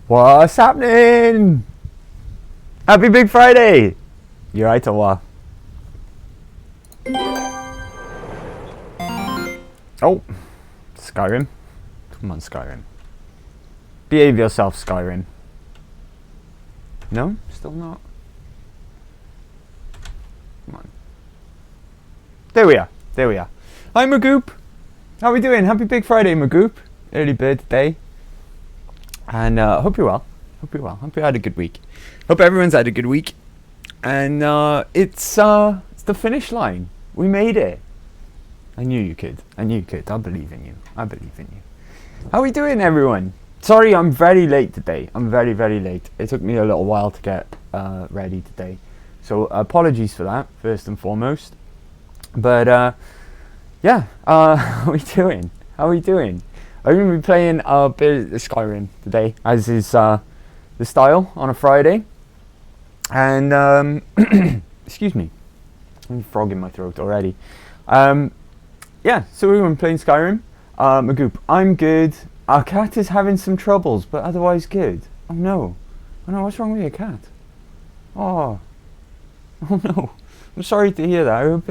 What's happening? Happy Big Friday! You're right, or what? Oh, Skyrim. Come on, Skyrim. Behave yourself, Skyrim. No? Still not? Come on. There we are. There we are. Hi, Magoop. How are we doing? Happy Big Friday, Magoop. Early bird day. And hope you're well. Hope you're well. Hope you had a good week. Hope everyone's had a good week. And it's the finish line. We made it. I knew you could. I knew you could. I believe in you. I believe in you. How are we doing, everyone? Sorry, I'm very late today. I'm very, very late. It took me a little while to get ready today. So apologies for that, first and foremost. But yeah, how are we doing? How are we doing? I'm going to be playing a bit of Skyrim today, as is the style on a Friday. And, excuse me, I'm frog in my throat already. Yeah, so we're going to be playing Skyrim. Magoop, I'm good. Our cat is having some troubles, but otherwise good. Oh no. Oh no, what's wrong with your cat? Oh. Oh no. I'm sorry to hear that. I hope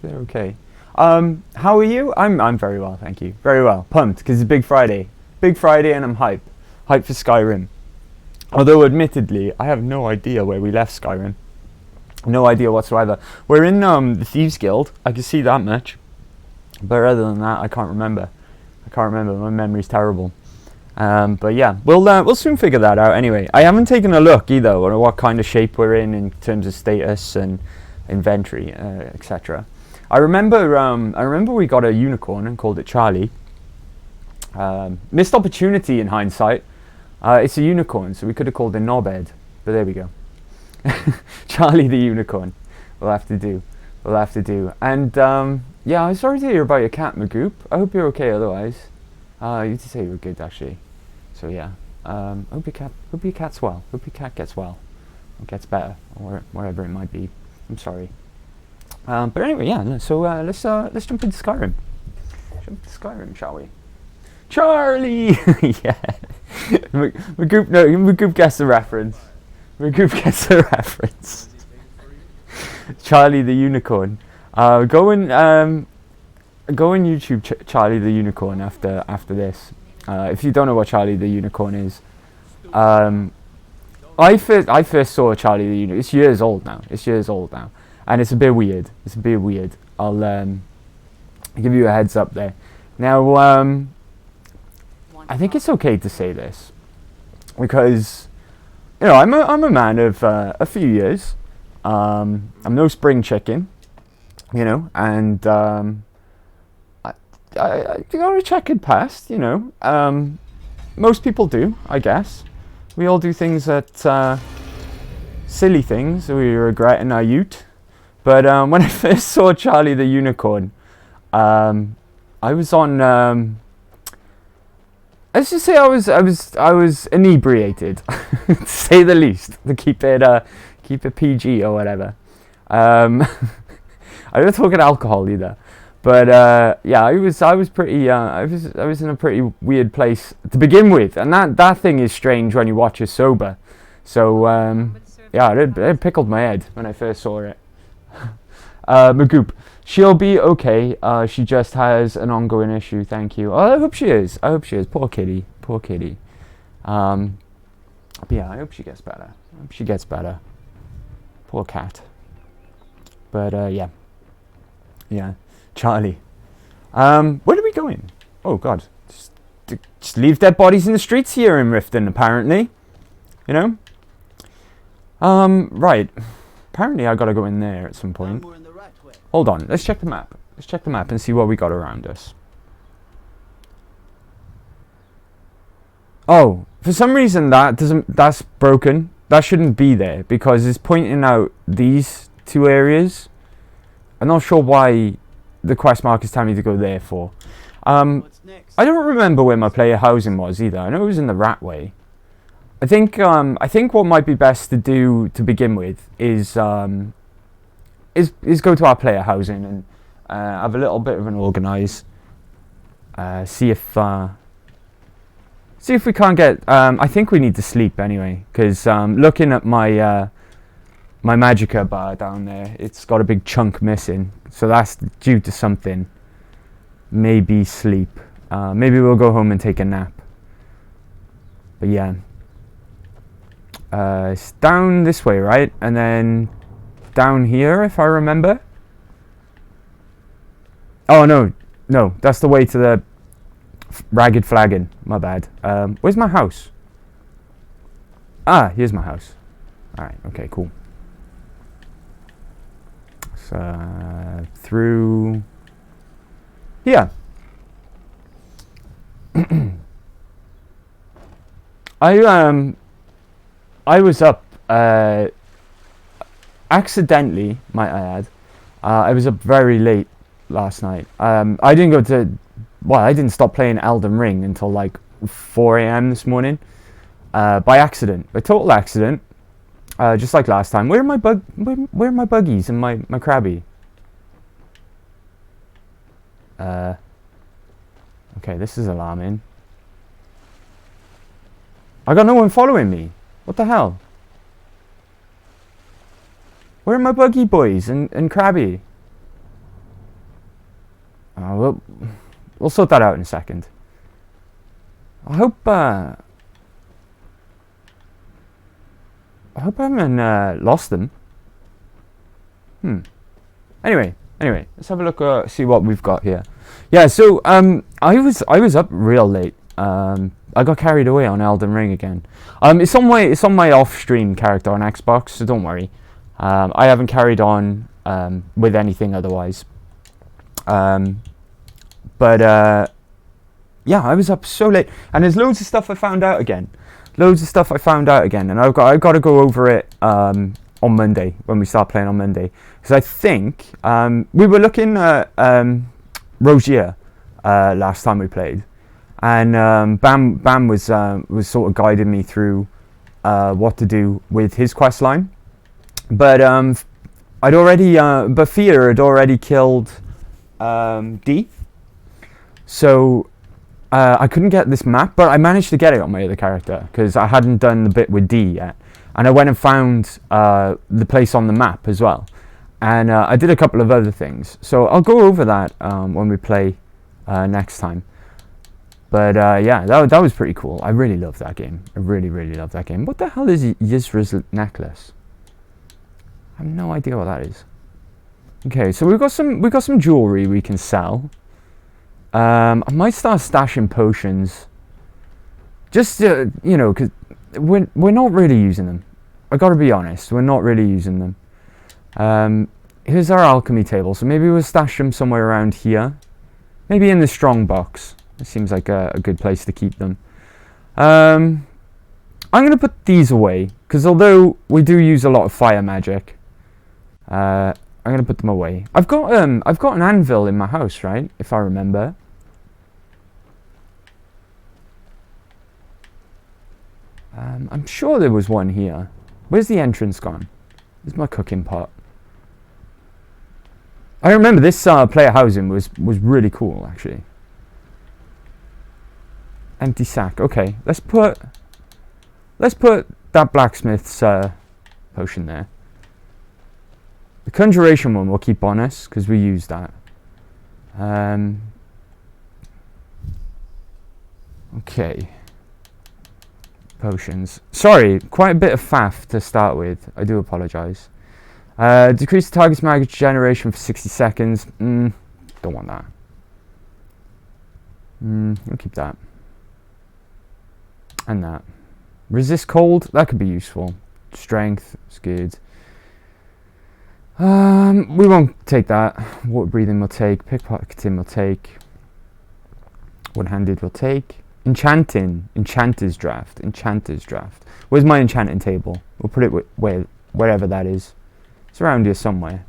they're okay. How are you? I'm very well, thank you. Very well. Pumped, because it's Big Friday. Big Friday and I'm hyped. Hyped for Skyrim. Although, admittedly, I have no idea where we left Skyrim. No idea whatsoever. We're in the Thieves Guild. I can see that much. But other than that, I can't remember. I can't remember. My memory's terrible. But yeah, we'll soon figure that out anyway. I haven't taken a look either on what kind of shape we're in terms of status and inventory, etc. I remember we got a unicorn and called it Charlie. Missed opportunity in hindsight. It's a unicorn, so we could have called it Knobhead. But there we go. Charlie the unicorn. We'll have to do. We'll have to do. And yeah, I'm sorry to hear about your cat, Magoop. I hope you're okay otherwise. You did say you were good, actually. So yeah. Hope your cat's well. Hope your cat gets well. Or gets better. Or wherever it might be. I'm sorry. But anyway, yeah, so let's jump into Skyrim. Jump into Skyrim, shall we? Charlie! Yeah. Magoop gets the reference. Magoop gets the reference. Charlie the unicorn. Go and YouTube Charlie the unicorn after this. If you don't know what Charlie the unicorn is, I first saw Charlie the unicorn. It's years old now. And it's a bit weird. I'll give you a heads up there. Now, I think it's okay to say this because, you know, I'm a man of a few years. I'm no spring chicken, you know, and I got a checkered past, you know. Most people do, I guess. We all do things that silly things that we regret in our youth. But when I first saw Charlie the unicorn, I was on. Let's just say I was inebriated, to say the least. To keep it PG or whatever. I'm not talking alcohol either. But yeah, I was pretty. I was in a pretty weird place to begin with, and that thing is strange when you watch it sober. So yeah, it pickled my head when I first saw it. Magoop, she'll be okay. She just has an ongoing issue. Thank you. Oh, I hope she is. Poor kitty. But yeah, I hope she gets better. Poor cat. But yeah, Charlie. Where are we going? Oh God, just leave dead bodies in the streets here in Riften. Apparently, you know. Right. Apparently, I gotta go in there at some point. Hold on, let's check the map. Let's check the map and see what we got around us. Oh, for some reason that's broken. That shouldn't be there because it's pointing out these two areas. I'm not sure why the quest mark is telling me to go there for. I don't remember where my player housing was either. I know it was in the Ratway. I think what might be best to do to begin with is go to our player housing and have a little bit of an organise. See if See if we can't get... I think we need to sleep anyway, because looking at my my magicka bar down there, it's got a big chunk missing, so that's due to something. Maybe sleep. Maybe we'll go home and take a nap. But yeah. It's down this way, right? And then down here, if I remember. Oh, no. No, that's the way to the Ragged Flagon. My bad. Where's my house? Ah, here's my house. Alright, okay, cool. So, through here. I was up accidentally, might I add. I was up very late last night. I didn't go to... Well, I didn't stop playing Elden Ring until like 4 a.m. this morning. By accident. By total accident. Just like last time. Where are my buggies and my crabby? Okay, this is alarming. I got no one following me. What the hell? Where are my buggy boys and crabby? We'll sort that out in a second. I hope I haven't lost them. Anyway, let's have a look. See what we've got here. Yeah, so I was up real late. I got carried away on Elden Ring again. It's on my off-stream character on Xbox, so don't worry. I haven't carried on with anything otherwise. But yeah, I was up so late, and there's loads of stuff I found out again. And I've got to go over it on Monday when we start playing on Monday, because I think we were looking at Rogier last time we played, and Bam was sort of guiding me through what to do with his quest line, but Bafir had already killed D, so I couldn't get this map, but I managed to get it on my other character because I hadn't done the bit with D yet. And I went and found the place on the map as well. And I did a couple of other things. So I'll go over that when we play next time. But yeah, that was pretty cool. I really love that game. I really, really love that game. What the hell is Yizra's necklace? I have no idea what that is. Okay, so we've got some jewelry we can sell. I might start stashing potions. Just you know, because we're not really using them. I gotta be honest, we're not really using them. Here's our alchemy table, so maybe we'll stash them somewhere around here. Maybe in the strong box. It seems like a good place to keep them. I'm gonna put these away because although we do use a lot of fire magic, I'm gonna put them away. I've got an anvil in my house, right? If I remember. I'm sure there was one here. Where's the entrance gone? Where's my cooking pot? I remember this player housing was really cool actually. Empty sack. Okay, let's put that blacksmith's potion there. The conjuration one we'll keep on us because we use that. Okay. Potions. Sorry, quite a bit of faff to start with. I do apologise. Decrease the target's magic generation for 60 seconds. Don't want that. We'll keep that. And that. Resist cold. That could be useful. Strength. It's good. We won't take that. Water breathing we'll take. Pickpocketing we'll take. One-handed we'll take. Enchanting. Enchanter's draft. Where's my enchanting table? We'll put it wherever that is. It's around here somewhere.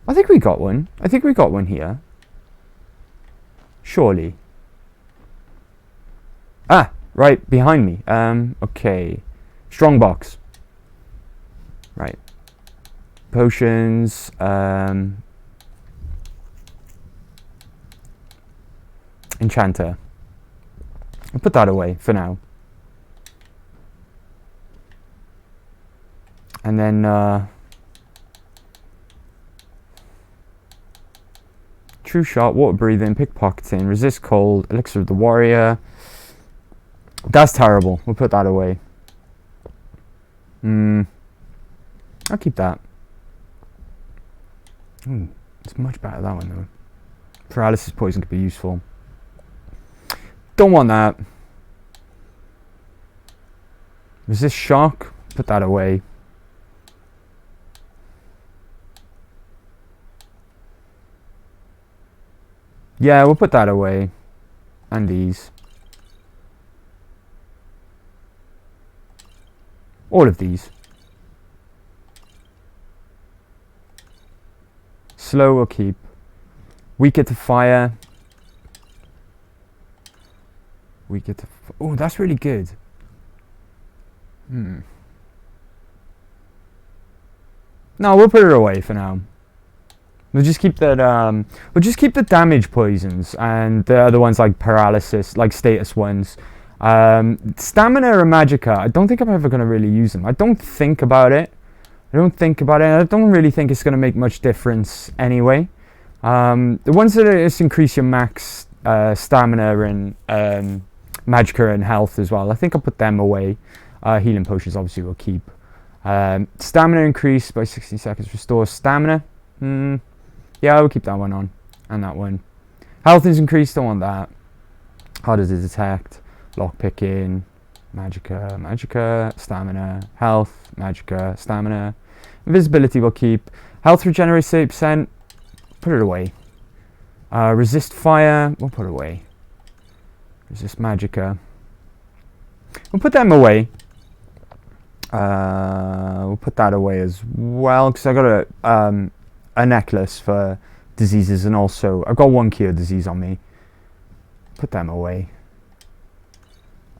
I think we got one. Here. Surely. Ah, right behind me. Okay. Strongbox. Right. Potions. Enchanter. I'll put that away for now. And then true shot, water breathing, pickpocketing, resist cold, elixir of the warrior. That's terrible. We'll put that away. I'll keep that. It's much better, that one though. Paralysis poison could be useful. Don't want that. Resist shock. Put that away. Yeah, we'll put that away. And these. All of these. Slow we'll keep. Weaker to fire. Weaker to... Oh, that's really good. No, we'll put it away for now. We'll just keep that. We'll just keep the damage poisons and the other ones like paralysis, like status ones. Stamina or magicka. I don't think I'm ever gonna really use them. I don't think about it. I don't really think it's gonna make much difference anyway. The ones that just increase your max stamina and magicka and health as well. I think I'll put them away. Healing potions obviously we'll keep. Stamina increase by 60 seconds. Restore stamina. Yeah, I will keep that one on. And that one. Health is increased. Don't want that. Harder to detect. Lockpicking. Magicka. Stamina. Health. Magicka. Stamina. Invisibility we'll keep. Health regenerates 30%. Put it away. Resist fire. We'll put it away. Resist magicka. We'll put them away. We'll put that away as well because I got a necklace for diseases, and also I've got one cure disease on me. Put them away.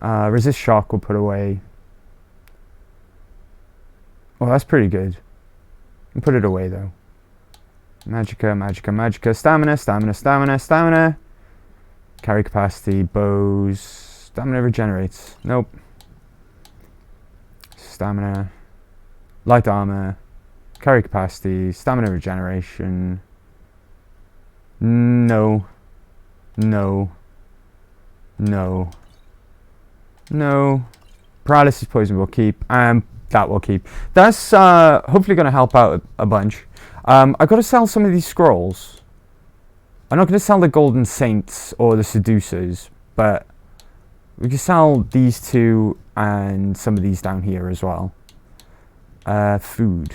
Resist shock we'll put away. Oh, that's pretty good. We'll put it away though. Magicka. Stamina. Carry capacity, bows. Stamina regenerates. Nope. Stamina. Light armor. Carry capacity. Stamina regeneration. No. Paralysis poison we'll keep. That we'll keep. That's hopefully going to help out a bunch. I've got to sell some of these scrolls. I'm not going to sell the Golden Saints or the Seducers, but we can sell these two and some of these down here as well. Food.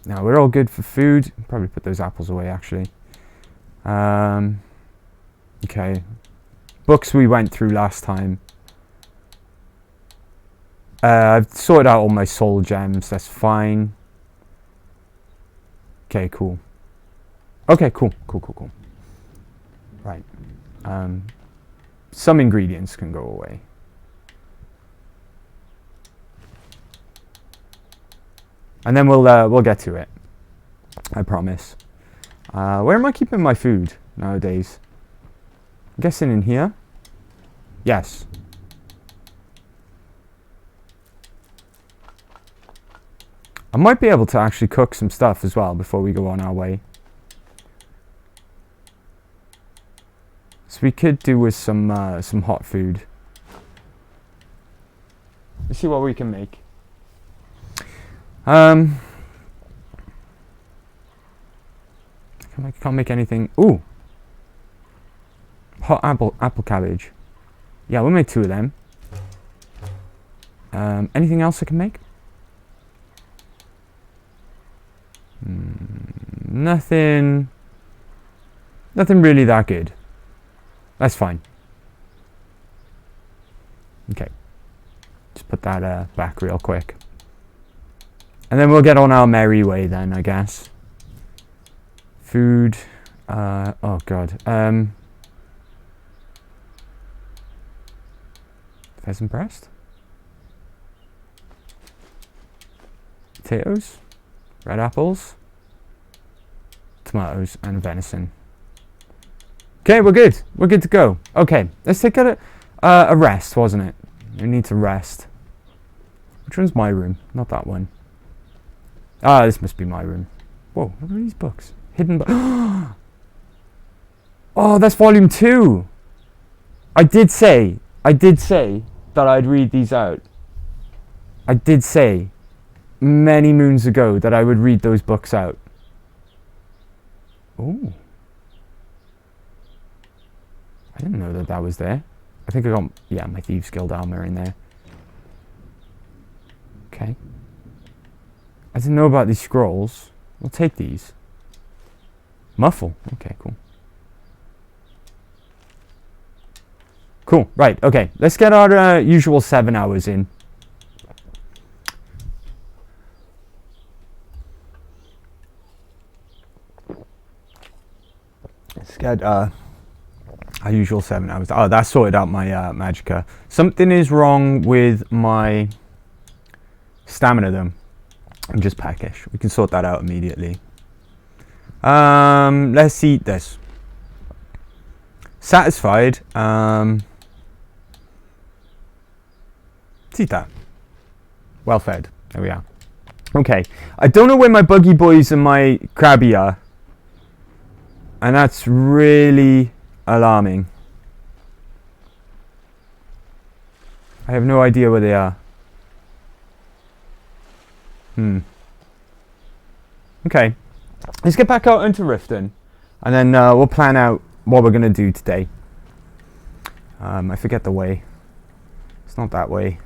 Now we're all good for food. Probably put those apples away actually. Okay. Books we went through last time. I've sorted out all my soul gems. That's fine. Okay, cool. Okay, cool. Right. Some ingredients can go away. And then we'll get to it. I promise. Where am I keeping my food nowadays? I'm guessing in here. Yes. I might be able to actually cook some stuff as well before we go on our way. So we could do with some hot food. Let's see what we can make. I can't make anything. Ooh, hot apple cabbage. Yeah, we'll make 2 of them. Anything else I can make? Nothing really that good. That's fine. Okay, just put that back real quick, and then we'll get on our merry way then, I guess. Food. Oh god. Pheasant breast. Potatoes. Red apples. Tomatoes and venison. Okay, we're good. We're good to go. Okay, let's take a rest, wasn't it? We need to rest. Which one's my room? Not that one. Ah, this must be my room. Whoa, what are these books? Hidden books. Oh, that's volume 2. I did say that I'd read these out. I did say many moons ago that I would read those books out. Oh. I didn't know that was there. I think I got, yeah, my Thieves Guild armor in there. Okay. I didn't know about these scrolls. We'll take these. Muffle. Okay, cool. Cool, right, okay. Let's get our usual 7 hours in. Let's get our usual 7 hours. Oh, that sorted out my magicka. Something is wrong with my stamina though. I'm just peckish. We can sort that out immediately. Let's eat this. Satisfied. Let's eat that. Well fed. There we are. Okay. I don't know where my buggy boys and my crabby are. And that's really alarming. I have no idea where they are. Okay. Let's get back out into Riften. And then we'll plan out what we're going to do today. I forget the way. It's not that way.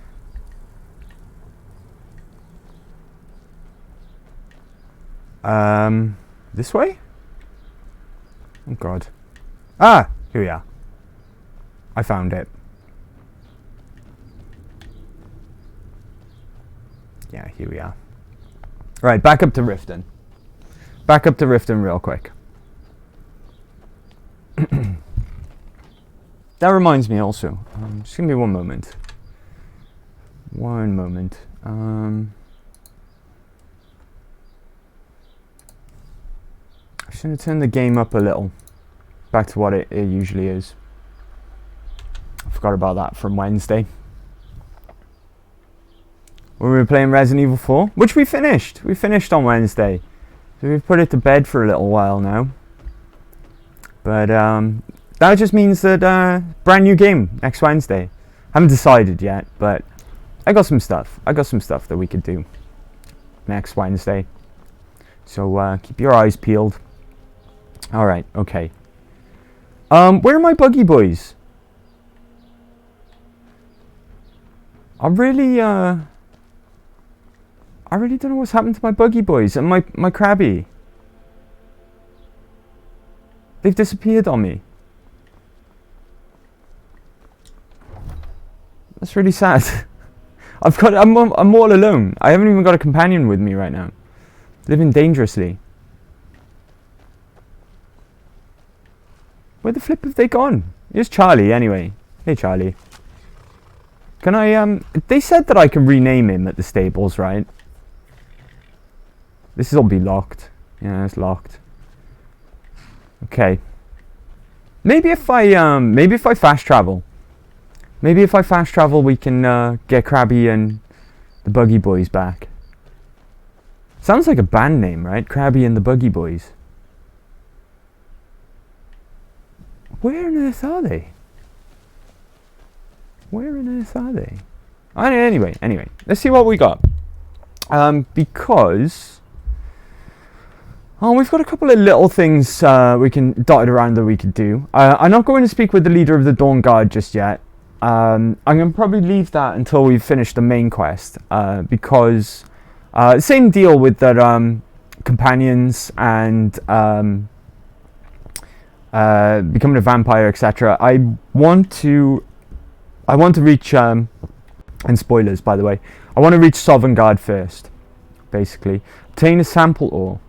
This way? Oh god. Ah! Here we are. I found it. Yeah, here we are. Right, back up to Riften. Back up to Riften real quick. That reminds me also. Just give me one moment. One moment. I should have turned the game up a little. Back to what it usually is. I forgot about that from Wednesday. When we were playing Resident Evil 4. Which we finished. We finished on Wednesday. So we've put it to bed for a little while now. But that just means that brand new game next Wednesday. Haven't decided yet, but I got some stuff. I got some stuff that we could do next Wednesday. So keep your eyes peeled. Alright, okay. Where are my buggy boys? I really don't know what's happened to my buggy boys and my crabby. They've disappeared on me. That's really sad. I'm all alone. I haven't even got a companion with me right now. Living dangerously. Where the flip have they gone? Here's Charlie anyway. Hey Charlie. Can I they said that I can rename him at the stables, right? This will be locked. Yeah, it's locked. Okay. Maybe if I fast travel. Maybe if I fast travel we can get Krabby and the Buggy Boys back. Sounds like a band name, right? Krabby and the Buggy Boys. Where on earth are they? Where on earth are they? Anyway, let's see what we got. Because we've got a couple of little things we can dotted around that we could do. I'm not going to speak with the leader of the Dawn Guard just yet. I'm going to probably leave that until we've finished the main quest. Because same deal with the companions and becoming a vampire, etc. I want to reach and spoilers by the way. I want to reach Sovngarde first, basically. Obtain a sample ore.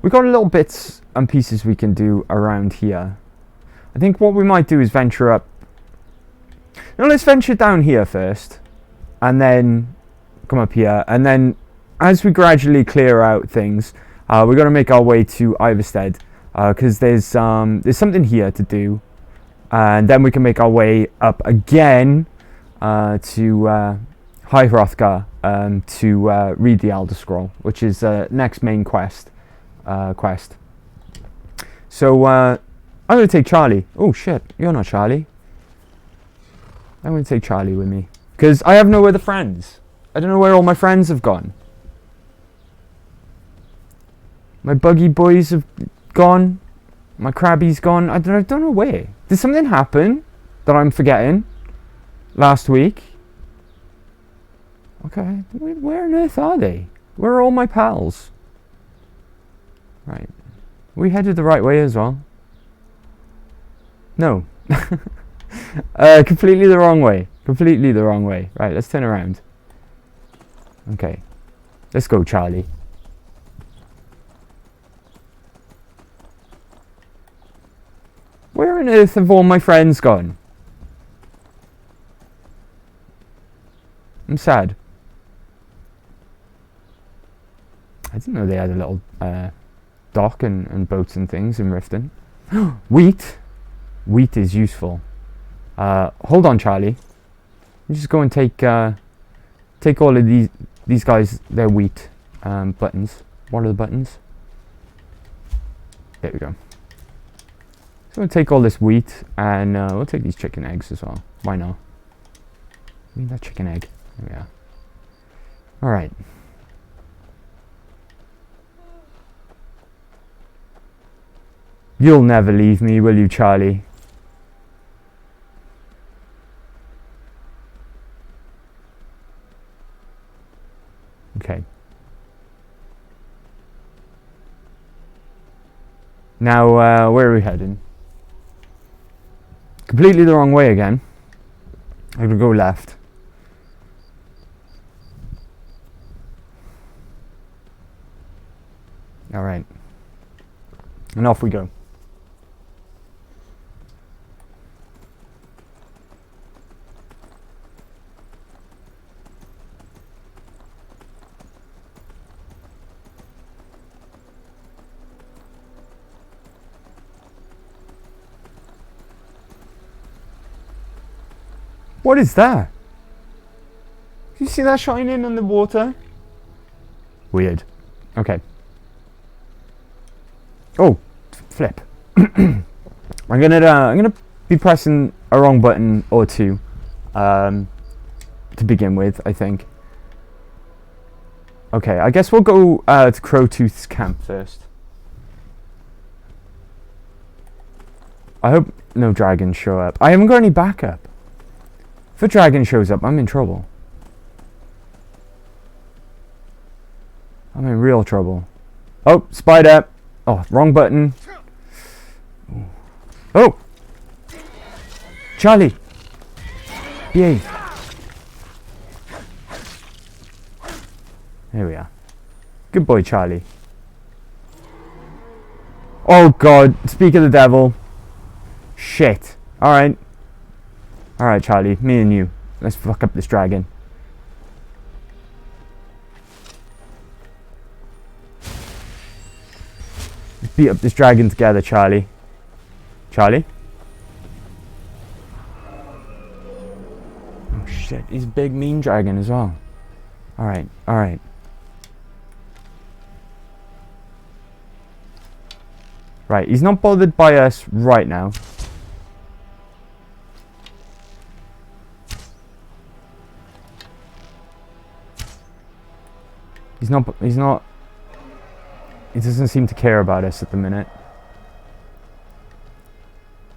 We've got little bits and pieces we can do around here. I think what we might do is venture up. No, let's venture down here first, and then come up here, and then as we gradually clear out things, we're going to make our way to Iverstead. because there's something here to do, and then we can make our way up again to High Hrothgar to read the Elder Scroll, which is next main quest. So I'm going to take Charlie. Oh shit, you're not Charlie. I'm going to take Charlie with me, because I have no other friends. I don't know where all my friends have gone. My buggy boys have gone. My crabby's gone. I don't know where. Did something happen that I'm forgetting last week? Okay, where on earth are they? Where are all my pals? Right. We headed the right way as well. No. Completely the wrong way. Completely the wrong way. Right, let's turn around. Okay. Let's go, Charlie. Where on earth have all my friends gone? I'm sad. I didn't know they had a little dock and boats and things in Riften. Wheat! Wheat is useful. Hold on, Charlie. You just go and take all of these guys, their wheat buttons. What are the buttons? There we go. So we'll take all this wheat, and we'll take these chicken eggs as well. Why not? We need that chicken egg. There we are. Alright. You'll never leave me, will you, Charlie? Okay. Now, where are we heading? Completely the wrong way again. I'm gonna go left. Alright. And off we go. What is that? You see that shining on the water? Weird. Okay. Oh, flip. I'm gonna be pressing a wrong button or two to begin with, I think. Okay, I guess we'll go to Crowtooth's camp first. I hope no dragons show up. I haven't got any backup. If a dragon shows up, I'm in trouble. I'm in real trouble. Oh, spider! Oh, wrong button. Oh! Charlie! Behave. There we are. Good boy, Charlie. Oh god, speak of the devil. Shit. Alright. Alright, Charlie, me and you. Let's fuck up this dragon. Let's beat up this dragon together, Charlie. Charlie? Oh shit, he's a big mean dragon as well. Alright, alright. Right, he's not bothered by us right now. He doesn't seem to care about us at the minute.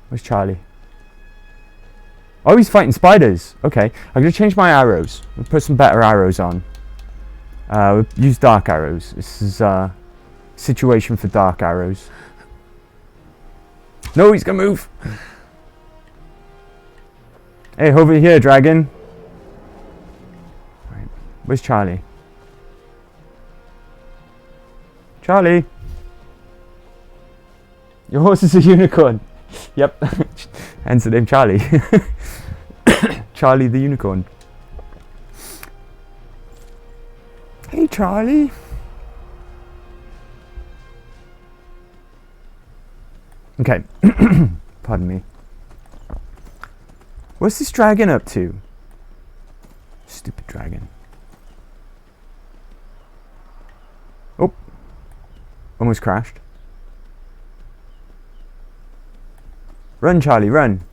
Where's Charlie? Oh, he's fighting spiders. Okay, I'm going to change my arrows. We'll put some better arrows on. We'll use dark arrows. This is a situation for dark arrows. No, he's going to move. Hey, over here, dragon. Right. Where's Charlie? Charlie! Your horse is a unicorn. Yep. Hence the name Charlie. Charlie the unicorn. Hey, Charlie. Okay. Pardon me. What's this dragon up to? Stupid dragon. Oh. Almost crashed. Run, Charlie, run.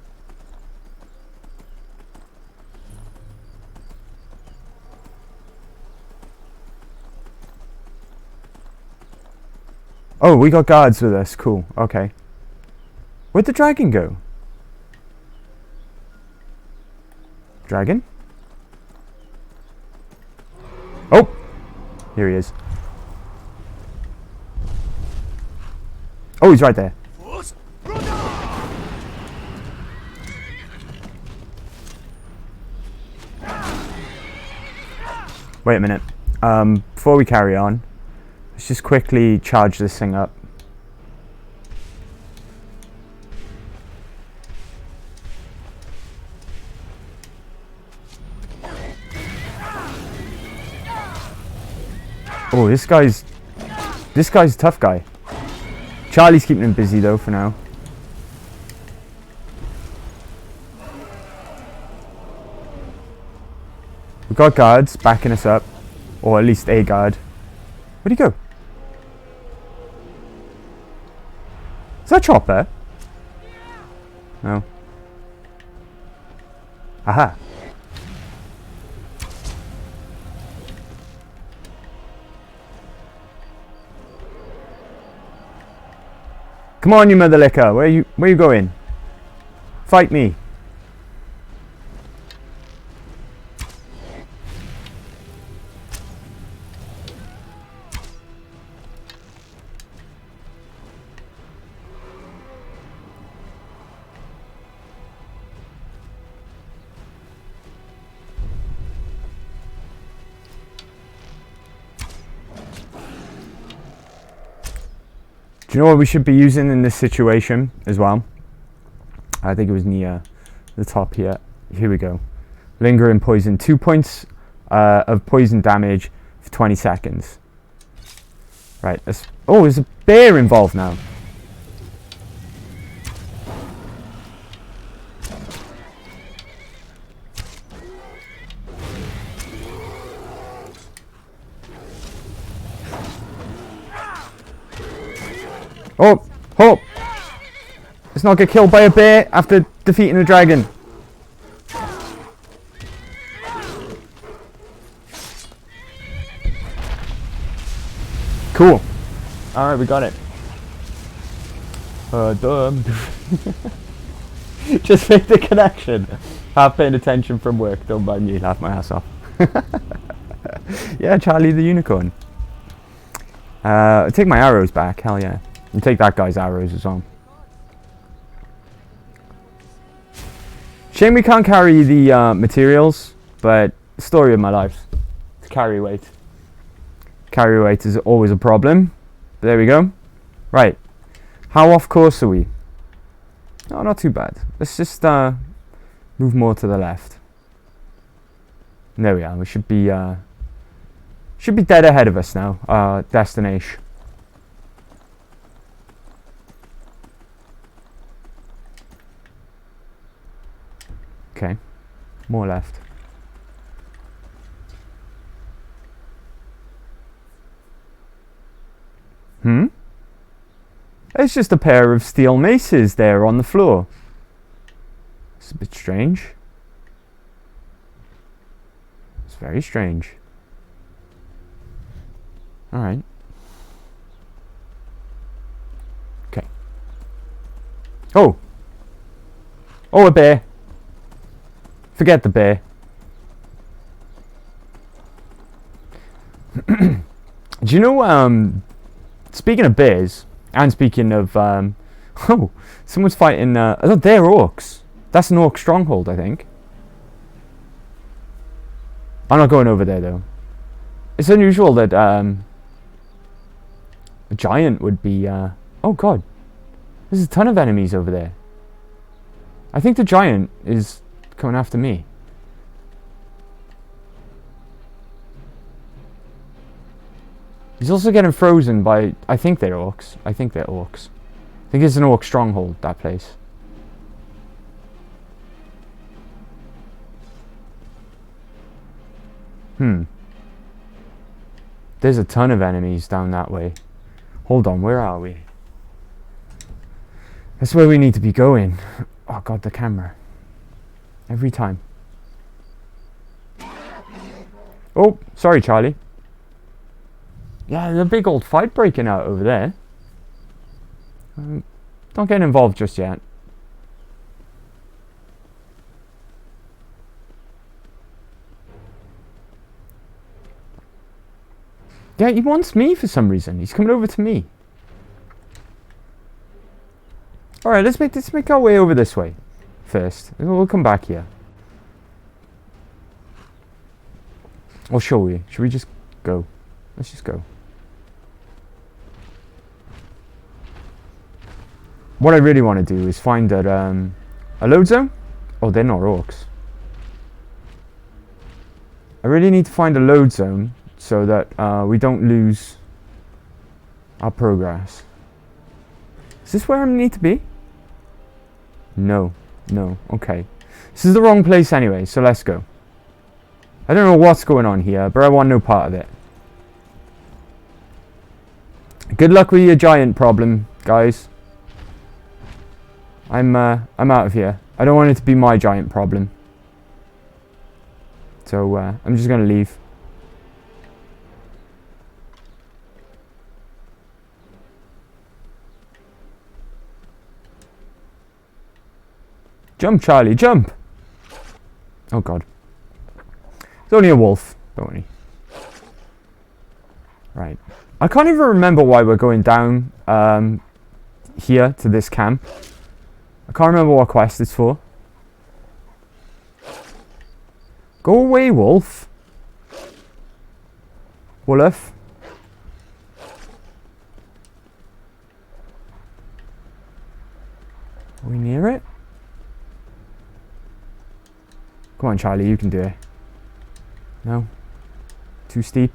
Oh, we got guards with us. Cool. Okay. Where'd the dragon go? Dragon? Oh! Here he is. Oh, he's right there. Wait a minute. Before we carry on, let's just quickly charge this thing up. Oh, this guy's a tough guy. Charlie's keeping him busy though for now. We've got guards backing us up, or at least a guard. Where'd he go? Is that Chopper? No. Aha. Come on, you mother licker. Where you going? Fight me. Do you know what we should be using in this situation as well? I think it was near the top here. Here we go. Lingering poison. 2 points of poison damage for 20 seconds. Right. Oh, there's a bear involved now. Oh, oh! Let's not get killed by a bear after defeating a dragon. Cool. Alright, we got it. Dumb. Just made the connection. Half paying attention from work. Don't mind me, laugh my ass off. Yeah, Charlie the unicorn. Take my arrows back, hell yeah. And take that guy's arrows as well. Shame we can't carry the materials, but story of my life. To carry weight. Carry weight is always a problem. But there we go. Right. How off course are we? Oh, not too bad. Let's just move more to the left. There we are. We should be dead ahead of us now. Destination. Okay, more left. It's just a pair of steel maces there on the floor. It's a bit strange. It's very strange. Alright. Okay. Oh! Oh, a bear! Forget the bear. Do you know, speaking of bears, and speaking of, oh, someone's fighting, oh, they're orcs. That's an orc stronghold, I think. I'm not going over there, though. It's unusual that, a giant would be, oh god. There's a ton of enemies over there. I think the giant is coming after me. He's also getting frozen by, I think they're orcs. I think think it's an orc stronghold, that place. There's a ton of enemies down that way. Hold on, where are we? That's where we need to be going. Oh god, the camera. Every time. Oh, sorry Charlie. Yeah, there's a big old fight breaking out over there. Don't get involved just yet. Yeah, he wants me for some reason. He's coming over to me. Alright, let's make our way over this way first. We'll come back here. Or shall we? Should we just go? Let's just go. What I really want to do is find that a load zone. Oh, they're not orcs. I really need to find a load zone so that we don't lose our progress. Is this where I need to be? No. Okay. This is the wrong place anyway, so let's go. I don't know what's going on here, but I want no part of it. Good luck with your giant problem, guys. I'm out of here. I don't want it to be my giant problem. So I'm just gonna leave. Jump, Charlie, jump! Oh god. It's only a wolf, don't worry. Right. I can't even remember why we're going down here to this camp. I can't remember what quest it's for. Go away, wolf. Wolf. Are we near it? Come on, Charlie, you can do it. No? Too steep?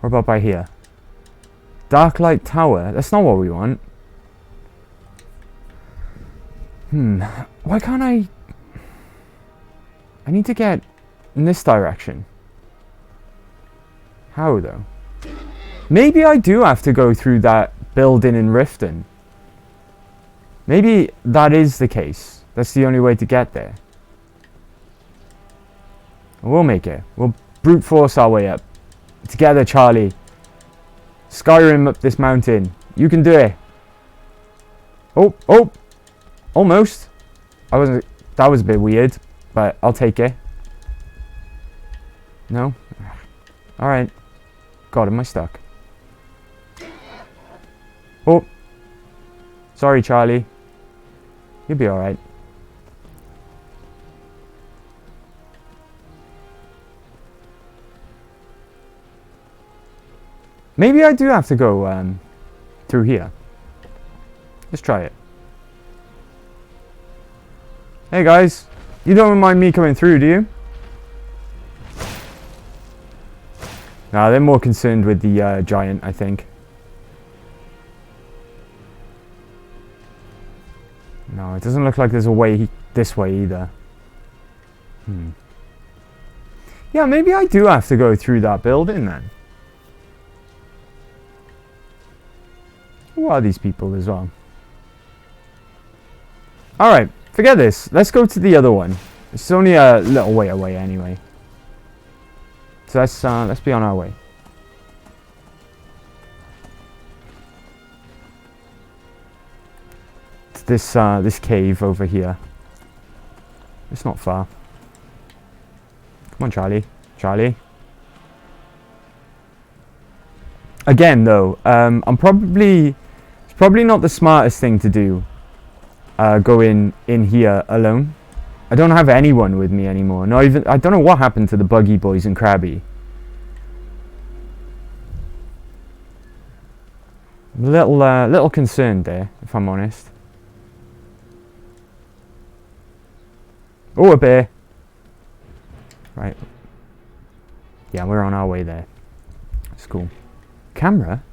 What about by here? Dark Light Tower? That's not what we want. Why can't I need to get in this direction. How though? Maybe I do have to go through that building in Riften. Maybe that is the case. That's the only way to get there. We'll make it. We'll brute force our way up. Together, Charlie. Skyrim up this mountain. You can do it. Oh. Almost. That was a bit weird, but I'll take it. No? Alright. God, am I stuck? Oh. Sorry, Charlie. You'll be alright. Maybe I do have to go through here. Let's try it. Hey guys, you don't mind me coming through, do you? Nah, they're more concerned with the giant, I think. No, it doesn't look like there's a way this way either. Yeah, maybe I do have to go through that building then. Who are these people as well? Alright, forget this. Let's go to the other one. It's only a little way away anyway. So let's be on our way. It's this cave over here. It's not far. Come on, Charlie. Charlie. Again, though, it's probably not the smartest thing to do. Go in here alone. I don't have anyone with me anymore. Not even. I don't know what happened to the Buggy Boys and Krabby. I'm a little concerned there, if I'm honest. Oh, a bear. Right. Yeah, we're on our way there. It's cool. Camera?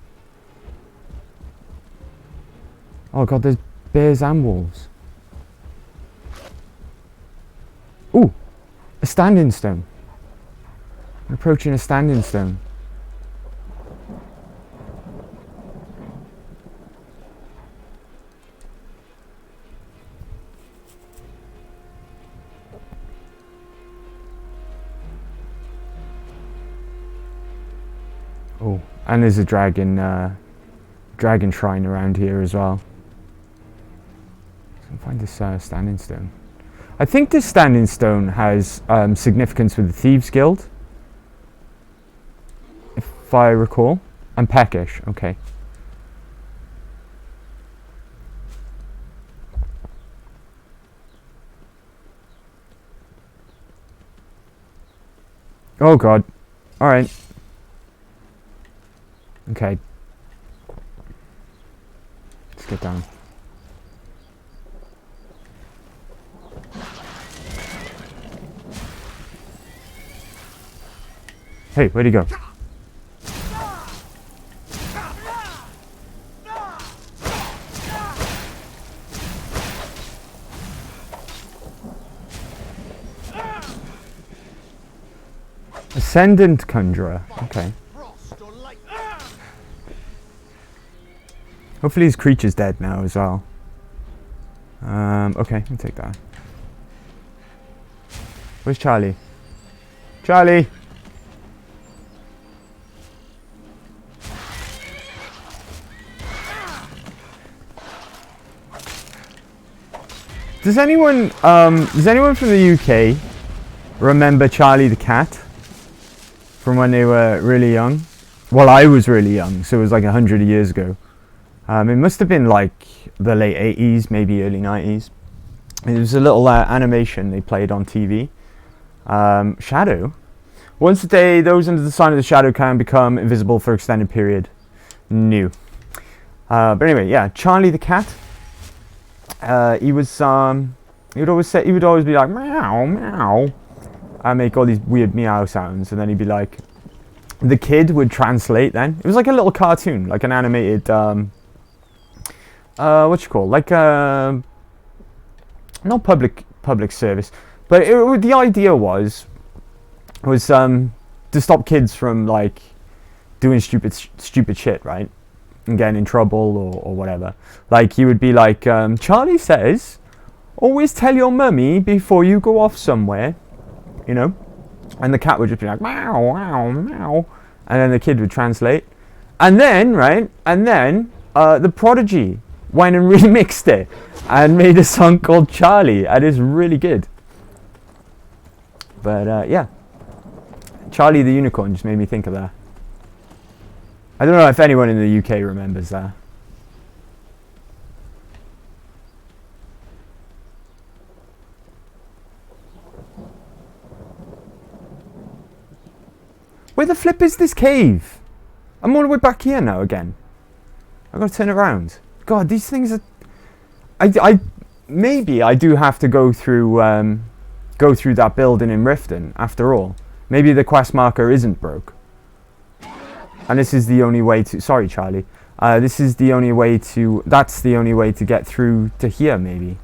Oh god, there's bears and wolves. Ooh, a standing stone. I'm approaching a standing stone. Oh, and there's a dragon shrine around here as well. So I'll find this standing stone. I think this standing stone has significance with the Thieves Guild, if I recall. I'm peckish, okay. Oh god. Alright. Okay. Let's get down. Hey, where'd he go? Ascendant Conjurer. Okay. Hopefully his creature's dead now as well. Okay, I'll take that. Where's Charlie? Charlie! Does anyone from the UK remember Charlie the cat from when they were really young? Well, I was really young, so it was like 100 years ago. It must have been like the late 80s, maybe early 90s. It was a little animation they played on TV. Shadow. Once a day, those under the sign of the shadow can become invisible for extended period. New. But anyway, yeah, Charlie the cat. He was he would always be like meow meow, and make all these weird meow sounds, and then he'd be like, the kid would translate. Then it was like a little cartoon, like an animated what you call, like not public service, but the idea was to stop kids from like doing stupid shit, right? And getting in trouble or whatever. Like he would be like, Charlie says, always tell your mummy before you go off somewhere, you know? And the cat would just be like, meow, meow, meow. And then the kid would translate. And then, right? And then the Prodigy went and remixed it and made a song called Charlie. And it's really good. But yeah. Charlie the Unicorn just made me think of that. I don't know if anyone in the UK remembers that. Where the flip is this cave? I'm all the way back here now again. I've got to turn around. God, these things are... Maybe I do have to go through that building in Riften, after all. Maybe the quest marker isn't broke. And this is the only way to... Sorry, Charlie. This is the only way to... That's the only way to get through to here, maybe.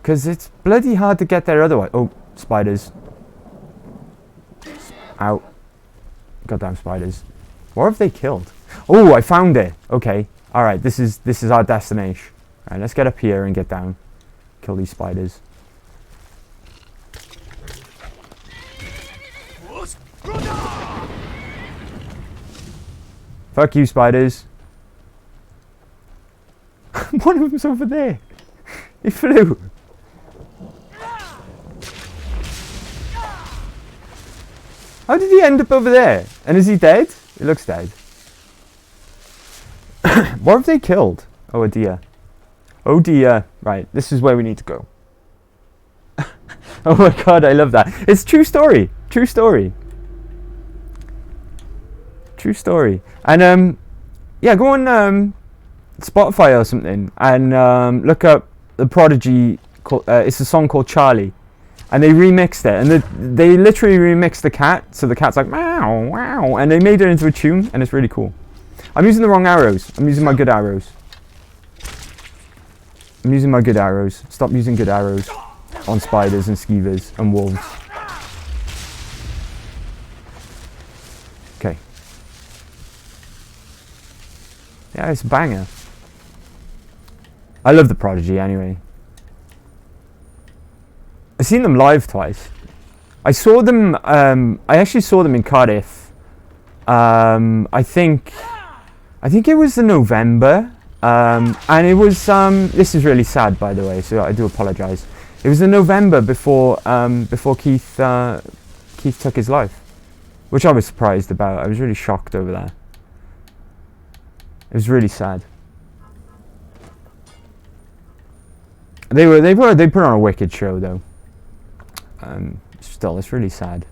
Because it's bloody hard to get there otherwise. Oh, spiders. Ow. Goddamn spiders. What have they killed? Oh, I found it. Okay. Alright, this is our destination. Alright, let's get up here and get down. Kill these spiders. Fuck you, spiders. One of them's over there. He flew. How did he end up over there? And is he dead? He looks dead. What have they killed? Oh, a deer. Oh dear. Right, this is where we need to go. Oh my god, I love that. It's true story. True story. True story. And yeah, go on Spotify or something and look up the Prodigy. It's a song called Charlie, and they remixed it, and they literally remixed the cat, so the cat's like meow wow, and they made it into a tune, and it's really cool. I'm using the wrong arrows. I'm using my good arrows. I'm using my good arrows. Stop using good arrows on spiders and skeevers and wolves. Okay. Yeah, it's a banger. I love the Prodigy anyway. I've seen them live twice. I saw them, I actually saw them in Cardiff. I think it was in November. And it was, this is really sad by the way, so I do apologise. It was in November before Keith took his life. Which I was surprised about. I was really shocked over that. It was really sad. They put on a wicked show though. Still, it's really sad.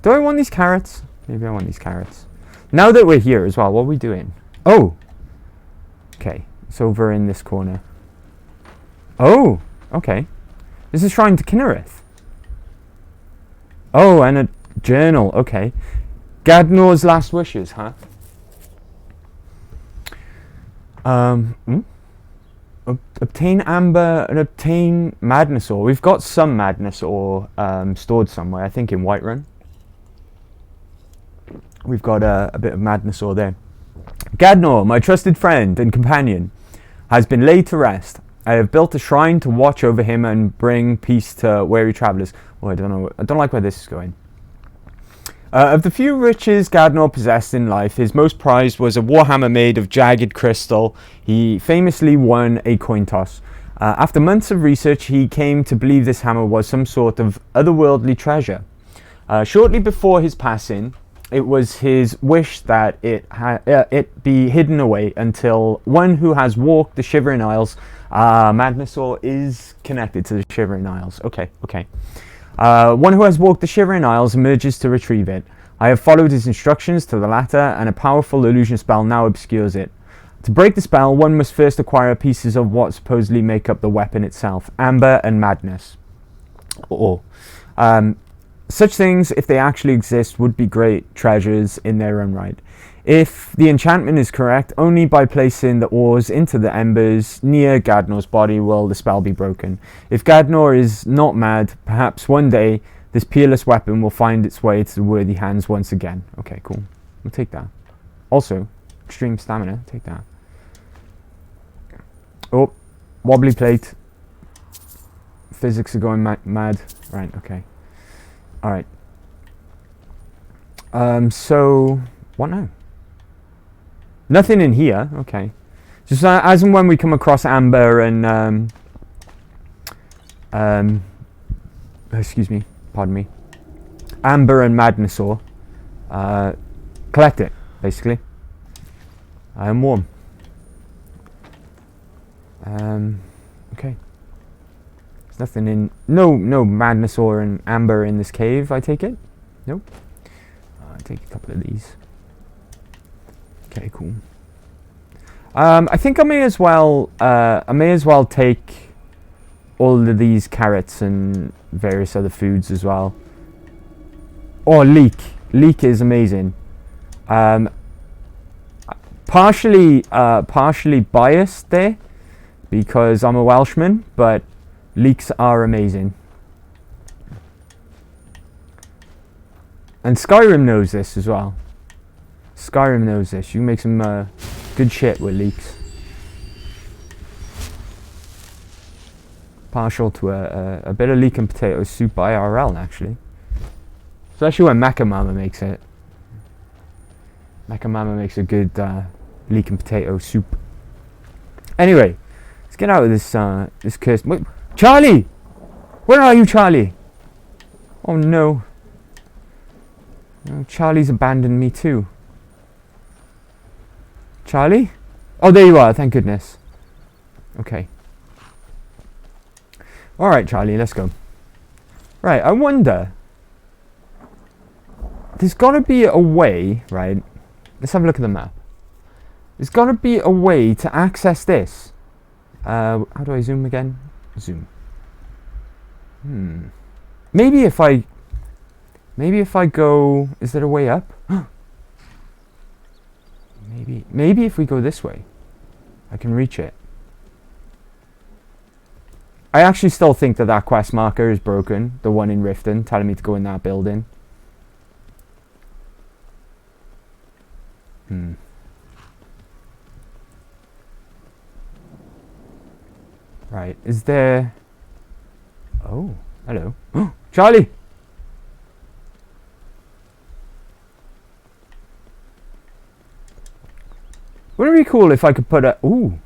Do I want these carrots? Maybe I want these carrots. Now that we're here as well, what are we doing? Oh! Okay, it's over in this corner. Oh! Okay. This is Shrine to Kinnereth. Oh, and a journal. Okay. Gadnor's last wishes, huh? Obtain amber and obtain madness ore. We've got some madness ore stored somewhere, I think in Whiterun. We've got a bit of madness ore there. Gadnor, my trusted friend and companion, has been laid to rest. I have built a shrine to watch over him and bring peace to weary travellers. Oh, I don't like where this is going. Of the few riches Gadnor possessed in life, his most prized was a warhammer made of jagged crystal. He famously won a coin toss. After months of research, he came to believe this hammer was some sort of otherworldly treasure. Shortly before his passing, it was his wish that it be hidden away until one who has walked the Shivering Isles. Madness Ore is connected to the Shivering Isles. Okay. One who has walked the Shivering Isles emerges to retrieve it. I have followed his instructions to the latter, and a powerful illusion spell now obscures it. To break the spell, one must first acquire pieces of what supposedly make up the weapon itself, amber and madness. Such things, if they actually exist, would be great treasures in their own right. If the enchantment is correct, only by placing the ores into the embers near Gadnor's body will the spell be broken. If Gadnor is not mad, perhaps one day this peerless weapon will find its way to the worthy hands once again. Okay, cool. We'll take that. Also, extreme stamina. Take that. Oh, wobbly plate. Physics are going mad. Right, okay. Alright. So, what now? Nothing in here. Okay. Just as and when we come across amber and excuse me, pardon me, amber and madness ore, collect it basically. I am warm. Okay. There's nothing in, no madness ore and amber in this cave. I take it. Nope. I take a couple of these. Okay, cool. I think I may as well take all of these carrots and various other foods as well. Oh, leek. Leek is amazing. Partially biased there because I'm a Welshman, but leeks are amazing. And Skyrim knows this as well. Skyrim knows this. You can make some good shit with leeks. Partial to a bit of leek and potato soup IRL actually. Especially when Mecha Mama makes it. Mecha Mama makes a good leek and potato soup. Anyway, let's get out of this this cursed. Wait, Charlie! Where are you, Charlie? Oh no. Oh, Charlie's abandoned me too. Charlie? Oh, there you are, thank goodness. Okay. Alright, Charlie, let's go. Right, I wonder. There's got to be a way, right? Let's have a look at the map. There's got to be a way to access this. How do I zoom again? Zoom. Maybe if I go... Is there a way up? Maybe if we go this way, I can reach it. I actually still think that that quest marker is broken. The one in Riften, telling me to go in that building. Right, is there... Oh, hello. Charlie! Wouldn't it be cool if I could put a... Ooh!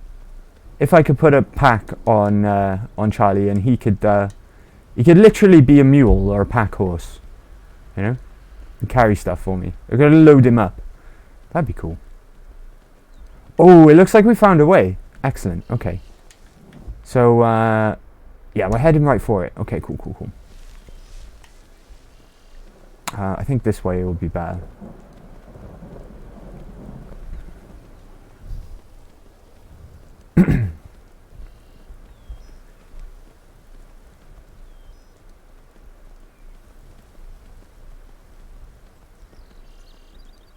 If I could put a pack on Charlie and he could literally be a mule or a pack horse. You know? And carry stuff for me. I'm going to load him up. That'd be cool. Oh, it looks like we found a way. Excellent, okay. So, yeah, we're heading right for it. Okay, cool. I think this way will be better.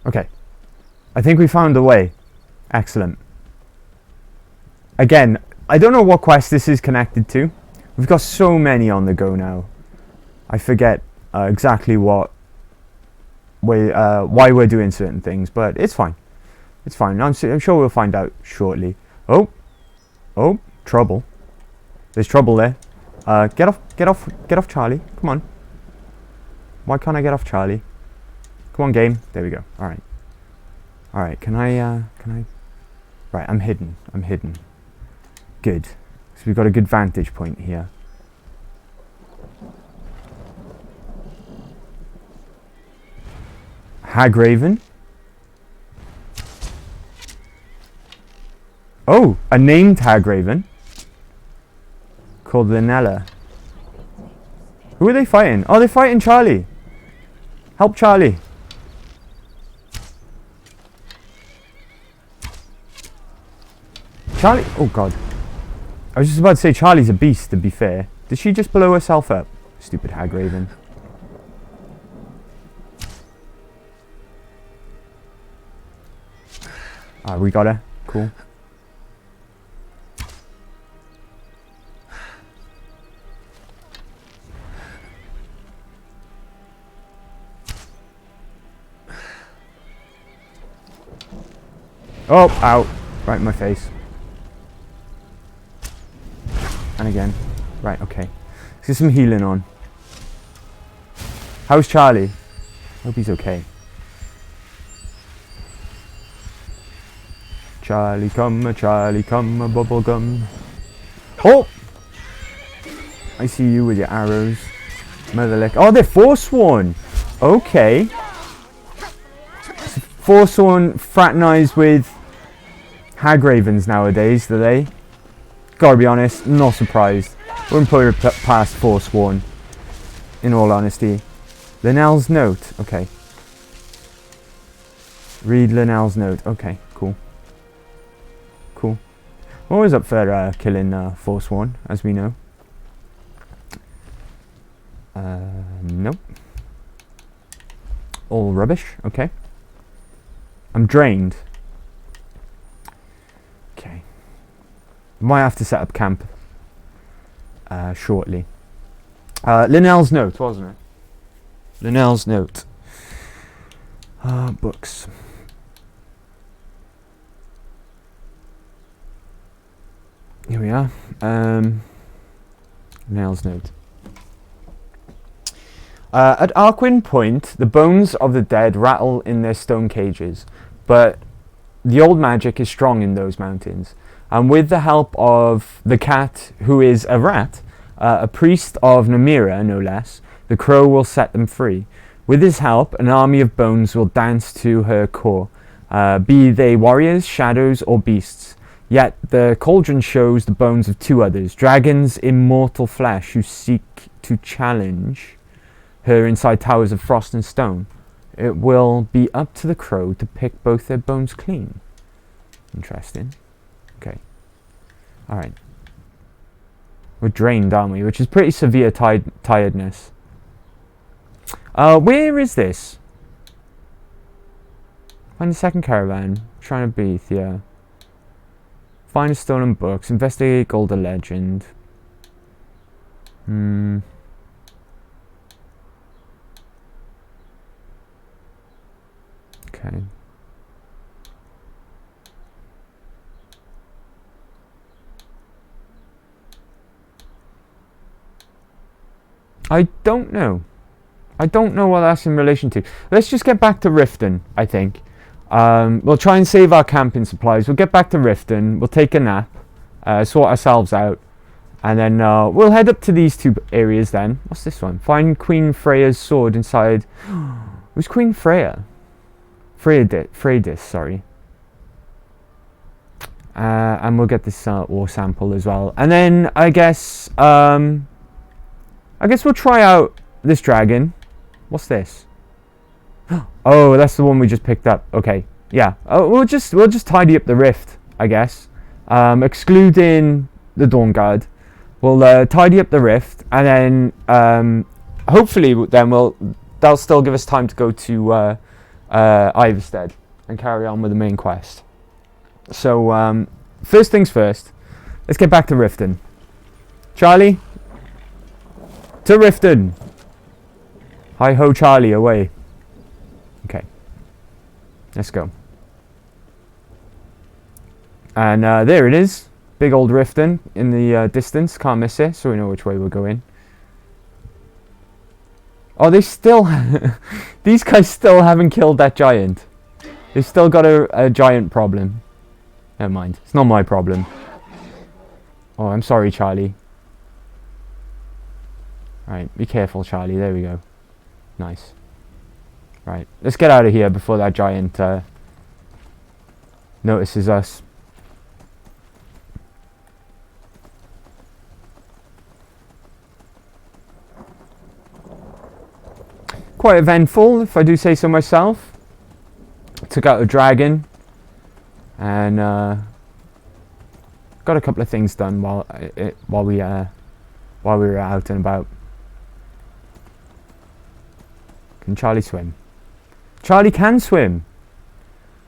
Okay. I think we found the way. Excellent. Again, I don't know what quest this is connected to. We've got so many on the go now. I forget exactly why we're doing certain things, but it's fine. It's fine. I'm sure we'll find out shortly. Oh, trouble. There's trouble there. Get off, Charlie. Come on. Why can't I get off Charlie? Come on, game. There we go. All right. Can I? Right, I'm hidden. Good. So we've got a good vantage point here. Hagraven. Oh, a named Hagraven called Linella. Who are they fighting? Oh, they're fighting Charlie. Help Charlie. Charlie. Oh God. I was just about to say Charlie's a beast, to be fair. Did she just blow herself up? Stupid Hagraven. We got her. Cool. Oh, ow. Right in my face. And again. Right, okay. Let's get some healing on. How's Charlie? Hope he's okay. Charlie, come, bubble gum. Oh! I see you with your arrows. Motherlick. Oh, they're Forsworn! Okay. Forsworn fraternise with Hagravens nowadays, do they? Gotta be honest, not surprised. Wouldn't put her past Forsworn, in all honesty. Linnell's note. Okay. Read Linnell's note. Okay, cool. Cool. Always up for killing Forsworn, as we know. Nope. All rubbish. Okay. I'm drained. Okay. Might have to set up camp shortly. Linnell's note, wasn't it? Linnell's note. Books. Here we are. Linnell's note. At Arkwyn Point, the bones of the dead rattle in their stone cages, but the old magic is strong in those mountains. And with the help of the cat, who is a rat, a priest of Namira, no less, the crow will set them free. With his help, an army of bones will dance to her core, be they warriors, shadows, or beasts. Yet the cauldron shows the bones of two others, dragons immortal flesh, who seek to challenge her inside towers of frost and stone. It will be up to the crow to pick both their bones clean. Interesting. Okay. Alright. We're drained, aren't we? Which is pretty severe tiredness. Where is this? Find the second caravan. Shrine of Bethia. Find stolen books. Investigate Golden Legend. Okay. I don't know. I don't know what that's in relation to. Let's just get back to Riften, I think. We'll try and save our camping supplies. We'll get back to Riften. We'll take a nap. Sort ourselves out. And then we'll head up to these two areas then. What's this one? Find Queen Freya's sword inside. Who's Queen Freya? Freydis, sorry. And we'll get this ore sample as well. And then I guess we'll try out this dragon. What's this? Oh, that's the one we just picked up. Okay, yeah. We'll just tidy up the rift, I guess. Excluding the Dawn Guard. We'll tidy up the rift, and then hopefully then they'll still give us time to go to Iverstead and carry on with the main quest. So first things first, let's get back to Riften. Charlie, to Riften. Hi ho, Charlie, away. Okay, let's go. And there it is. Big old Riften in the distance. Can't miss it, so we know which way we're going. Oh, they still... These guys still haven't killed that giant. They've still got a giant problem. Never mind. It's not my problem. Oh, I'm sorry, Charlie. Right, be careful, Charlie. There we go. Nice. Right, let's get out of here before that giant notices us. Quite eventful, if I do say so myself. Took out a dragon, and got a couple of things done while we were out and about. Can Charlie swim? Charlie can swim.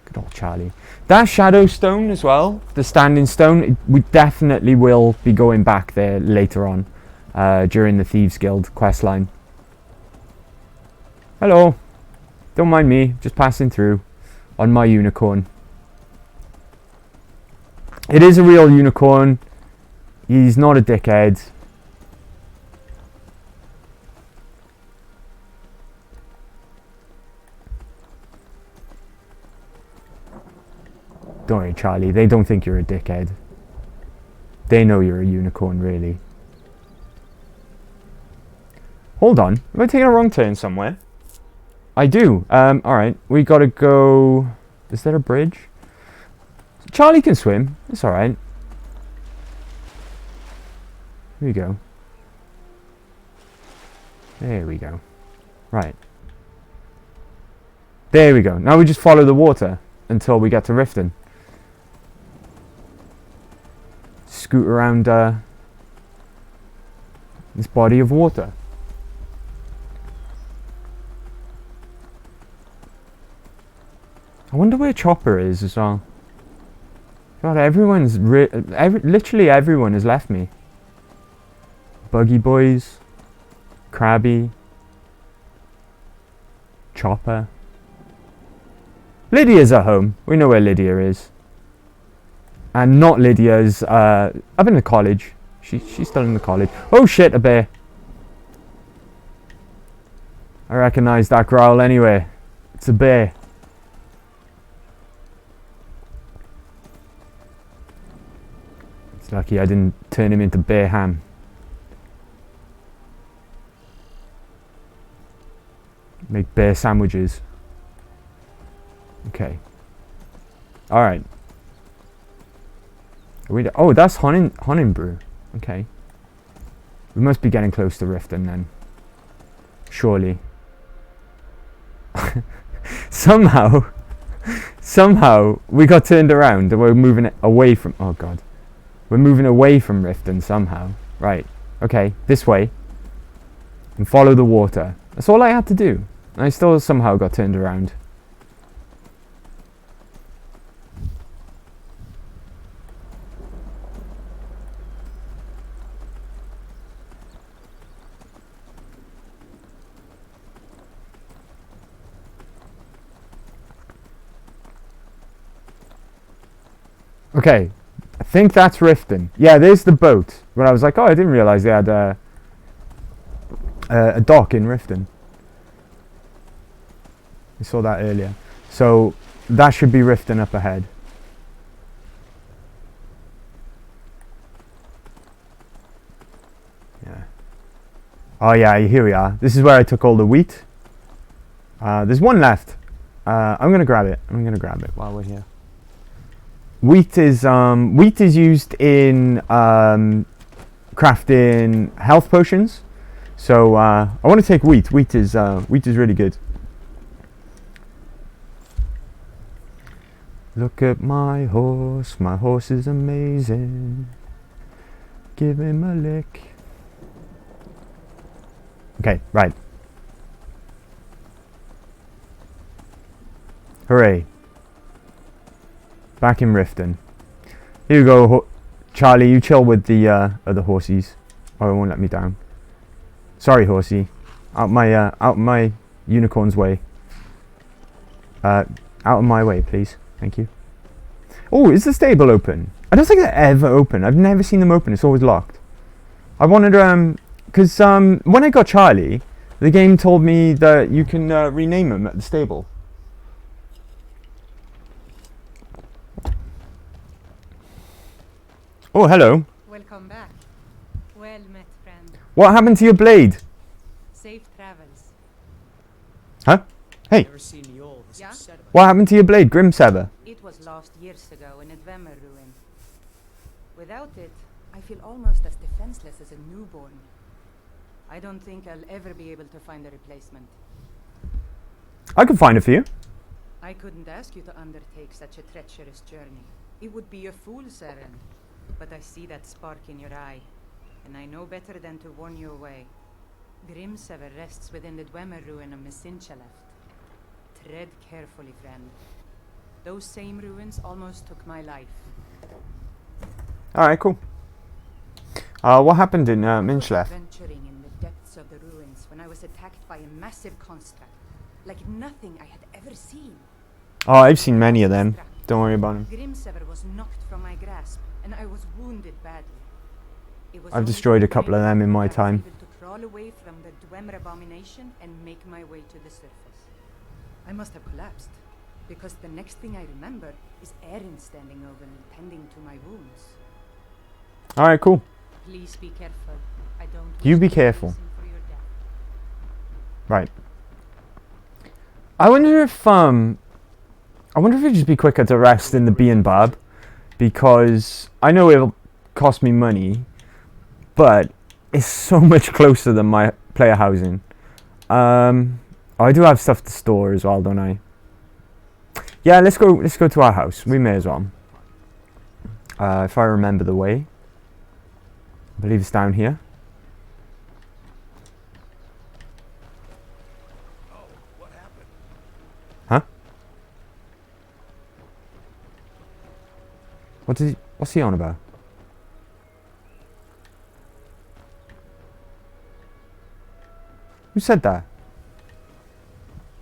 Good old Charlie. That shadow stone as well, the standing stone. We definitely will be going back there later on during the Thieves Guild questline. Hello, don't mind me, just passing through on my unicorn. It is a real unicorn. He's not a dickhead. Don't worry, Charlie, they don't think you're a dickhead. They know you're a unicorn, really. Hold on, am I taking a wrong turn somewhere? I do. Alright, we gotta go... Is there a bridge? Charlie can swim. It's alright. Here we go. There we go. Right. There we go. Now we just follow the water until we get to Riften. Scoot around this body of water. I wonder where Chopper is as well. God, literally everyone has left me. Buggy Boys, Krabby, Chopper. Lydia's at home. We know where Lydia is. And not Lydia's up in the college. She's still in the college. Oh shit, a bear. I recognise that growl anyway. It's a bear. Lucky I didn't turn him into bear ham. Make bear sandwiches. Okay. Alright. Oh, that's Honninbrew. Okay. We must be getting close to Riften then. Surely. Somehow we got turned around and we're moving away from... Oh god. We're moving away from Riften somehow. Right. Okay. This way. And follow the water. That's all I had to do. And I still somehow got turned around. Okay, I think that's Riften. Yeah, there's the boat. When I was like, oh, I didn't realise they had a dock in Riften. I saw that earlier. So that should be Riften up ahead. Yeah. Oh yeah, here we are. This is where I took all the wheat. There's one left. I'm gonna grab it. I'm gonna grab it while we're here. Wheat is used in crafting health potions. So I want to take wheat. Wheat is really good. Look at my horse. My horse is amazing. Give him a lick. Okay, right. Hooray. Back in Riften. Here you go, Charlie. You chill with the other horsies. Oh, it won't let me down. Sorry, horsey. Out my unicorn's way. Out of my way, please. Thank you. Oh, is the stable open? I don't think they're ever open. I've never seen them open. It's always locked. I wanted because when I got Charlie, the game told me that you can rename him at the stable. Oh, hello. Welcome back. Well met, friend. What happened to your blade? Safe travels. Huh? Hey. Never seen Yol this upset about What happened to your blade, Grimsaber? It was lost years ago in a Dwemer ruin. Without it, I feel almost as defenseless as a newborn. I don't think I'll ever be able to find a replacement. I can find it for you. I couldn't ask you to undertake such a treacherous journey. It would be a fool's errand. But I see that spark in your eye, and I know better than to warn you away. Grimsever rests within the Dwemer ruin of Mesinchaleft. Tread carefully, friend. Those same ruins almost took my life. Alright, cool. What happened in Minchlef? Venturing in the depths of the ruins when I was attacked by a massive construct, like nothing I had ever seen. Oh, I've seen many of them. Don't worry about them. Grimsever was knocked from my grasp, and I was wounded badly. I've destroyed a couple of them in my time. To crawl away from the Dwemer abomination and make my way to the surface. I must have collapsed, because the next thing I remember is Erin standing over me, tending to my wounds. Alright, cool. Please be careful. I don't. You wish be to careful. reason for your death. Right. I wonder if it'd just be quicker to rest in the B&Bob, because I know it'll cost me money, but it's so much closer than my player housing. I do have stuff to store as well, don't I? Yeah, let's go to our house. We may as well. If I remember the way. I believe it's down here. Oh, what happened? Huh? What's he on about? Who said that?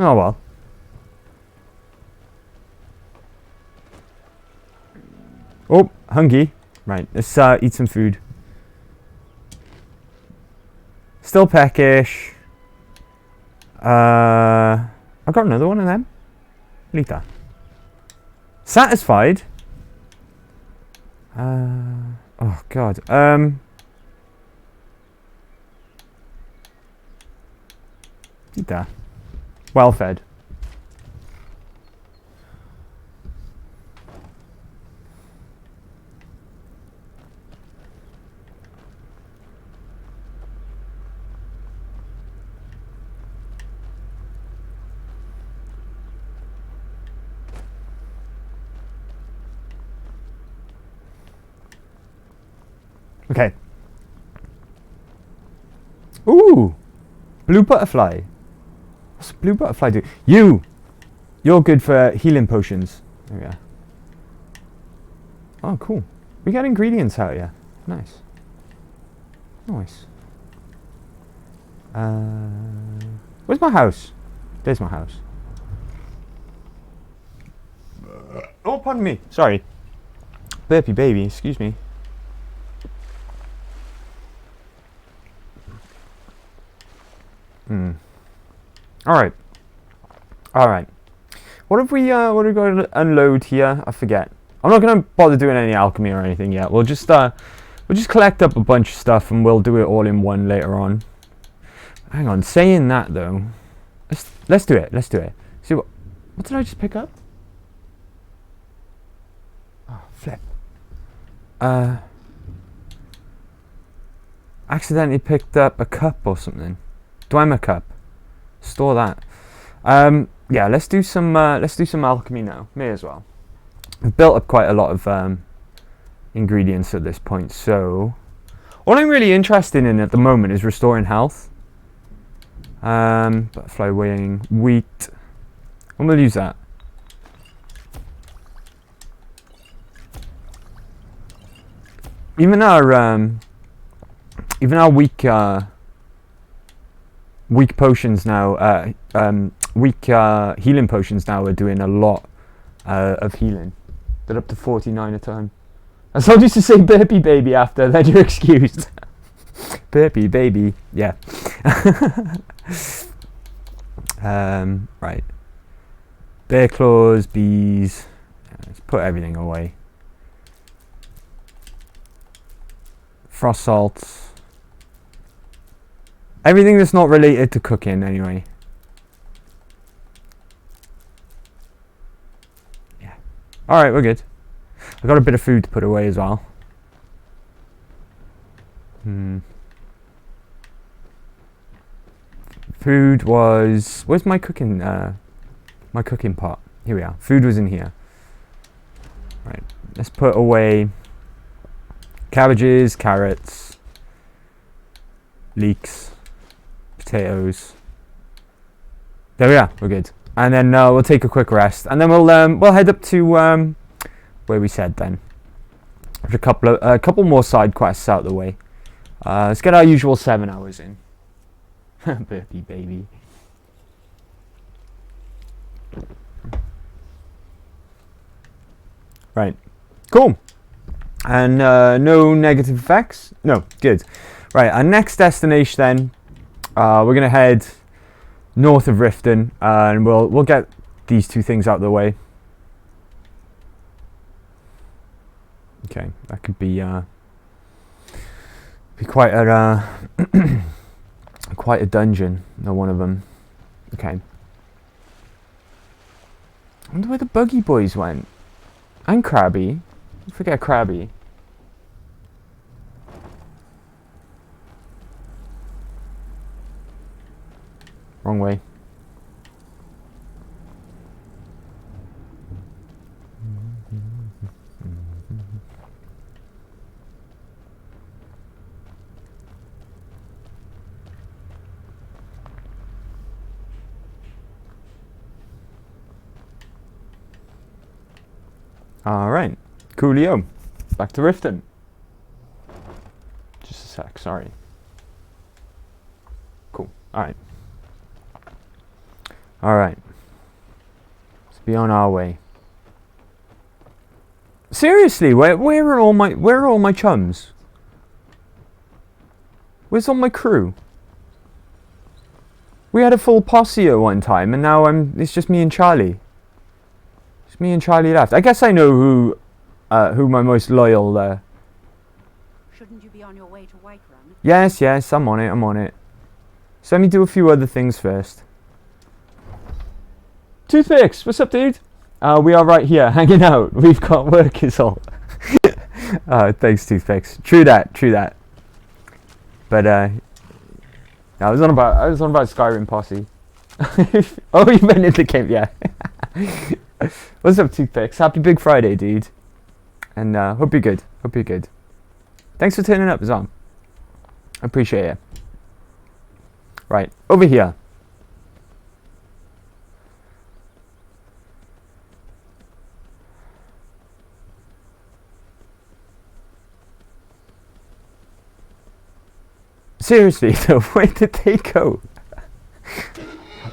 Oh well. Oh, hungry. Right, let's eat some food. Still peckish. I got another one of them. Lita. Satisfied. Oh god. Lita. Well fed. Okay. Ooh! Blue butterfly. What's a blue butterfly do? You're good for healing potions. There we are. Oh, cool. We got ingredients out here. Nice. Nice. Where's my house? There's my house. Oh, pardon me. Sorry. Burpee baby, excuse me. Alright. Alright. What have we got to unload here? I forget. I'm not gonna bother doing any alchemy or anything yet. We'll just collect up a bunch of stuff and we'll do it all in one later on. Hang on, saying that though. Let's do it. Let's do it. See what did I just pick up? Oh, flip. Accidentally picked up a cup or something. Dwemer cup. Store that. Yeah, let's do some alchemy now. May as well. I've built up quite a lot of ingredients at this point, so all I'm really interested in at the moment is restoring health. Butterfly wing, wheat. I'm gonna use that. Even our weak potions now, weak healing potions now are doing a lot of healing. They're up to 49 a time. I told you to say burpee baby after, then you're excused. Burpee baby, yeah. Right. Bear claws, bees. Let's put everything away. Frost salts. Everything that's not related to cooking, anyway. Yeah. Alright, we're good. I've got a bit of food to put away as well. Food was... Where's my cooking pot? Here we are. Food was in here. Right. Let's put away cabbages, carrots, leeks, potatoes. There we are. We're good. And then we'll take a quick rest, and then we'll head up to where we said then. There's a couple more side quests out the way. Let's get our usual 7 hours in. Burpee baby. Right. Cool. And no negative effects? No, good. Right, our next destination then, we're going to head north of Riften, and we'll get these two things out of the way. Okay, that could be quite a quite a dungeon, no one of them. Okay. I wonder where the buggy boys went. And Krabby. Don't forget Krabby. Wrong way. Alright, coolio. Back to Riften. Just a sec, sorry. Cool, alright. Alright. Let's be on our way. Seriously, where are all my chums? Where's all my crew? We had a full posse at one time, and now it's just me and Charlie. Me and Charlie left. I guess I know who my most loyal. Shouldn't you be on your way to Whiterun? Yes, I'm on it. So let me do a few other things first. Toothpicks, what's up, dude? We are right here, hanging out. We've got work is all. Thanks, Toothpicks. True that. But I was on about Skyrim posse. Oh, you meant in the game, yeah. What's up, Toothpicks? Happy Big Friday, dude. And hope you're good. Thanks for turning up as well. I appreciate it. Right, over here. Seriously, though, where did they go?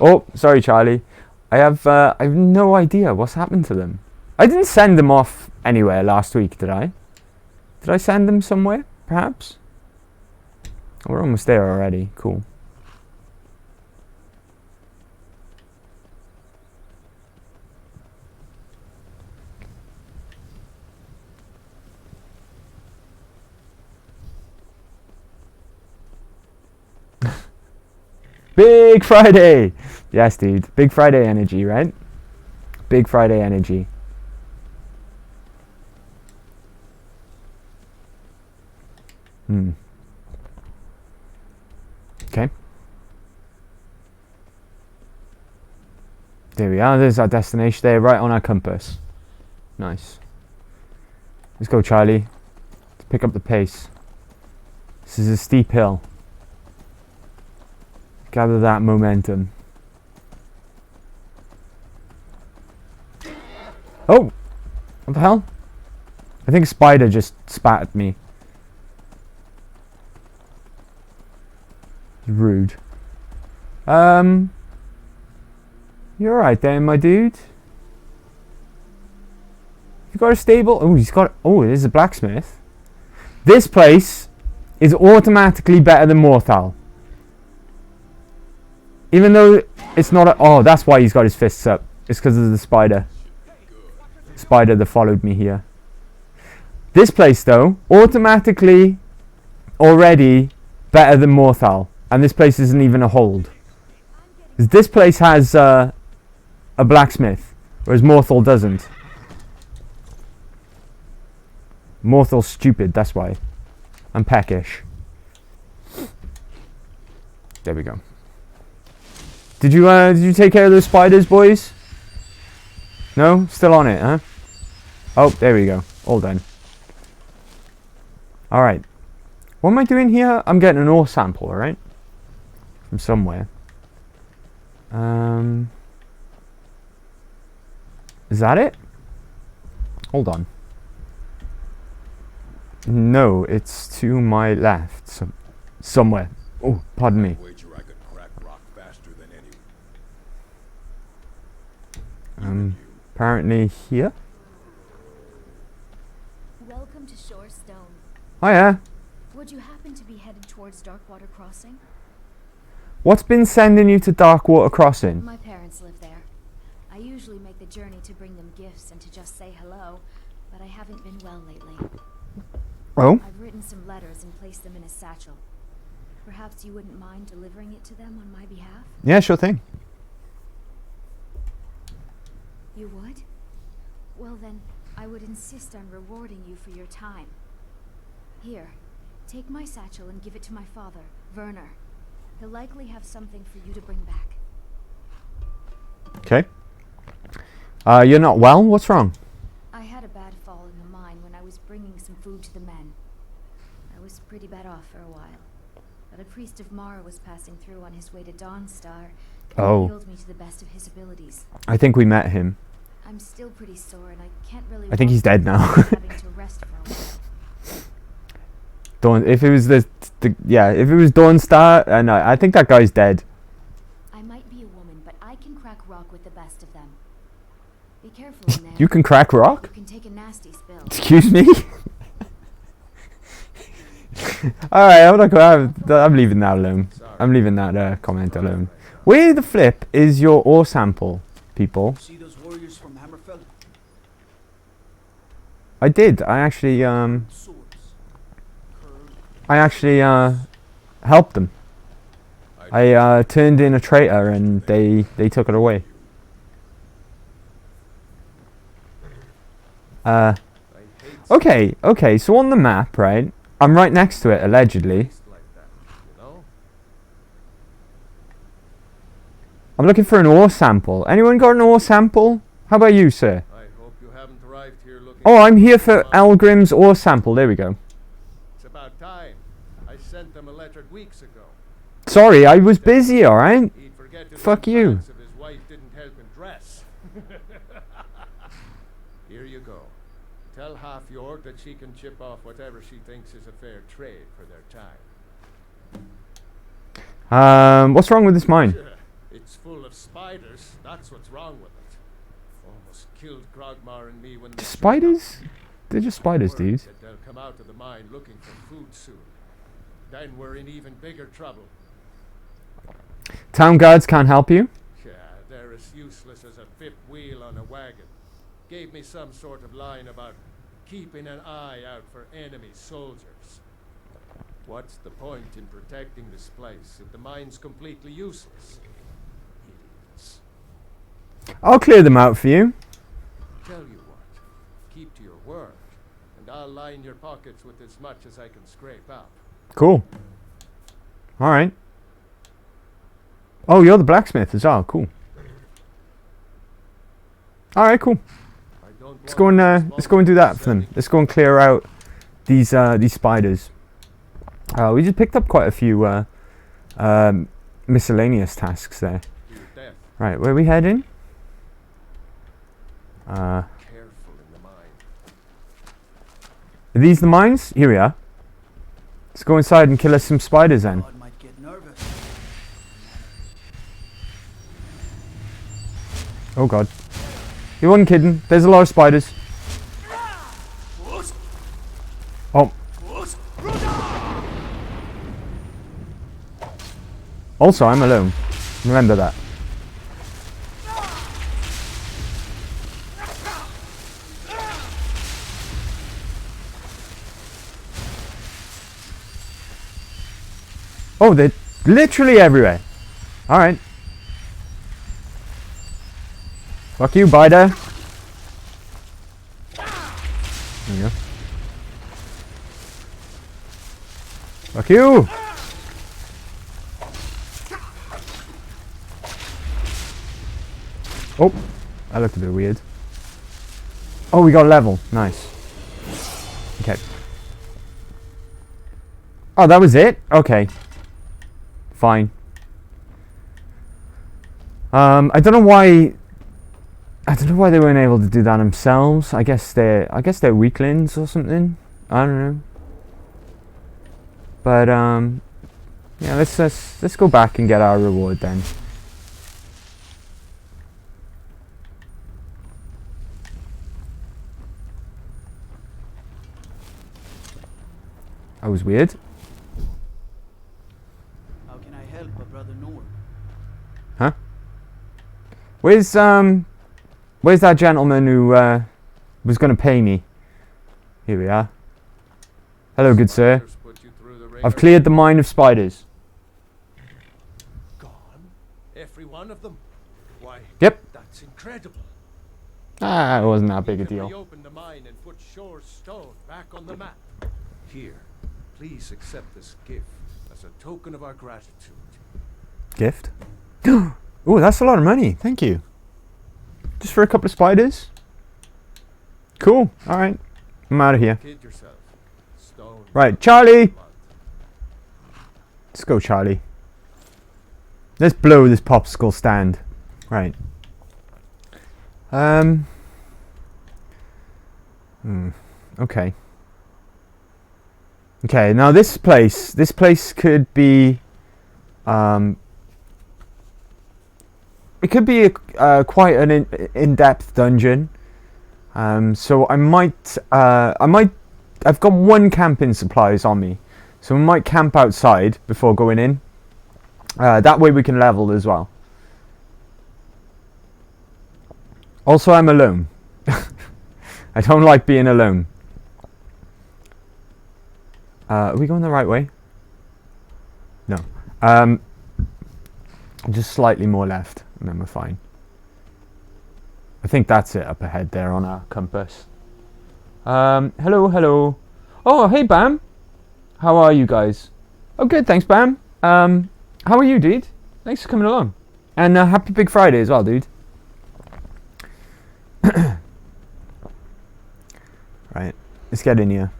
Oh, sorry, Charlie. I have no idea what's happened to them. I didn't send them off anywhere last week, did I? Did I send them somewhere, perhaps? We're almost there already. Cool. Big Friday! Yes, dude. Big Friday energy, right? Big Friday energy. Okay. There we are. There's our destination there, right on our compass. Nice. Let's go, Charlie. Let's pick up the pace. This is a steep hill. Gather that momentum. Oh! What the hell? I think a spider just spat at me. Rude. You alright there, my dude? You got a stable? Oh, he's got... Oh, there's a blacksmith. This place is automatically better than Morthal. Even though it's not a... Oh, that's why he's got his fists up. It's because of the spider. Spider that followed me here. This place, though, automatically already better than Morthal. And this place isn't even a hold. This place has a blacksmith, whereas Morthal doesn't. Morthal's stupid, that's why. I'm peckish. There we go. Did you take care of those spiders, boys? No? Still on it, huh? Oh, there we go. All done. Alright. What am I doing here? I'm getting an ore sample, alright? From somewhere. Is that it? Hold on. No, it's to my left. Somewhere. Oh, pardon me. Wager I could crack rock faster than anyone. Apparently here. Welcome to Shorestone. Oh yeah. Would you happen to be headed towards Darkwater Crossing? What's been sending you to Darkwater Crossing? My parents live there. I usually make the journey to bring them gifts and to just say hello, but I haven't been well lately. Oh? I've written some letters and placed them in a satchel. Perhaps you wouldn't mind delivering it to them on my behalf? Yeah, sure thing. You would? Well then, I would insist on rewarding you for your time. Here, take my satchel and give it to my father, Werner. He'll likely have something for you to bring back. Okay. You're not well? What's wrong? I had a bad fall in the mine when I was bringing some food to the men. I was pretty bad off for a while. But a priest of Mara was passing through on his way to Dawnstar and healed me to the best of his abilities. I think we met him. I'm still pretty sore and I can't really... I think he's dead now. having to rest for a while. If it was if it was Dawnstar, I think that guy's dead. I might be a woman, but I can crack rock with the best of them. Be careful in there. You can crack rock? You can take a nasty spill. Excuse me? Alright, I'm leaving that alone. I'm leaving that comment alone. Where the flip is your ore sample, people? See those warriors from Hammerfell? I did. I actually Swords. helped them. I turned in a traitor and they took it away. Okay, so on the map, right? I'm right next to it, allegedly. I'm looking for an ore sample. Anyone got an ore sample? How about you, sir? I hope you haven't arrived here looking... Oh, I'm here for Elgrim's ore sample. There we go. It's about time. I sent them a letter weeks ago. Sorry, I was busy, alright? He'd forget to Fuck do you. plans if his wife didn't help him dress. Here you go. Tell Half York that she can chip off whatever she thinks is a fair trade for their time. What's wrong with this mine? It's full of spiders. That's what's wrong with it. Almost killed Grogmar and me when they Spiders? They're just spiders, Word dude. that they'll come out of the mine looking for food soon. Then we're in even bigger trouble. Town guards can't help you. Yeah, they're as useless as a fifth wheel on a wagon. Gave me some sort of line about keeping an eye out for enemy soldiers. What's the point in protecting this place if the mine's completely useless? Idiots. I'll clear them out for you. Tell you what, keep to your word, and I'll line your pockets with as much as I can scrape up. Cool. All right. Oh, you're the blacksmith as well. Cool. All right, cool. I don't Let's go and do that for them. Let's go and clear out these spiders. We just picked up quite a few miscellaneous tasks there. Right, where are we heading? Careful in the mine. Are these the mines? Here we are. Let's go inside and kill us some spiders then. God might get nervous. Oh god. You wasn't kidding. There's a lot of spiders. Oh. Also, I'm alone. Remember that. Oh, they're literally everywhere. Alright. Fuck you, Bida. There you go. Fuck you! Oh, that looked a bit weird. Oh, we got a level. Nice. Okay. Oh, that was it? Okay. Fine. I don't know why they weren't able to do that themselves. I guess they're weaklings or something. I don't know. But yeah, let's go back and get our reward then. That was weird. How can I help a brother Nord? Huh? Where's that gentleman who was going to pay me? Here we are. Hello, good sir. I've cleared the mine of spiders. Gone? Every one of them? Why? Yep. That's incredible. Ah, it wasn't that big a We can deal. reopen the mine and put Shore's stone back on the map. Here, please accept this gift as a token of our gratitude. Gift? Oh, that's a lot of money. Thank you. Just for a couple of spiders? Cool. All right. I'm out of here. Kid yourself. Stone. Right, Charlie. Let's go, Charlie. Let's blow this popsicle stand. Right. Okay. Okay, now this place could be, it could be quite an in-depth dungeon. So I've got one camping supplies on me, so we might camp outside before going in. That way we can level as well. Also, I'm alone. I don't like being alone. Are we going the right way? No. Just slightly more left, and then we're fine. I think that's it up ahead there on our compass. Hello, hello. Oh, hey, Bam. How are you guys? Oh, good, thanks, Bam. How are you, dude? Thanks for coming along. And happy Big Friday as well, dude. Right, let's get in here.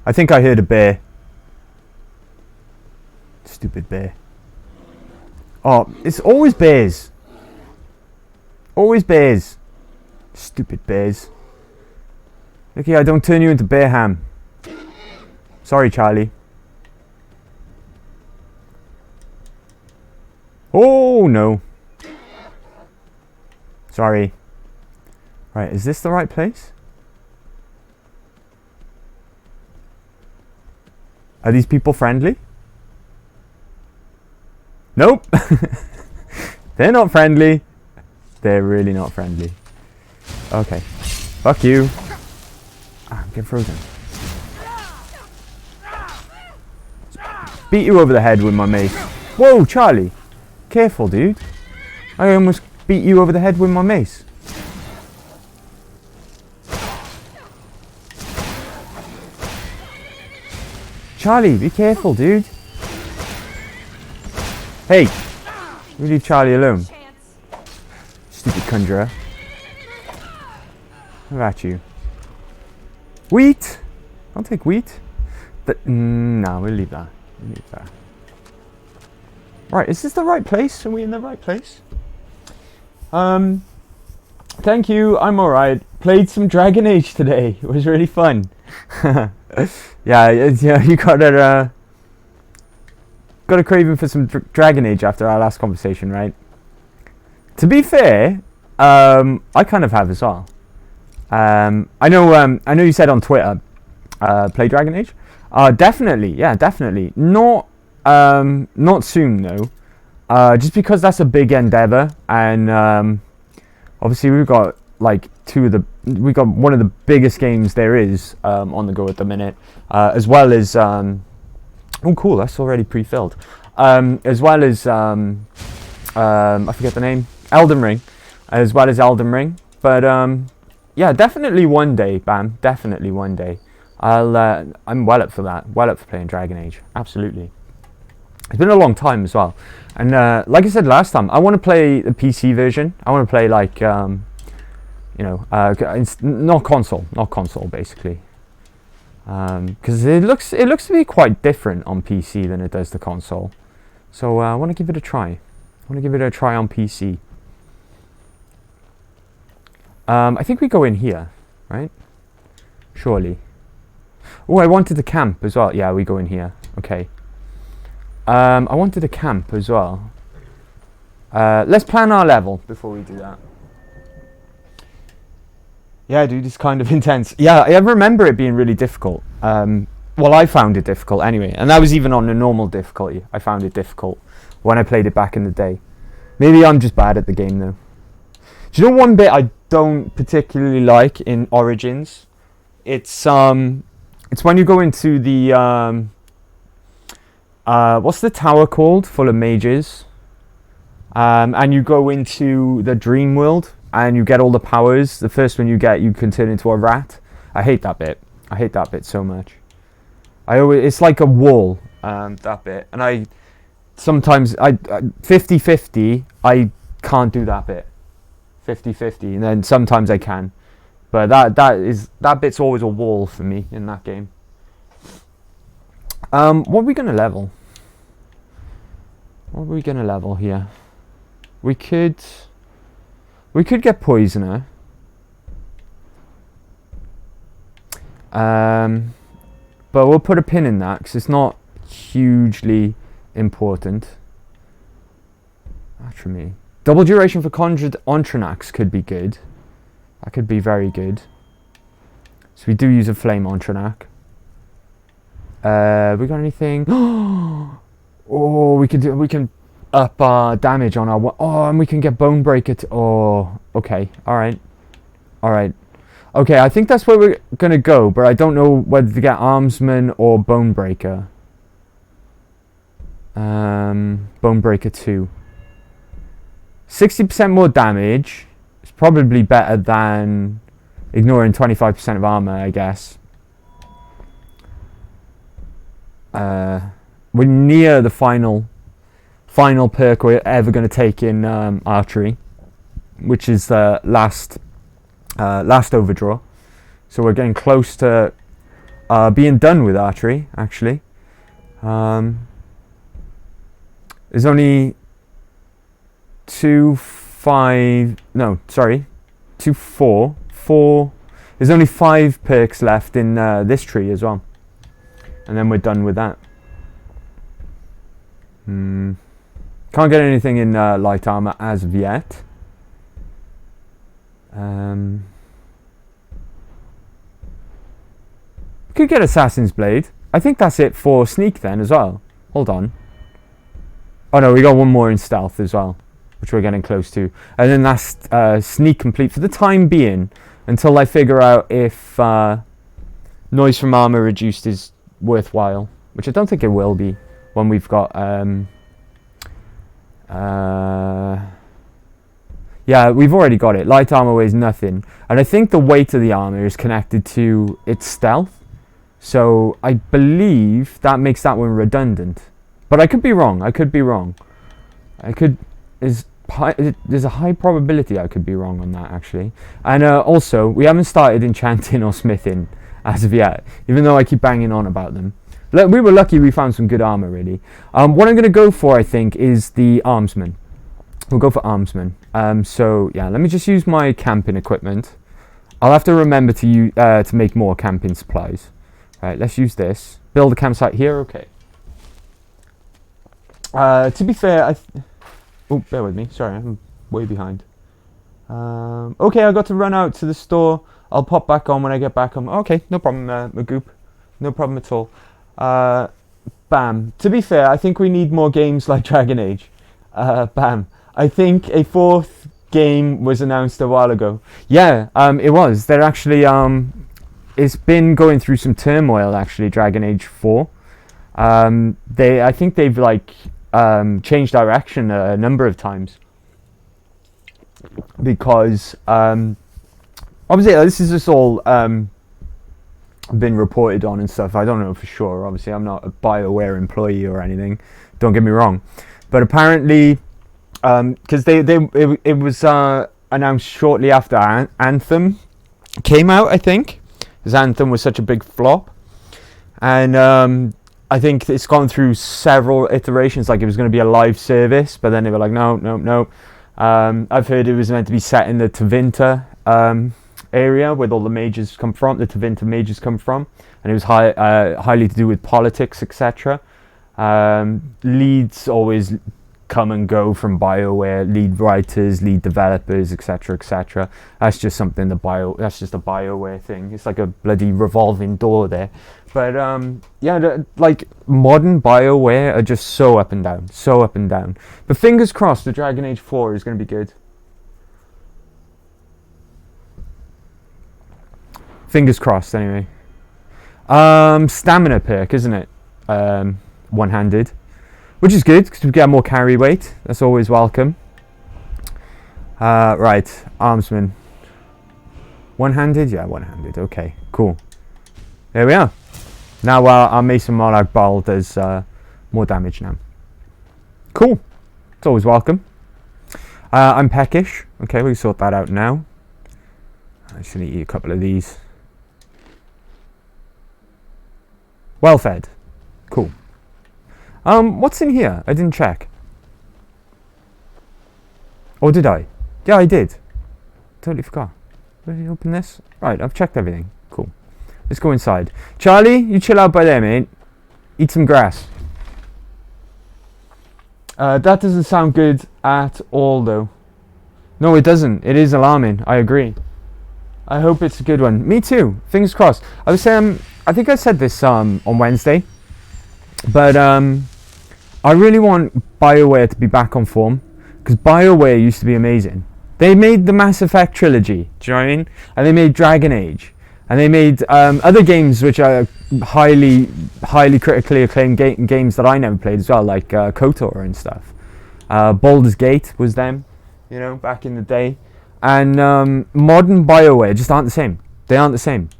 I think I heard a bear. Stupid bear. Oh, it's always bears. Always bears. Stupid bears. Okay, I don't turn you into bear ham. Sorry, Charlie. Oh, no. Sorry. Right, is this the right place? Are these people friendly? Nope. They're not friendly. They're really not friendly. Okay. Fuck you. Ah, I'm getting frozen. Beat you over the head with my mace. Whoa, Charlie. Careful, dude. I almost beat you over the head with my mace. Charlie, be careful, dude. Hey, you leave Charlie alone. Stupid conjurer. How about you? Wheat! I'll take wheat. No, we'll leave that. We'll leave that. Right, is this the right place? Are we in the right place? Thank you, I'm alright. Played some Dragon Age today. It was really fun. yeah, you got a craving for some Dragon Age after our last conversation, right? To be fair, I kind of have as well. I know you said on Twitter, play Dragon Age. Definitely, yeah, definitely. Not soon though. Just because that's a big endeavor, and obviously we've got like we got one of the biggest games there is on the go at the minute, as well as oh cool, that's already pre-filled, as well as I forget the name, Elden Ring, as well as Elden Ring, but yeah, definitely one day, Bam, definitely one day. I'm well up for that, well up for playing Dragon Age, absolutely. It's been a long time as well, and like I said last time, I want to play the PC version. I want to play like you know, not console basically, because it looks to be quite different on PC than it does the console. So I want to give it a try. I want to give it a try on PC. I think we go in here, right? Surely. Oh, I wanted the camp as well. Yeah, we go in here. Okay. I wanted a camp as well. Let's plan our level before we do that. Yeah, dude, it's kind of intense. Yeah, I remember it being really difficult. Well, I found it difficult anyway. And that was even on a normal difficulty. I found it difficult when I played it back in the day. Maybe I'm just bad at the game, though. Do you know one bit I don't particularly like in Origins? It's when you go into the... what's the tower called? Full of mages. And you go into the dream world and you get all the powers. The first one you get, you can turn into a rat. I hate that bit. I hate that bit so much. It's like a wall, that bit. And I sometimes 50-50, I can't do that bit. 50-50, and then sometimes I can. But that bit's always a wall for me in that game. What are we gonna level? What are we gonna level here? We could get Poisoner. But we'll put a pin in that because it's not hugely important. After me. Double duration for Conjured Entrenax could be good. That could be very good. So we do use a Flame Entrenac. We got anything? Oh, we can up our damage on our... Oh, and we can get Bonebreaker. Oh, okay. Alright. Alright. Okay, I think that's where we're going to go, but I don't know whether to get Armsman or Bonebreaker. Bonebreaker 2. 60% more damage. It's probably better than ignoring 25% of armor, I guess. We're near the final perk we're ever going to take in archery, which is the last overdraw. So we're getting close to being done with archery, actually. There's only 4. There's only 5 perks left in this tree as well. And then we're done with that. Can't get anything in light armor as of yet. Could get Assassin's Blade. I think that's it for sneak then as well. Hold on. Oh no, we got one more in stealth as well, which we're getting close to. And then that's sneak complete for the time being, until I figure out if noise from armor reduced is worthwhile, which I don't think it will be when we've got yeah, we've already got it. Light armor weighs nothing, and I think the weight of the armor is connected to its stealth, so I believe that makes that one redundant, but I could be wrong. There's a high probability I could be wrong on that, actually. And also, we haven't started enchanting or smithing as of yet, even though I keep banging on about them. We were lucky we found some good armor, really. What I'm going to go for, I think, is the armsman. We'll go for armsman. So, yeah, let me just use my camping equipment. I'll have to remember to make more camping supplies. Right, let's use this. Build a campsite here, okay. To be fair, oh, bear with me. Sorry, I'm way behind. Okay, I got to run out to the store. I'll pop back on when I get back home. Okay, no problem, Magoop. No problem at all. Bam. To be fair, I think we need more games like Dragon Age. Bam. I think a 4th game was announced a while ago. Yeah, it was. They're actually, it's been going through some turmoil, actually, Dragon Age 4. I think they've, like, changed direction a number of times. Because, obviously, this is just all, been reported on and stuff. I don't know for sure. Obviously, I'm not a BioWare employee or anything. Don't get me wrong. But apparently, because it was announced shortly after Anthem came out, I think, because Anthem was such a big flop, and I think it's gone through several iterations. Like, it was going to be a live service, but then they were like, no. I've heard it was meant to be set in the Tevinter area where all the mages come from, the Tevinter mages come from, and it was highly to do with politics, etc. Leads always come and go from BioWare, lead writers, lead developers, etc. That's just something that's just a BioWare thing. It's like a bloody revolving door there. But yeah, like modern BioWare are just so up and down. But fingers crossed, the Dragon Age 4 is going to be good. Fingers crossed, anyway. Stamina perk, isn't it? One-handed. Which is good, because we get more carry weight. That's always welcome. Right, armsman. One-handed? Yeah, one-handed. Okay, cool. There we are. Now our Mason Monarch Ball does more damage now. Cool. It's always welcome. I'm peckish. Okay, we can sort that out now. I just need to eat a couple of these. Well fed. Cool. What's in here? I didn't check. Or did I? Yeah, I did. Totally forgot. Did I open this? Right, I've checked everything. Cool. Let's go inside. Charlie, you chill out by there, mate. Eat some grass. That doesn't sound good at all, though. No, it doesn't. It is alarming. I agree. I hope it's a good one. Me too. Fingers crossed. I was saying, I think I said this on Wednesday, but I really want BioWare to be back on form, because BioWare used to be amazing. They made the Mass Effect trilogy, do you know what I mean? And they made Dragon Age, and they made other games which are highly critically acclaimed games that I never played as well, like KOTOR and stuff. Baldur's Gate was them, you know, back in the day. And modern BioWare just aren't the same. They aren't the same.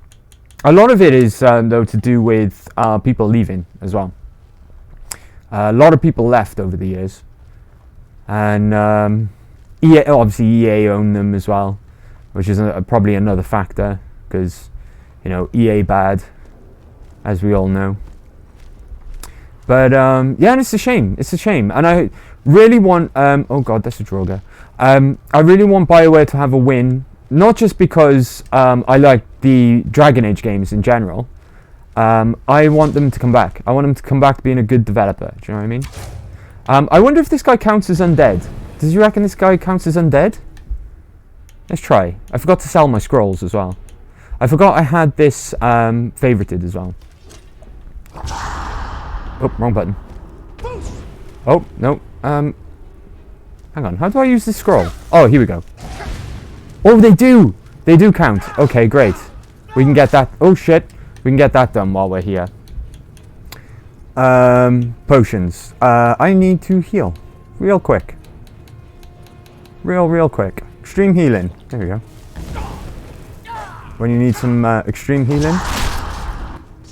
A lot of it is, though, to do with people leaving as well. A lot of people left over the years. And EA, obviously EA own them as well, which is probably another factor, because, you know, EA bad, as we all know. But, yeah, and it's a shame. It's a shame. And I really want... oh, God, that's a Droga. I really want BioWare to have a win, not just because I like the Dragon Age games in general. I want them to come back. I want them to come back to being a good developer. Do you know what I mean? I wonder if this guy counts as undead. Does you reckon this guy counts as undead? Let's try. I forgot to sell my scrolls as well. I forgot I had this favorited as well. Oh, wrong button. Oh, no. Hang on. How do I use this scroll? Oh, here we go. Oh, they do! They do count. Okay, great. We can get that. Oh, shit. We can get that done while we're here. Potions. I need to heal. Real quick. Real quick. Extreme healing. There we go. When you need some extreme healing,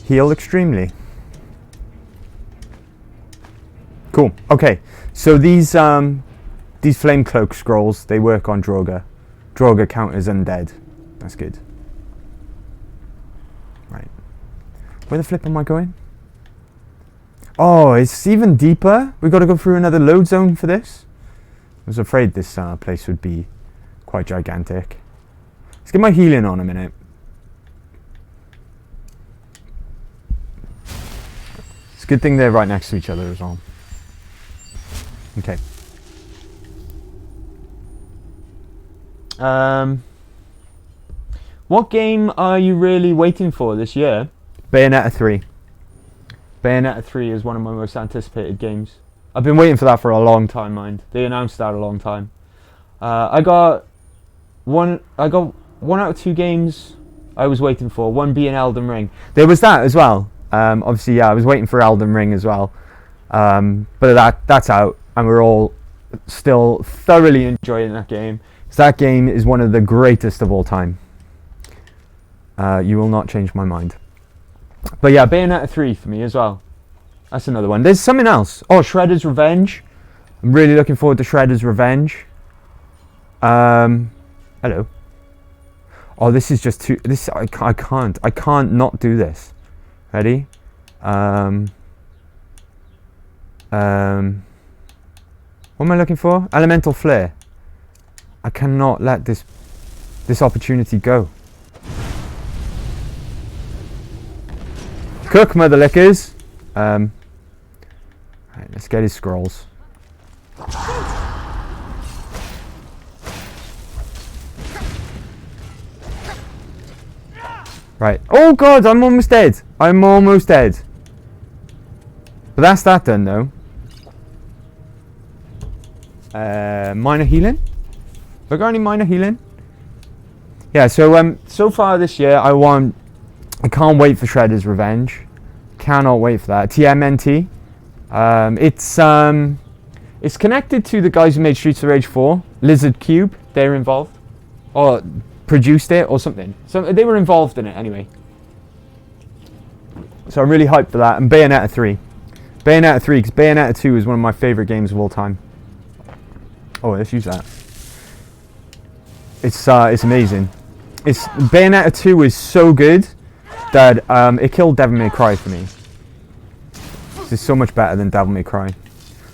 heal extremely. Cool. Okay. So these flame cloak scrolls, they work on Draugr. Draugr count as undead. That's good. Right. Where the flip am I going? Oh, it's even deeper. We've got to go through another load zone for this. I was afraid this place would be quite gigantic. Let's get my healing on a minute. It's a good thing they're right next to each other as well. Okay. What game are you really waiting for this year? Bayonetta 3. Bayonetta 3 is one of my most anticipated games. I've been waiting for that for a long time, mind. They announced that a long time. I got one out of 2 games I was waiting for, one being Elden Ring. There was that as well. Obviously, yeah, I was waiting for Elden Ring as well. But that's out, and we're all still thoroughly enjoying that game. So that game is one of the greatest of all time. You will not change my mind. But yeah, Bayonetta 3 for me as well. That's another one. There's something else. Oh, Shredder's Revenge. I'm really looking forward to Shredder's Revenge. Hello. Oh, this is just too... This I can't not do this. Ready? What am I looking for? Elemental Flare. I cannot let this opportunity go. Cook, mother lickers. Right, let's get his scrolls. Right. Oh god, I'm almost dead. I'm almost dead. But that's that done though. Minor healing? Have I got any minor healing? Yeah, so far this year I can't wait for Shredder's Revenge. Cannot wait for that. TMNT. It's connected to the guys who made Streets of Rage 4. Lizard Cube, they're involved. Or produced it or something. So they were involved in it anyway. So I'm really hyped for that. And Bayonetta 3. Bayonetta 3, because Bayonetta 2 is one of my favourite games of all time. Oh, let's use that. It's amazing. Bayonetta 2 is so good that it killed Devil May Cry for me. It's so much better than Devil May Cry.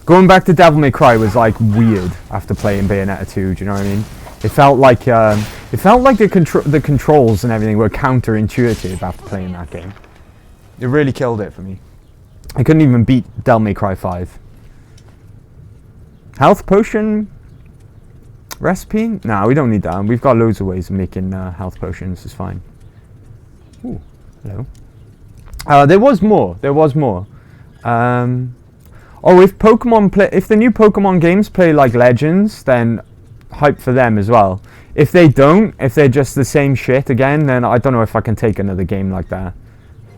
Going back to Devil May Cry was like weird after playing Bayonetta 2. Do you know what I mean? It felt like the controls and everything were counterintuitive after playing that game. It really killed it for me. I couldn't even beat Devil May Cry 5. Health potion recipe? Nah, we don't need that. We've got loads of ways of making health potions. It's fine. Ooh, hello. There was more. Oh, if the new Pokemon games play like Legends, then hype for them as well. If they don't, if they're just the same shit again, then I don't know if I can take another game like that.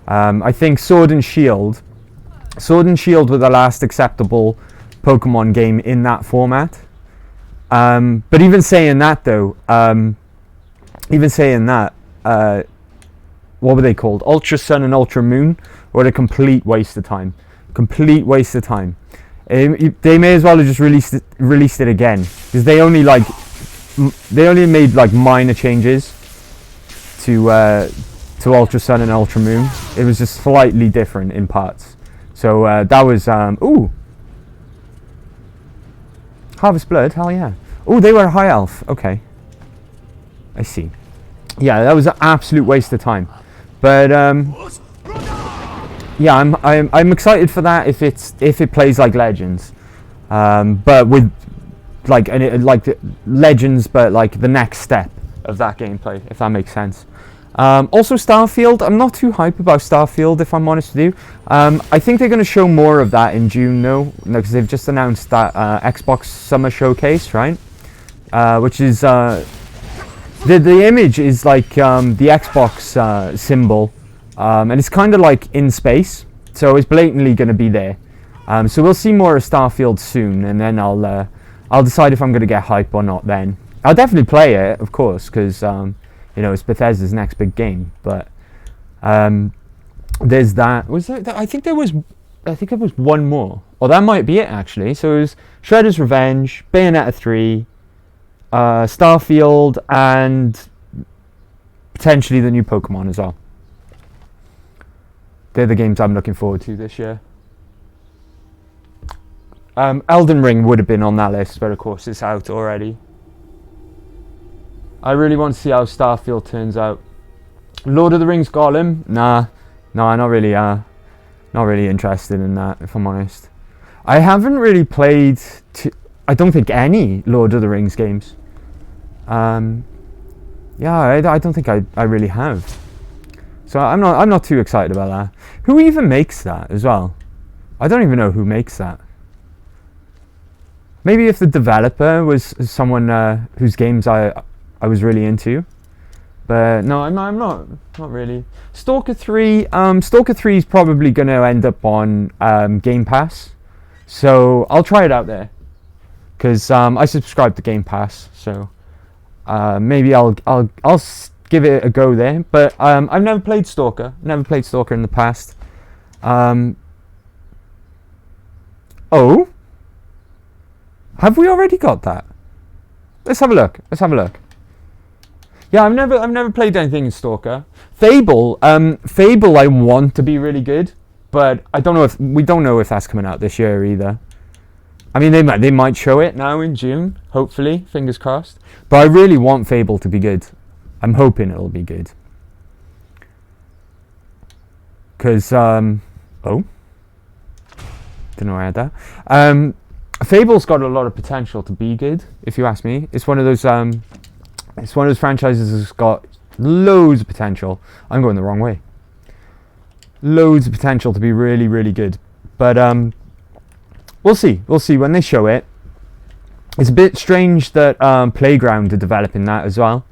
I think Sword and Shield were the last acceptable Pokemon game in that format. But even saying that though, what were they called? Ultra Sun and Ultra Moon were a complete waste of time. Complete waste of time. They may as well have just released it again, because they only made like minor changes to Ultra Sun and Ultra Moon. It was just slightly different in parts. So that was ooh, Harvest Blood. Hell yeah. Oh, they were high elf. Okay, I see. Yeah, that was an absolute waste of time. But yeah, I'm excited for that if it plays like Legends, but with like the Legends, but like the next step of that gameplay, if that makes sense. Also Starfield, I'm not too hype about Starfield if I'm honest with you. I think they're going to show more of that in June though, because they've just announced that Xbox Summer Showcase, right? Which is, the image is like the Xbox symbol, and it's kind of like in space, so it's blatantly going to be there. So we'll see more of Starfield soon, and then I'll decide if I'm going to get hype or not then. I'll definitely play it, of course, because you know, it's Bethesda's next big game. But there's that. Was there? I think there was one more. Or that might be it actually. So it was Shredder's Revenge, Bayonetta 3, Starfield, and potentially the new Pokemon as well. They're the games I'm looking forward to this year. Elden Ring would have been on that list, but of course it's out already. I really want to see how Starfield turns out. Lord of the Rings Gollum? Nah, not really interested in that, if I'm honest. I haven't really played, I don't think, any Lord of the Rings games. Yeah, I don't think I really have. So I'm not too excited about that. Who even makes that as well? I don't even know who makes that. Maybe if the developer was someone whose games I was really into, but no, I'm not really. Stalker 3 is probably going to end up on Game Pass, so I'll try it out there, because I subscribe to Game Pass, so maybe I'll give it a go there. But I've never played Stalker in the past. Oh, have we already got that? Let's have a look. Yeah, I've never played anything in Stalker. Fable, I want to be really good, but we don't know if that's coming out this year either. I mean, they might show it now in June, hopefully, fingers crossed. But I really want Fable to be good. I'm hoping it'll be good. Because don't know where I had that. Fable's got a lot of potential to be good, if you ask me. It's one of those franchises that's got loads of potential. I'm going the wrong way. Loads of potential to be really, really good. But we'll see when they show it. It's a bit strange that Playground are developing that as well,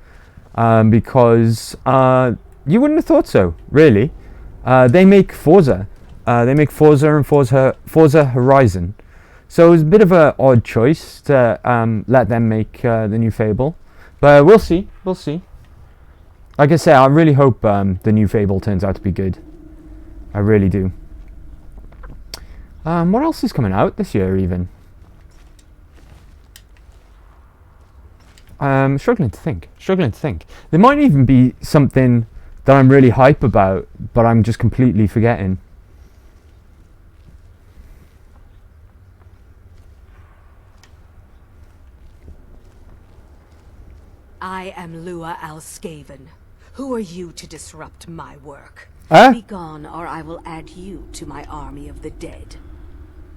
because you wouldn't have thought so, really. They make Forza. They make Forza and Forza Horizon. So it was a bit of an odd choice to let them make the new Fable. But we'll see. Like I say, I really hope the new Fable turns out to be good. I really do. What else is coming out this year even? Struggling to think. There might even be something that I'm really hype about, but I'm just completely forgetting. I am Lua Alskaven. Who are you to disrupt my work? Huh? Be gone, or I will add you to my army of the dead.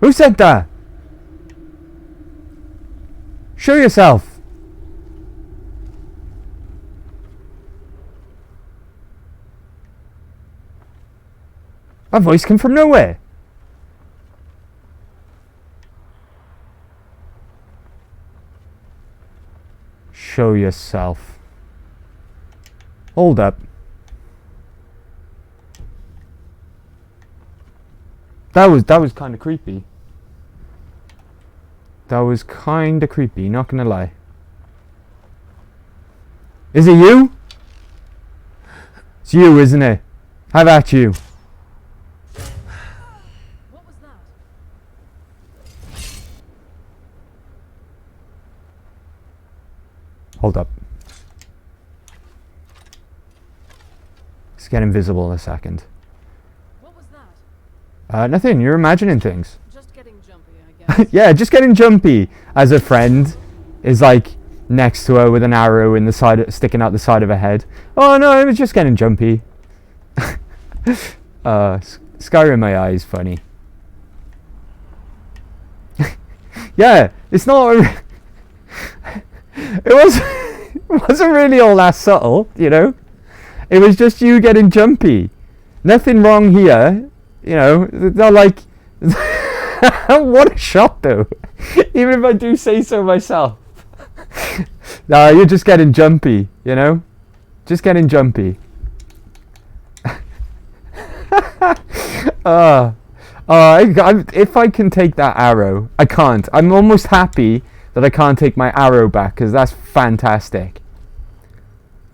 Who said that? Show yourself. That voice came from nowhere. Show yourself. Hold up. That was kind of creepy. Not gonna lie. Is it you? It's you, isn't it? How about you? What was that? Hold up. Let's get invisible a second. What was that? Nothing. You're imagining things. Just getting jumpy, I guess. Yeah, just getting jumpy. As a friend is like next to her with an arrow in the side, sticking out the side of her head. Oh no, I was just getting jumpy. Skyrim my eye is funny. Yeah, it's not. It wasn't really all that subtle, you know. It was just you getting jumpy. Nothing wrong here. You know, they're like... What a shot, though. Even if I do say so myself. No, you're just getting jumpy, you know? Just getting jumpy. If I can take that arrow, I can't. I'm almost happy that I can't take my arrow back, because that's fantastic.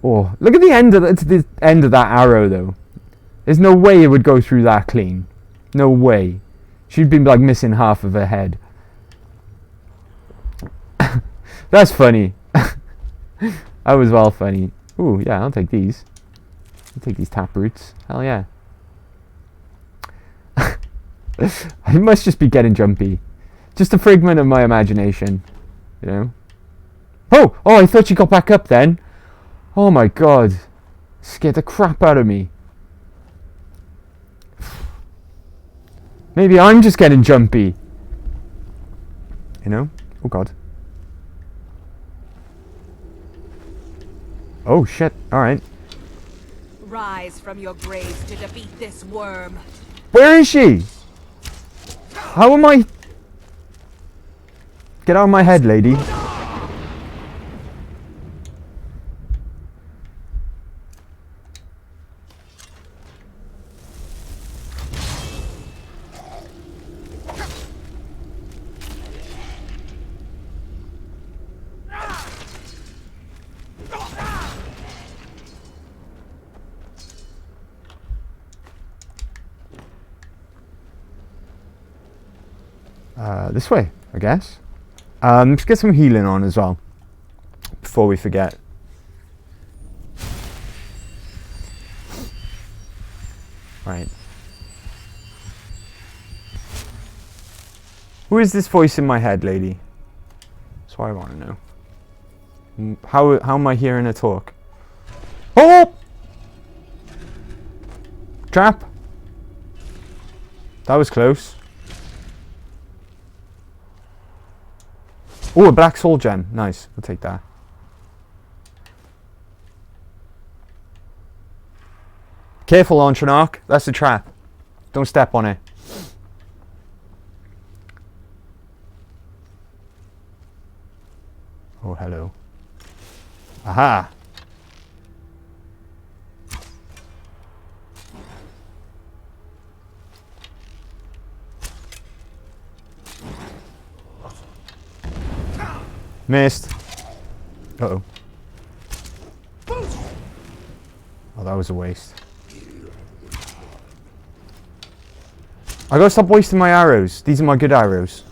Oh, look at the end of that arrow, though. There's no way it would go through that clean. No way. She'd be like missing half of her head. That's funny. That was well funny. Ooh, yeah, I'll take these. I'll take these taproots. Hell yeah. I must just be getting jumpy. Just a figment of my imagination. You know? Oh! Oh, I thought she got back up then. Oh my god. Scared the crap out of me. Maybe I'm just getting jumpy. You know? Oh god. Oh shit. Alright. Rise from your graves to defeat this worm. Where is she? How am I... Get out of my head, lady. This way, I guess. Let's get some healing on as well, before we forget. Right. Who is this voice in my head, lady? That's what I want to know. How am I hearing her talk? Oh! Trap! That was close. Oh, a black soul gem. Nice. I'll take that. Careful, Entrenak. That's a trap. Don't step on it. Oh, hello. Aha! Missed. Uh-oh. Oh, that was a waste. I gotta stop wasting my arrows. These are my good arrows.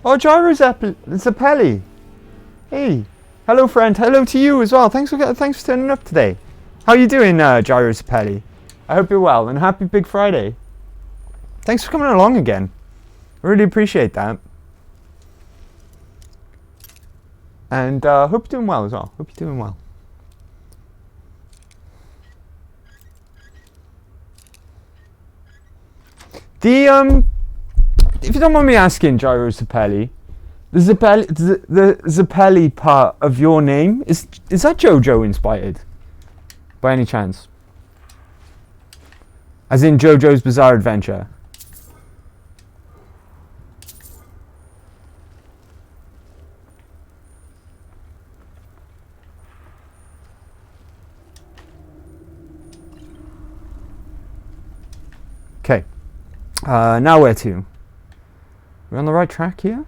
Oh, Gyro Zappelli. Hey. Hello, friend. Hello to you as well. Thanks for turning up today. How you doing, Gyro Zappelli? I hope you're well, and happy Big Friday. Thanks for coming along again. I really appreciate that. And hope you're doing well as well. Hope you're doing well. If you don't mind me asking, Gyro Zappelli, the Zappelli part of your name, is that JoJo inspired? By any chance? As in JoJo's Bizarre Adventure? Okay. Now where to? We're on the right track here?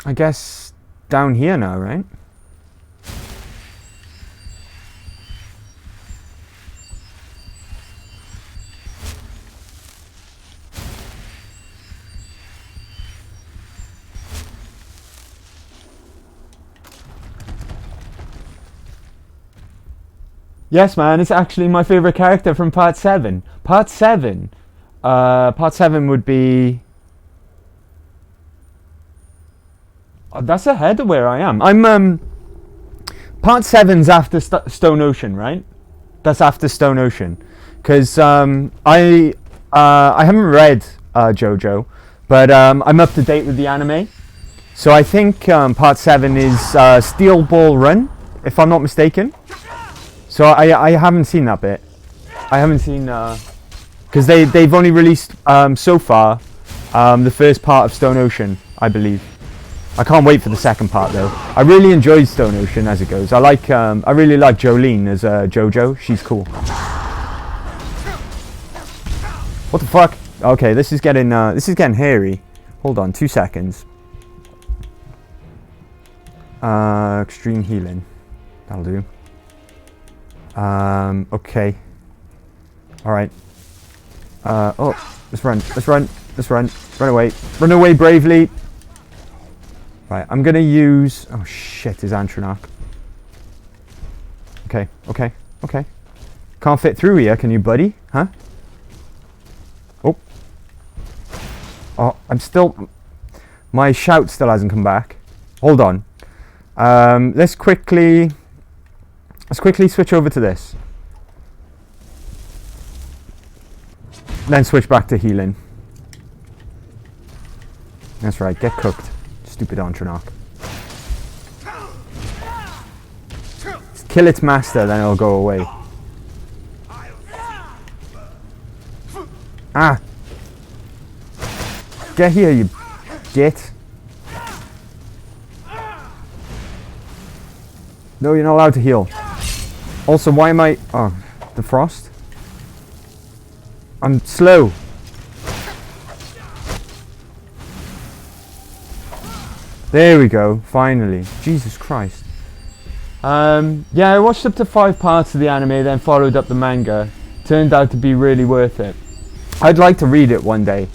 I guess down here now, right? Yes, man, it's actually my favorite character from Part 7. Part 7 would be... Oh, that's ahead of where I am. I'm, Part 7's after Stone Ocean, right? That's after Stone Ocean. Because, I haven't read JoJo, but I'm up to date with the anime. So I think part 7 is Steel Ball Run, if I'm not mistaken. So I haven't seen that bit. I haven't seen because they've only released so far the first part of Stone Ocean, I believe. I can't wait for the second part though. I really enjoyed Stone Ocean as it goes. I really like Jolene as JoJo. She's cool. What the fuck? Okay, this is getting hairy. Hold on, 2 seconds. Extreme healing. That'll do. Okay. Alright. Oh, let's run. Let's run. Let's run. Run away. Run away bravely. Right, I'm gonna use... Oh shit, his Antronach. Okay, okay, okay. Can't fit through here, can you, buddy? Huh? Oh. Oh, I'm still... My shout still hasn't come back. Hold on. Let's quickly switch over to this. Then switch back to healing. That's right, get cooked. Stupid Antronach. Just kill its master, then it'll go away. Ah! Get here, you git. No, you're not allowed to heal. Also, why am I... Oh, the frost? I'm slow. There we go, finally. Jesus Christ. Yeah, I watched up to 5 parts of the anime, then followed up the manga. Turned out to be really worth it. I'd like to read it one day.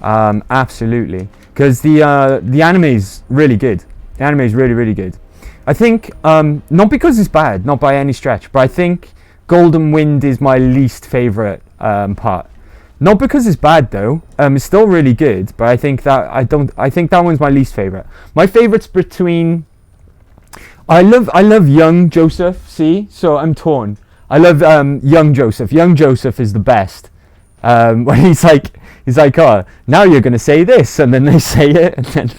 Absolutely. Because the anime's really good. The anime's really, really good. I think, not because it's bad, not by any stretch, but I think Golden Wind is my least favourite part. Not because it's bad though, it's still really good, but I think that one's my least favourite. My favourites between... I love young Joseph, see? So I'm torn. I love young Joseph. Young Joseph is the best. When he's like, oh, now you're going to say this, and then they say it, and then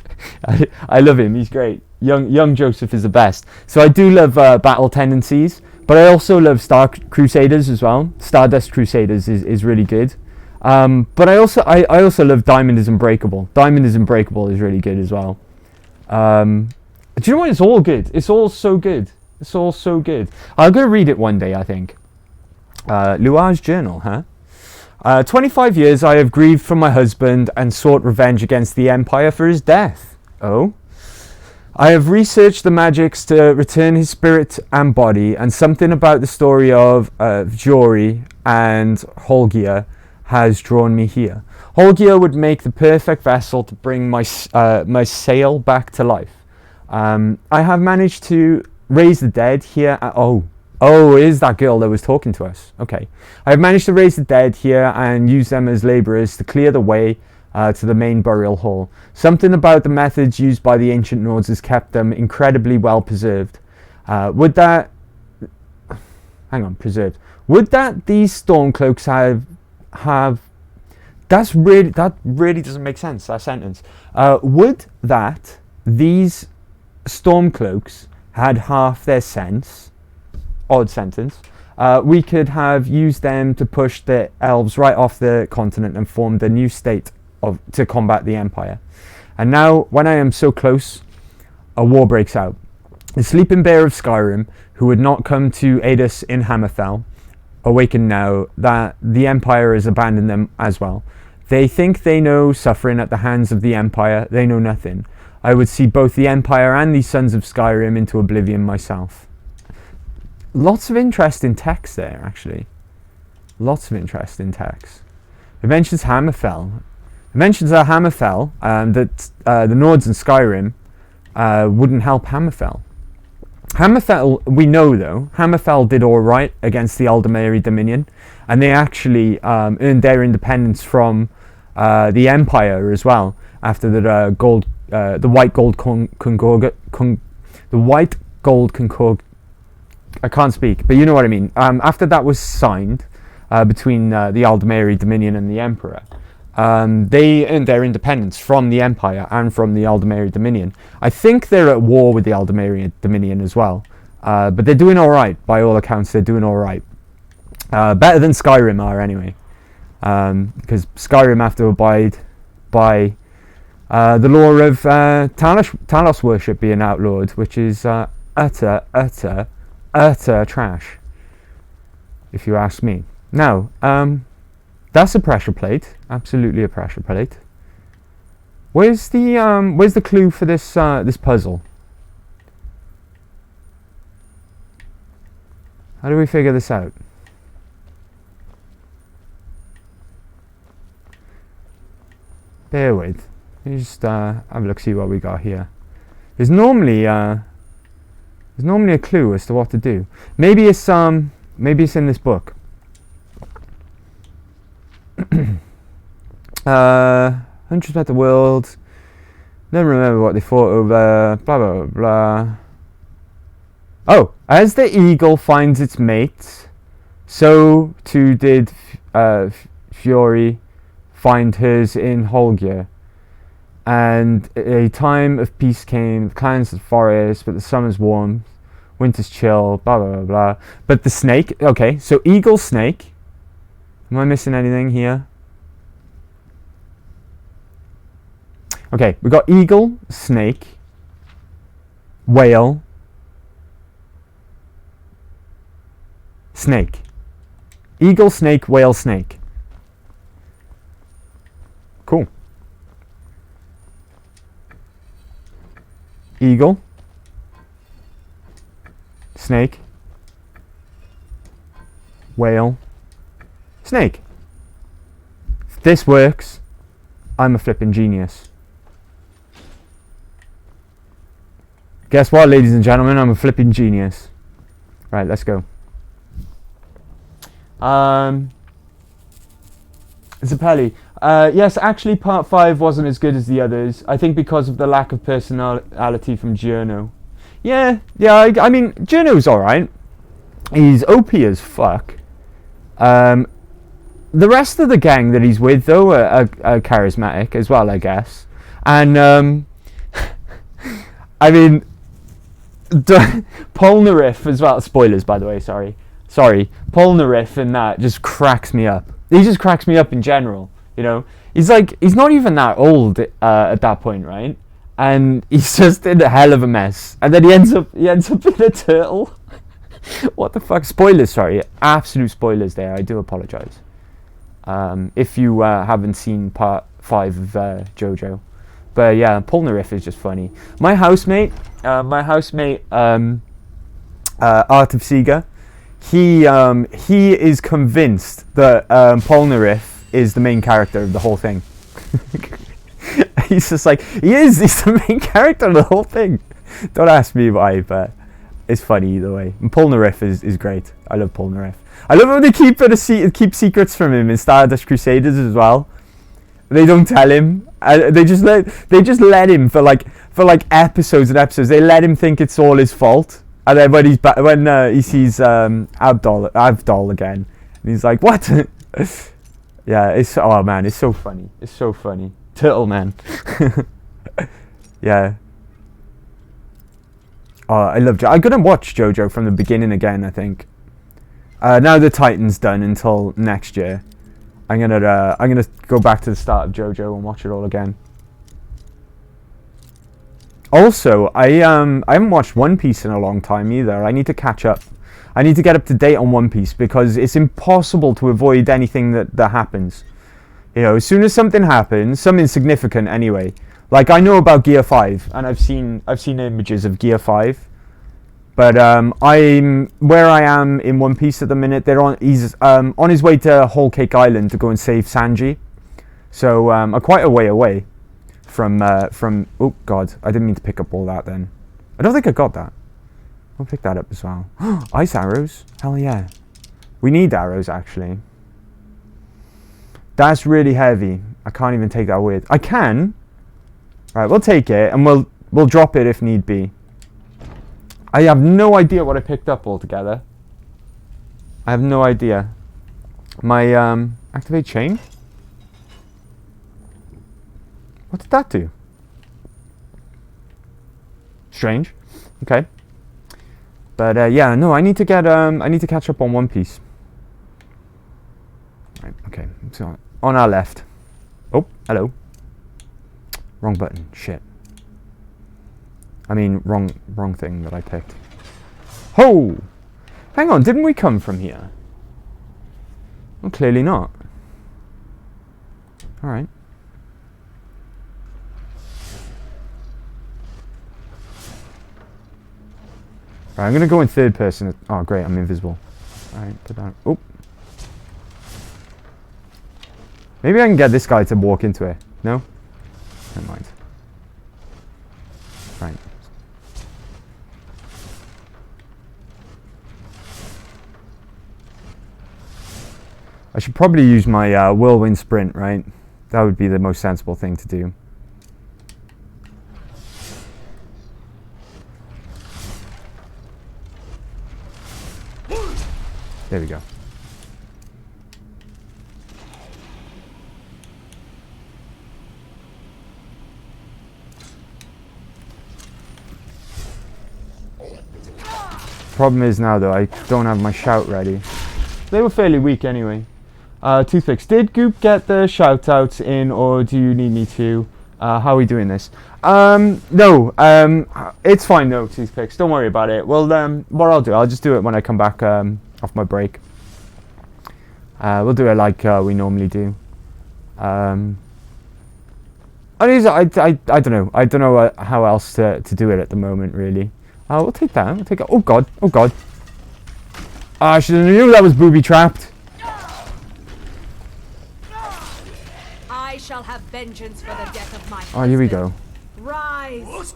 I love him, he's great. Young Joseph is the best. So I do love Battle Tendencies, but I also love Star Crusaders as well. Stardust Crusaders is really good. But I also love Diamond is Unbreakable. Diamond is Unbreakable is really good as well. Do you know what? It's all good. It's all so good. It's all so good. I'm going to read it one day, I think. Luage Journal, huh? 25 years I have grieved for my husband and sought revenge against the Empire for his death. Oh? I have researched the magics to return his spirit and body, and something about the story of Jory and Holgia has drawn me here. Holgia would make the perfect vessel to bring my sail back to life. I have managed to raise the dead here. Oh, it is that girl that was talking to us. Okay. I have managed to raise the dead here and use them as labourers to clear the way to the main burial hall. Something about the methods used by the ancient Nords has kept them incredibly well preserved. Would that these Stormcloaks have that really doesn't make sense, that sentence. Would that these Stormcloaks had half their sense, odd sentence, we could have used them to push the elves right off the continent and formed a new state to combat the Empire. And now, when I am so close, a war breaks out. The sleeping bear of Skyrim, who would not come to aid us in Hammerfell, awaken now that the Empire has abandoned them as well. They think they know suffering at the hands of the Empire. They know nothing. I would see both the Empire and the Sons of Skyrim into oblivion myself. Lots of interesting text there, actually. Lots of interesting text. It mentions Hammerfell. It mentions Hammerfell, that the Nords in Skyrim wouldn't help Hammerfell. Hammerfell, we know though, Hammerfell did alright against the Aldemari Dominion, and they actually earned their independence from the Empire as well, after the White Gold Concord. I can't speak, but you know what I mean. After that was signed between the Aldemari Dominion and the Emperor, they earned their independence from the Empire and from the Aldemari Dominion. I think they're at war with the Aldemari Dominion as well. But they're doing alright, by all accounts, they're doing alright. Better than Skyrim are, anyway. Because Skyrim have to abide by the law of Talos worship being outlawed, which is utter trash, if you ask me. Now, that's a pressure plate, absolutely a pressure plate. Where's the clue for this this puzzle? How do we figure this out? Bear with. Let me just have a look, see what we got here. There's normally a clue as to what to do. Maybe it's in this book. Hunters met the world. Never remember what they fought over. Blah blah blah blah. Oh, as the eagle finds its mate, so too did Fury find hers in Holger. And a time of peace came, cleansed the forest, but the summer's warm, winter's chill, blah blah blah blah. But the snake, okay, so eagle, snake. Am I missing anything here? Okay, we got eagle, snake, whale, snake. Eagle, snake, whale, snake. Cool. Eagle, snake, whale, snake. If this works, I'm a flipping genius. Guess what, ladies and gentlemen? I'm a flipping genius. Right, let's go. Zappelli. Yes, actually part 5 wasn't as good as the others. I think because of the lack of personality from Journo. Yeah, I mean, Journo's alright. He's OP as fuck. The rest of the gang that he's with, though, are charismatic as well, I guess. And, I mean, Polnareff as well. Spoilers, by the way, sorry. Polnareff and that just cracks me up. He just cracks me up in general. You know, he's not even that old at that point, right? And he's just in a hell of a mess. And then he ends up in a turtle. What the fuck? Spoilers, sorry. Absolute spoilers there. I do apologize. If you haven't seen part 5 of JoJo. But yeah, Polnareff is just funny. My housemate, Art of Sega, he is convinced that Polnareff is the main character of the whole thing. He's just like, he's the main character of the whole thing. Don't ask me why, but it's funny either way. And Polnareff is great. I love Polnareff. I love how they keep secrets from him in Stardust Crusaders as well. They don't tell him. They just let him for like episodes and episodes. They let him think it's all his fault. And then when he sees Avdol again, and he's like, what? Yeah, oh man, it's so funny. It's so funny. Turtle man. Yeah. Oh, I love JoJo. I'm gonna watch JoJo from the beginning again, I think. Now the Titan's done until next year. I'm gonna go back to the start of JoJo and watch it all again. Also, I haven't watched One Piece in a long time either. I need to catch up. I need to get up to date on One Piece because it's impossible to avoid anything that happens. You know, as soon as something happens, something significant anyway. Like I know about Gear 5 and I've seen images of Gear 5. But I'm where I am in One Piece at the minute. He's on his way to Whole Cake Island to go and save Sanji. So I'm quite a way away from oh god, I didn't mean to pick up all that then. I don't think I got that. I'll pick that up as well. Ice arrows, hell yeah. We need arrows actually. That's really heavy. I can't even take that with. I can. Right, we'll take it and we'll drop it if need be. I have no idea what I picked up altogether. I have no idea. My activate chain? What did that do? Strange. Okay. But yeah, no, I need to get I need to catch up on One Piece. Right, okay. So on our left. Oh, hello. Wrong button. Shit. I mean, wrong thing that I picked. Ho! Hang on, didn't we come from here? Well, clearly not. Alright. Right, I'm gonna go in third person. Oh, great, I'm invisible. Alright, put that. Oh. Maybe I can get this guy to walk into it. No? Never mind. Right. I should probably use my whirlwind sprint, right? That would be the most sensible thing to do. There we go. Problem is now though, I don't have my shout ready. They were fairly weak anyway. Toothpicks, did Goop get the shout outs in, or do you need me to? How are we doing this? No, it's fine though, Toothpicks, don't worry about it. Well, what I'll do, I'll just do it when I come back off my break. We'll do it like we normally do. I don't know. I don't know how else to do it at the moment, really. We'll take that. We'll take it. Oh god. Oh god. I should have knew that was booby trapped. I shall have vengeance for the death of my Oh, here we go. Rise!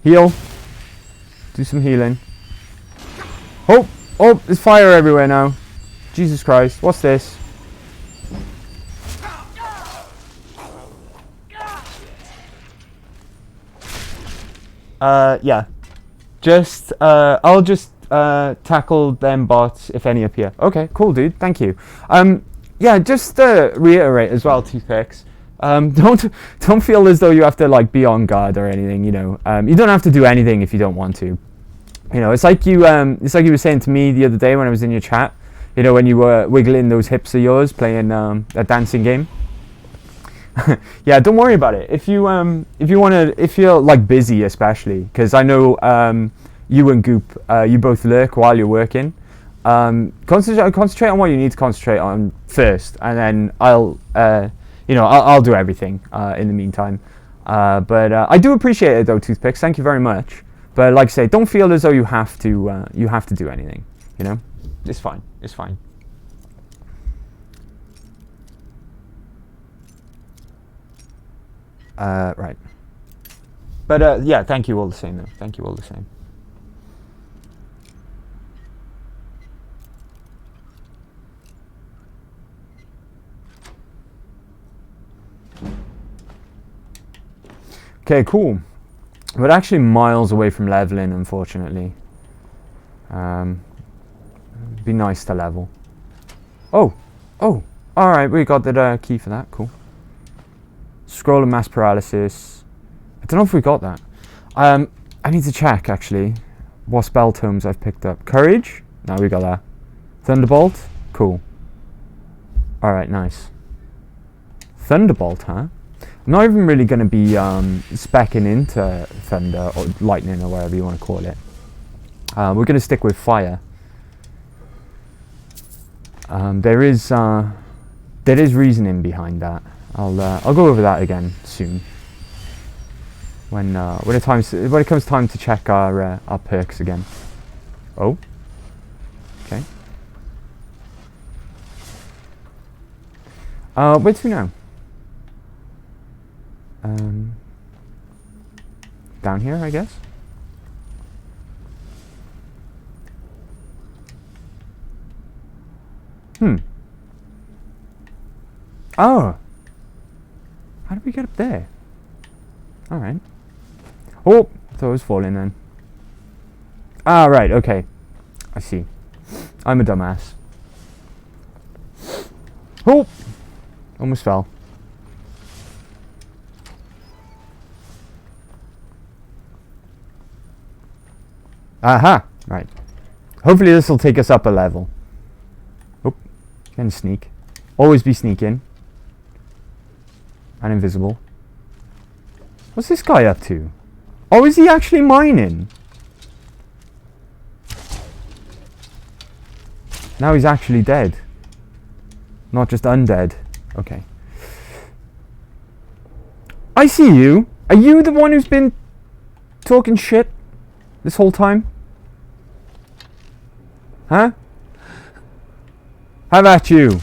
Heal. Do some healing. Oh! Oh! There's fire everywhere now. Jesus Christ. What's this? Yeah. Just, I'll just tackle them bots if any appear. Okay, cool, dude. Thank you. Yeah, just reiterate as well, Toothpicks. Don't feel as though you have to like be on guard or anything. You know, you don't have to do anything if you don't want to. You know, it's like you were saying to me the other day when I was in your chat. You know, when you were wiggling those hips of yours playing a dancing game. Yeah, don't worry about it. If you're like busy, especially because I know you and Goop, you both lurk while you're working. Concentrate on what you need to concentrate on first, and then I'll do everything in the meantime. But I do appreciate it though, Toothpicks. Thank you very much. But like I say, don't feel as though you have to do anything. You know, it's fine. It's fine. Right. But yeah, thank you all the same though. Thank you all the same. Okay, cool. We're actually miles away from leveling, unfortunately. Be nice to level. Oh, alright, we got the key for that, cool. Scroll of mass paralysis. I don't know if we got that. I need to check, actually, what spell tomes I've picked up. Courage? No, we got that. Thunderbolt? Cool. Alright, nice. Thunderbolt, huh? I'm not even really going to be speccing into thunder or lightning or whatever you want to call it. We're going to stick with fire. There is reasoning behind that. I'll go over that again soon. When it comes time to check our perks again. Oh. Okay. Where to now? Down here, I guess. Oh. How did we get up there? Alright. Oh, I thought it was falling then. Ah, right, okay. I see. I'm a dumbass. Oh! Almost fell. Aha! Right. Hopefully this will take us up a level. Oh, can sneak. Always be sneaking. And invisible. What's this guy up to? Oh, is he actually mining? Now he's actually dead. Not just undead. Okay. I see you. Are you the one who's been talking shit this whole time? Huh? How about you?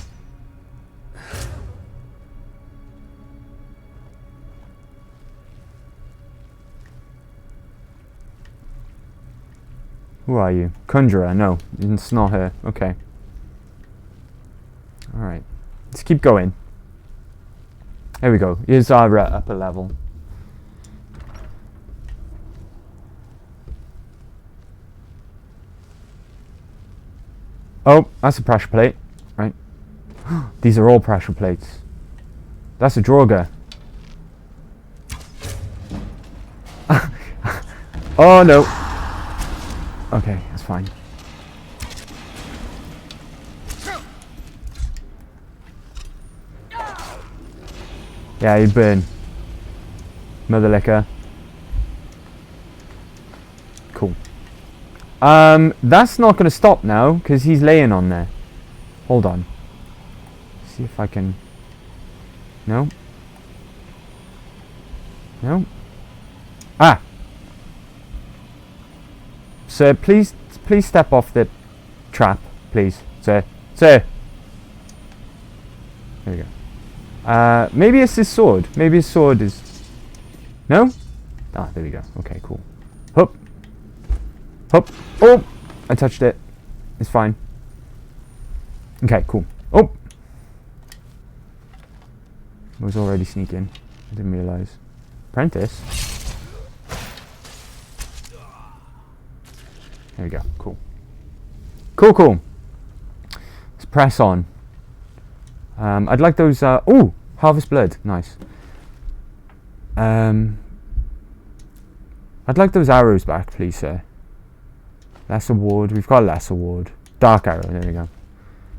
Who are you? Conjurer? No, it's not her. Okay. Alright. Let's keep going. There we go. Here's our upper level. Oh, that's a pressure plate. Right. These are all pressure plates. That's a Droga. Oh no. Okay, that's fine. Yeah, you burn. Mother liquor. Cool. That's not going to stop now, because he's laying on there. Hold on. See if I can... No. No. Ah! Sir, please step off the trap, please. Sir. There we go. Maybe it's his sword. Maybe his sword is... No? Ah, there we go. Okay, cool. Hup. Hup. Oh! I touched it. It's fine. Okay, cool. Oh! I was already sneaking. I didn't realise. Apprentice? There we go. Cool. Cool. Let's press on. I'd like those... oh! Harvest blood. Nice. I'd like those arrows back, please, sir. Lesser ward. We've got a lesser ward. Dark arrow. There we go.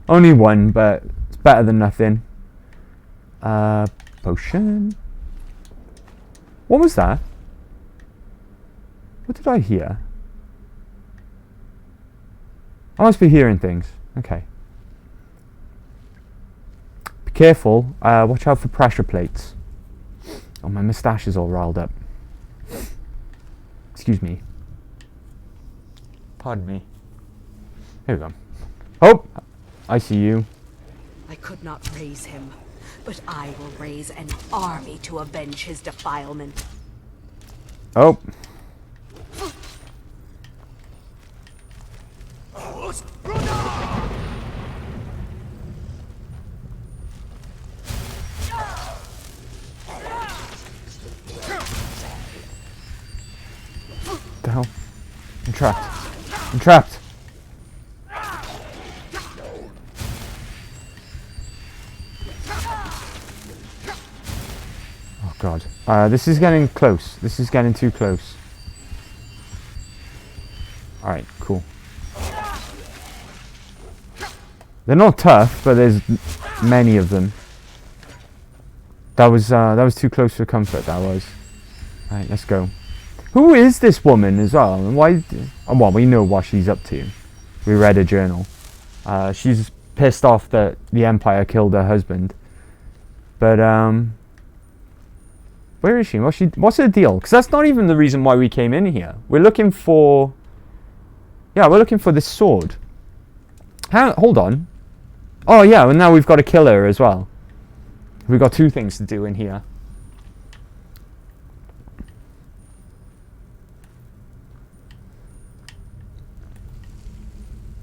Only one, but it's better than nothing. Potion. What was that? What did I hear? I must be hearing things. Okay. Be careful. Watch out for pressure plates. Oh, my moustache is all riled up. Excuse me. Pardon me. Here we go. Oh! I see you. I could not raise him, but I will raise an army to avenge his defilement. Oh. What the hell? I'm trapped. I'm trapped. Oh god. This is getting close. This is getting too close. Alright, cool. They're not tough, but there's many of them. That was too close for comfort, that was. Alright, let's go. Who is this woman as well? And why? Well, we know what she's up to. We read her journal. She's pissed off that the Empire killed her husband. But where is she? What's her deal? Because that's not even the reason why we came in here. We're looking for... Yeah, we're looking for this sword. Hold on. Oh yeah, and now we've got to kill her as well. We've got two things to do in here.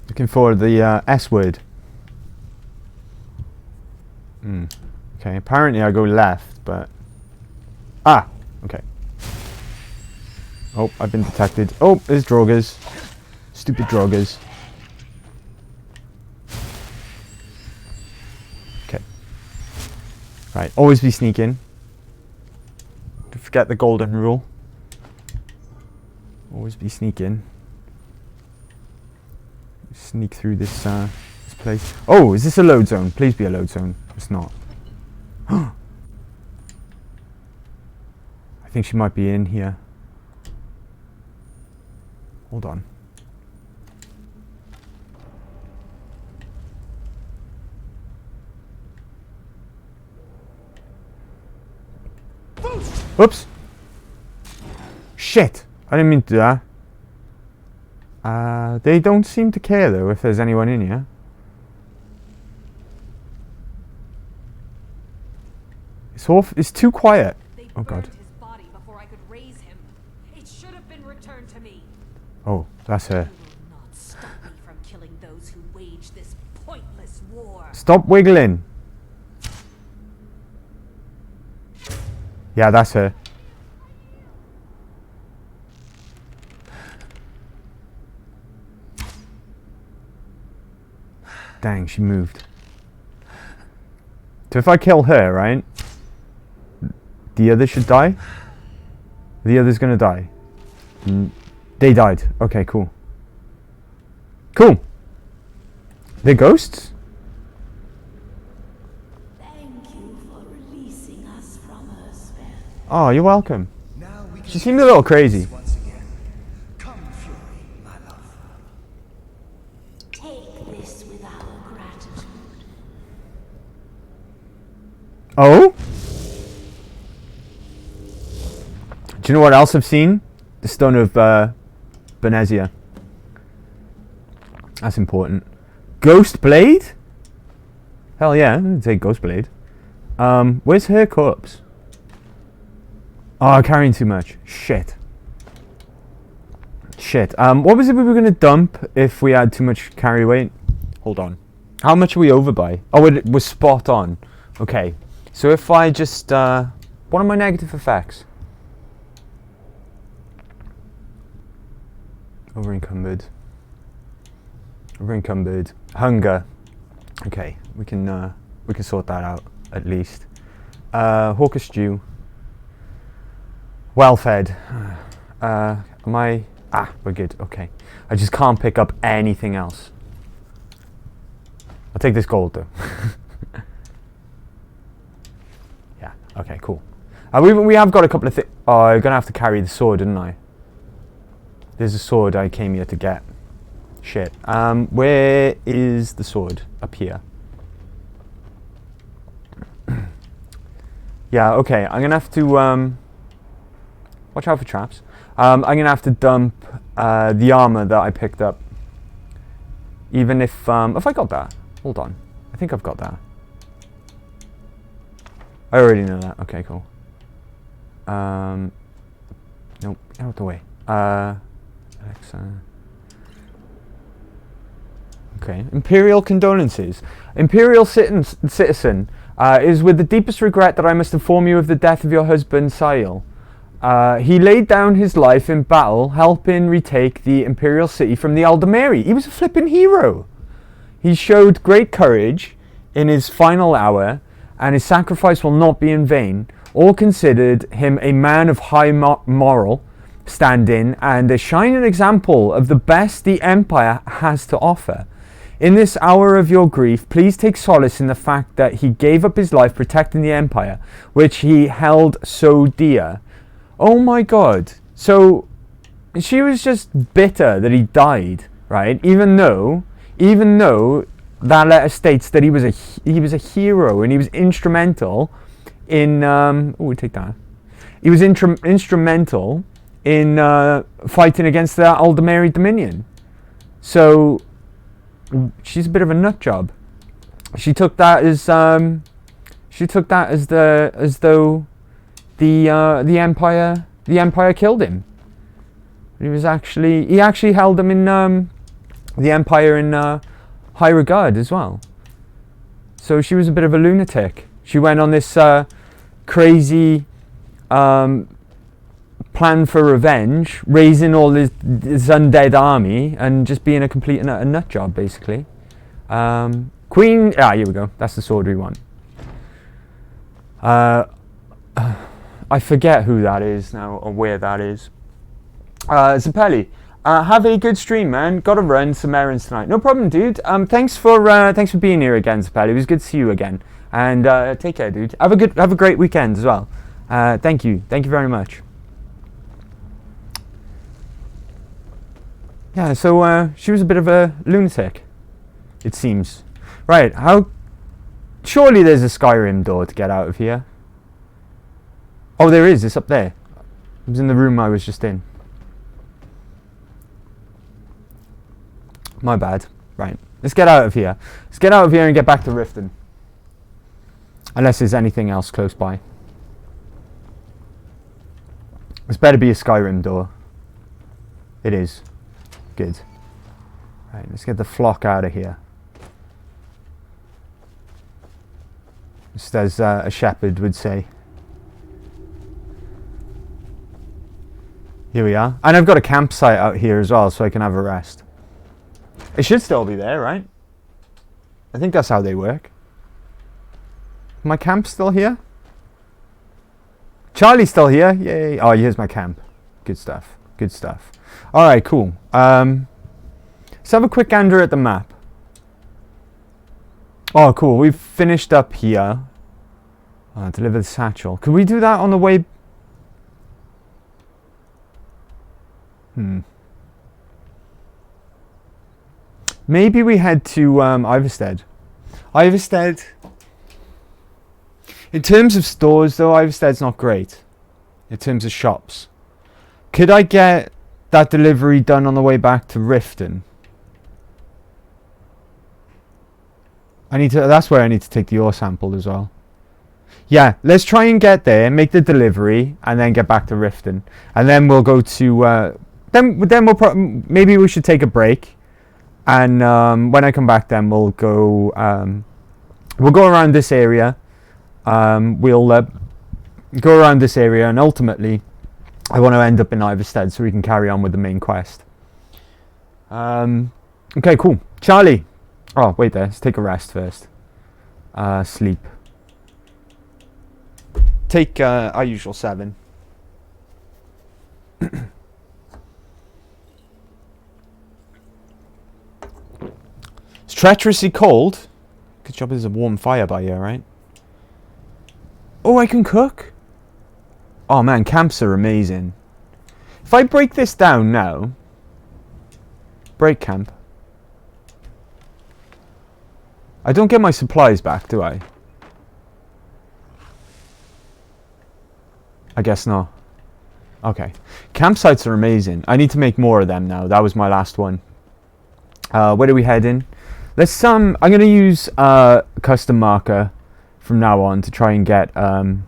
Looking for the S word. Okay, apparently I go left, but... Ah! Okay. Oh, I've been detected. Oh, there's Drogas. Stupid Drogas. Okay, Right, always be sneaking. Don't forget the golden rule. Always be sneaking. Sneak through this this place. Oh, is this a load zone? Please be a load zone. It's not. I think she might be in here. Hold on. Oops. Shit. I didn't mean to do that. They don't seem to care though if there's anyone in here. It's too quiet. Oh god. His body before I could raise him. It should have been returned to me. Oh, that's her. You will not stop me from killing those who wage this pointless war. Stop wiggling. Yeah, that's her. Dang, she moved. So if I kill her, right? The other should die? The other's gonna die. They died. Okay, cool. Cool. They're ghosts? Thank you for releasing us from her spell. Oh, you're welcome. Now we can She seemed a little crazy. once again. Come, Fury, my love. Take this with our gratitude. Oh? Do you know what else I've seen? The Stone of Benezia. That's important. Ghost Blade? Hell yeah, I'd say Ghost Blade. Where's her corpse? Oh, carrying too much. Shit. Shit. What was it we were going to dump if we had too much carry weight? Hold on. How much are we over by? Oh, it was spot on. Okay. So if I just... what are my negative effects? Over encumbered. Hunger. Okay, we can sort that out at least. Hawker stew. Well fed. Am I? We're good. Okay. I just can't pick up anything else. I'll take this gold though. Yeah. Okay. Cool. We have got a couple of things. Oh, I'm gonna have to carry the sword, didn't I? There's a sword I came here to get. Shit. Where is the sword? Up here. Yeah, okay. I'm gonna have to watch out for traps. I'm gonna have to dump the armor that I picked up. Even if I got that. Hold on. I think I've got that. I already know that. Okay, cool. Nope, out of the way. Alexa. Okay, Imperial Condolences. Imperial Citizen, it is with the deepest regret that I must inform you of the death of your husband, Sail. He laid down his life in battle, helping retake the Imperial City from the Aldemari. He was a flippin' hero. He showed great courage in his final hour, and his sacrifice will not be in vain. All considered him a man of high moral standing and a shining example of the best the Empire has to offer. In this hour of your grief, please take solace in the fact that he gave up his life protecting the Empire, which he held so dear. Oh my god. So, she was just bitter that he died, right? Even though that letter states that he was a hero and he was instrumental in, we take that. He was instrumental in fighting against the Aldemari Dominion. So, she's a bit of a nut job. She took that as though the Empire killed him. He actually held them in the Empire in high regard as well. So she was a bit of a lunatic. She went on this crazy plan for revenge, raising all this undead army and just being a complete and utter nut job, basically. Queen, here we go. That's the sword we want. I forget who that is now or where that is. Zapelli, have a good stream, man. Got to run some errands tonight. No problem, dude. Thanks for being here again, Zapelli. It was good to see you again. And take care, dude. Have a great weekend as well. Thank you very much. Yeah, so she was a bit of a lunatic, it seems. Right, surely there's a Skyrim door to get out of here. Oh, there is. It's up there. It was in the room I was just in. My bad. Right, let's get out of here. Let's get out of here and get back to Riften. Unless there's anything else close by. This better be a Skyrim door. It is. Good. Right, let's get the flock out of here. Just as a shepherd would say. Here we are. And I've got a campsite out here as well, so I can have a rest. It should still be there, right? I think that's how they work. My camp's still here? Charlie's still here. Yay. Oh, here's my camp. Good stuff. Good stuff. Alright, cool. Let's have a quick gander at the map. Oh, cool. We've finished up here. Deliver the satchel. Could we do that on the way? Maybe we head to Iverstead. Iverstead. In terms of stores, though, Iverstead's not great. In terms of shops. Could I get that delivery done on the way back to Riften? That's where I need to take the ore sample as well. Yeah, let's try and get there, make the delivery, and then get back to Riften. And then we'll go to... maybe we should take a break. And when I come back, then we'll go around this area. We'll go around this area, and ultimately, I want to end up in Iverstead so we can carry on with the main quest. Okay, cool. Charlie. Oh, wait there. Let's take a rest first. Sleep. Take our usual 7. It's treacherously cold. Good job there's a warm fire by here, right? Oh, I can cook? Oh man, camps are amazing. If I break this down now... Break camp. I don't get my supplies back, do I? I guess not. Okay. Campsites are amazing. I need to make more of them now. That was my last one. Where do we head in? Let's I'm gonna use custom marker from now on to try and get to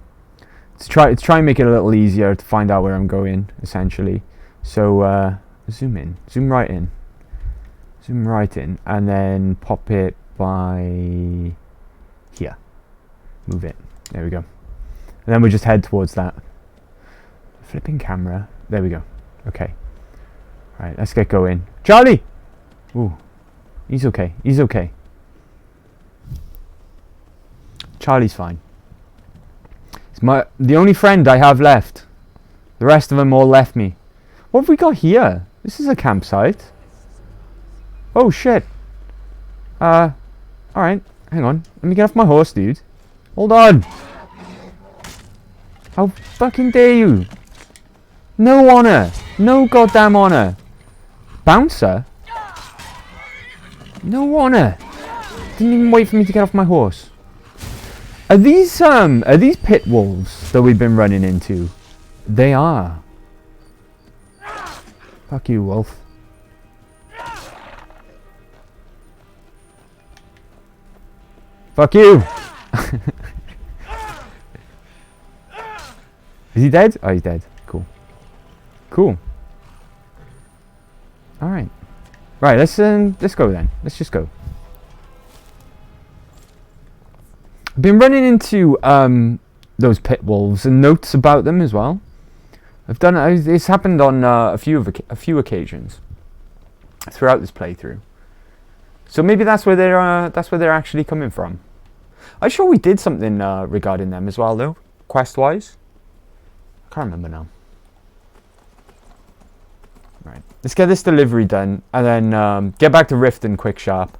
try and make it a little easier to find out where I'm going, essentially. So zoom in. Zoom right in. Zoom right in, and then pop it by here. Move it. There we go. And then we just head towards that. Flipping camera. There we go. Okay. Right, let's get going. Charlie! Ooh. He's okay. He's okay. Charlie's fine. It's the only friend I have left. The rest of them all left me. What have we got here? This is a campsite. Oh shit. Alright. Hang on. Let me get off my horse, dude. Hold on. How fucking dare you? No honor. No goddamn honor. Bouncer? No honor. Didn't even wait for me to get off my horse. Are these pit wolves that we've been running into? They are. Fuck you, wolf. Fuck you. Is he dead? Oh, he's dead. Cool. Cool. All right. Right. Let's go then. Let's just go. I've been running into those pit wolves and notes about them as well. I've done it. It's happened on a few occasions throughout this playthrough. So maybe that's where they're actually coming from. I'm sure we did something regarding them as well, though, quest-wise. I can't remember now. Right, let's get this delivery done, and then get back to Riften quick sharp,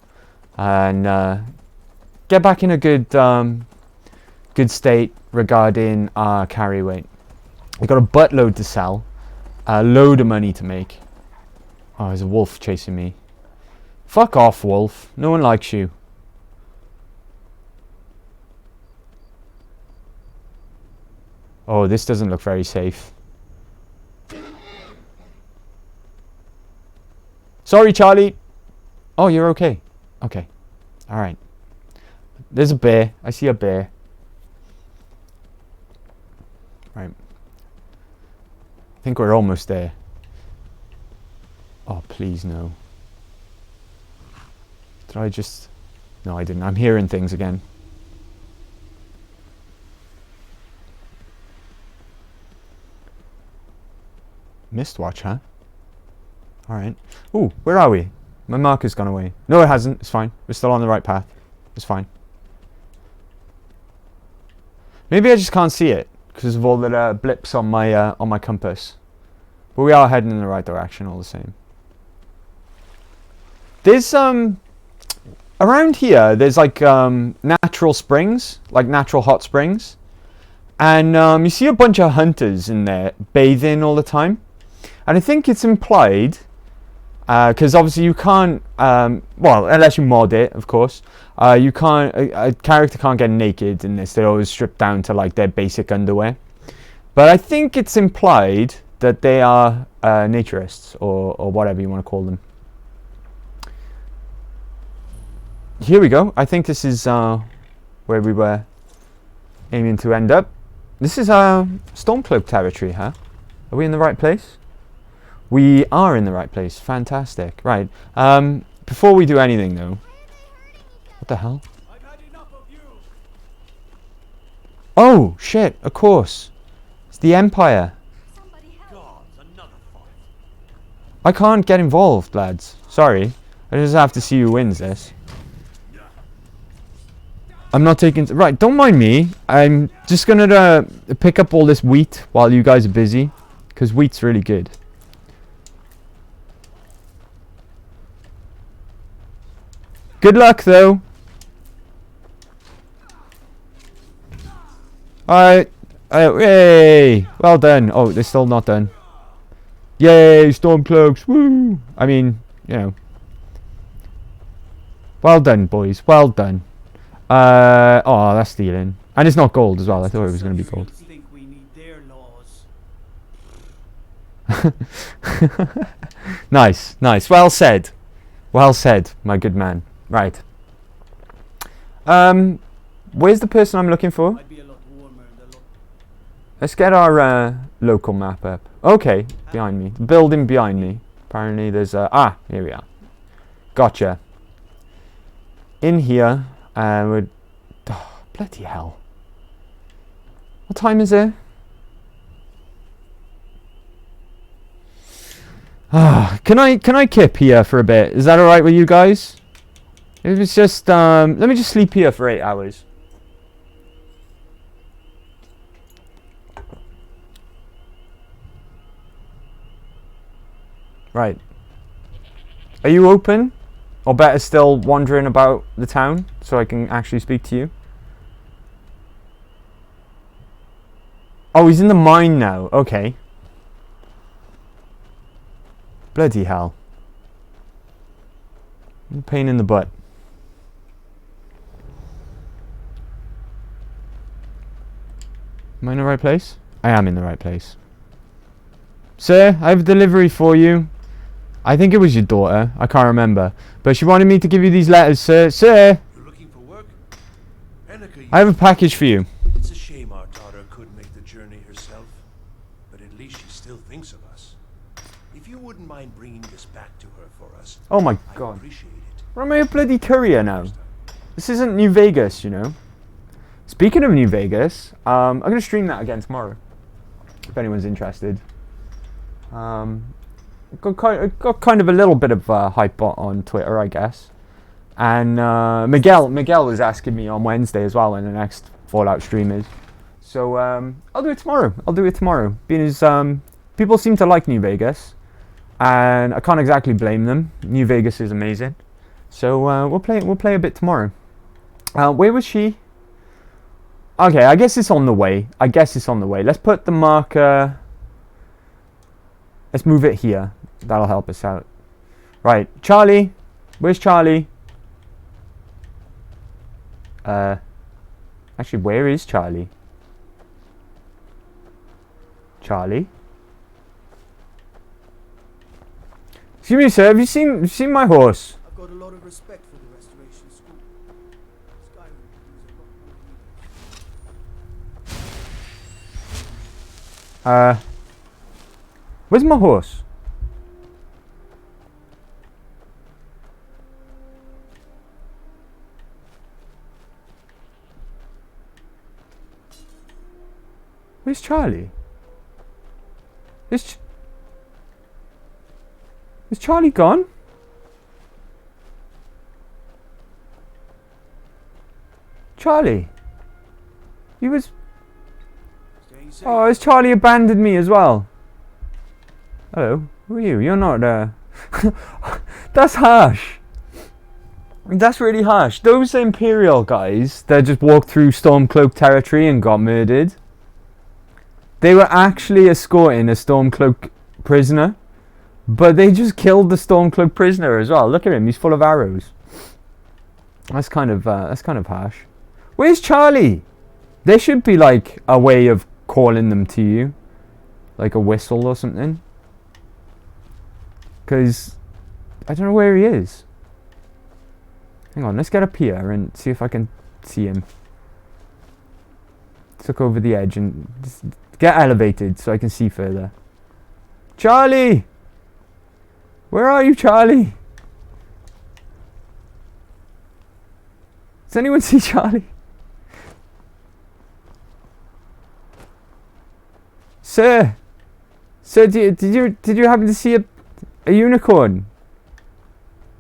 and get back in a good good state regarding our carry weight. We've got a buttload to sell, a load of money to make. Oh, there's a wolf chasing me. Fuck off, wolf. No one likes you. Oh, this doesn't look very safe. Sorry, Charlie. Oh, you're okay. Okay. Alright. There's a bear. I see a bear. Right. I think we're almost there. Oh, please no. Did I just... No, I didn't. I'm hearing things again. Mistwatch, huh? Alright. Ooh, where are we? My marker's gone away. No, it hasn't. It's fine. We're still on the right path. It's fine. Maybe I just can't see it because of all the blips on my compass. But we are heading in the right direction all the same. There's around here there's like natural springs, like natural hot springs. And you see a bunch of hunters in there bathing all the time. And I think it's implied, because obviously you can't, well, unless you mod it, of course, you can't, a character can't get naked in this. They're always stripped down to like their basic underwear. But I think it's implied that they are naturists, or whatever you want to call them. Here we go. I think this is where we were aiming to end up. This is Stormcloak territory, huh? Are we in the right place? We are in the right place. Fantastic. Right. Before we do anything, though... What the hell? Oh, shit. Of course. It's the Empire. I can't get involved, lads. Sorry. I just have to see who wins this. I'm not taking... Right, don't mind me. I'm just going to pick up all this wheat while you guys are busy. Because wheat's really good. Good luck, though. Alright. Yay! Well done. Oh, they're still not done. Yay, Stormcloaks. Woo! I mean, you know. Well done, boys. Well done. Oh, that's stealing. And it's not gold as well. I thought it was going to be gold. Think we need their laws. Nice, nice. Well said. Well said, my good man. Right. Where's the person I'm looking for? Might be a lot warmer in the Let's get our local map up. Okay, behind me. The building behind me. Apparently there's a... Ah, here we are. Gotcha. In here, we're... Oh, bloody hell. What time is it? Ah, can I kip here for a bit? Is that alright with you guys? If it's just, let me just sleep here for 8 hours. Right. Are you open? Or better still, wandering about the town so I can actually speak to you? Oh, he's in the mine now. Okay. Bloody hell. Pain in the butt. Am I in the right place? I am in the right place. Sir, I have a delivery for you. I think it was your daughter. I can't remember. But she wanted me to give you these letters, sir. Sir! You're looking for work? I have a package for you. It's a shame our daughter couldn't make the journey herself. But at least she still thinks of us. If you wouldn't mind bringing this back to her for us, Oh my I'd god. appreciate it. Where am I a bloody courier now? This isn't New Vegas, you know. Speaking of New Vegas, I'm going to stream that again tomorrow. If anyone's interested. Got kind of a little bit of hype on Twitter, I guess. And Miguel was asking me on Wednesday as well when the next Fallout stream is. So I'll do it tomorrow. Being as people seem to like New Vegas, and I can't exactly blame them. New Vegas is amazing. So we'll play a bit tomorrow. Where was she? Okay, I guess it's on the way. Let's put the marker. Let's move it here. That'll help us out. Right, Charlie. Where's Charlie? Actually, where is Charlie? Charlie? Excuse me, sir. Have you seen my horse? I've got a lot of respect for the restoration school. Skyrim is a lot more. Where's my horse? Where's Charlie? Is Charlie gone? Charlie? He was... Oh, has Charlie abandoned me as well? Hello, who are you? You're not, That's harsh. That's really harsh. Those Imperial guys that just walked through Stormcloak territory and got murdered, they were actually escorting a Stormcloak prisoner, but they just killed the Stormcloak prisoner as well. Look at him, he's full of arrows. That's kind of harsh. Where's Charlie? There should be like a way of calling them to you, like a whistle or something. Because I don't know where he is. Hang on, let's get up here and see if I can see him. Let's look over the edge and just get elevated so I can see further. Charlie! Where are you, Charlie? Does anyone see Charlie? Sir! Sir, did you happen to see a unicorn?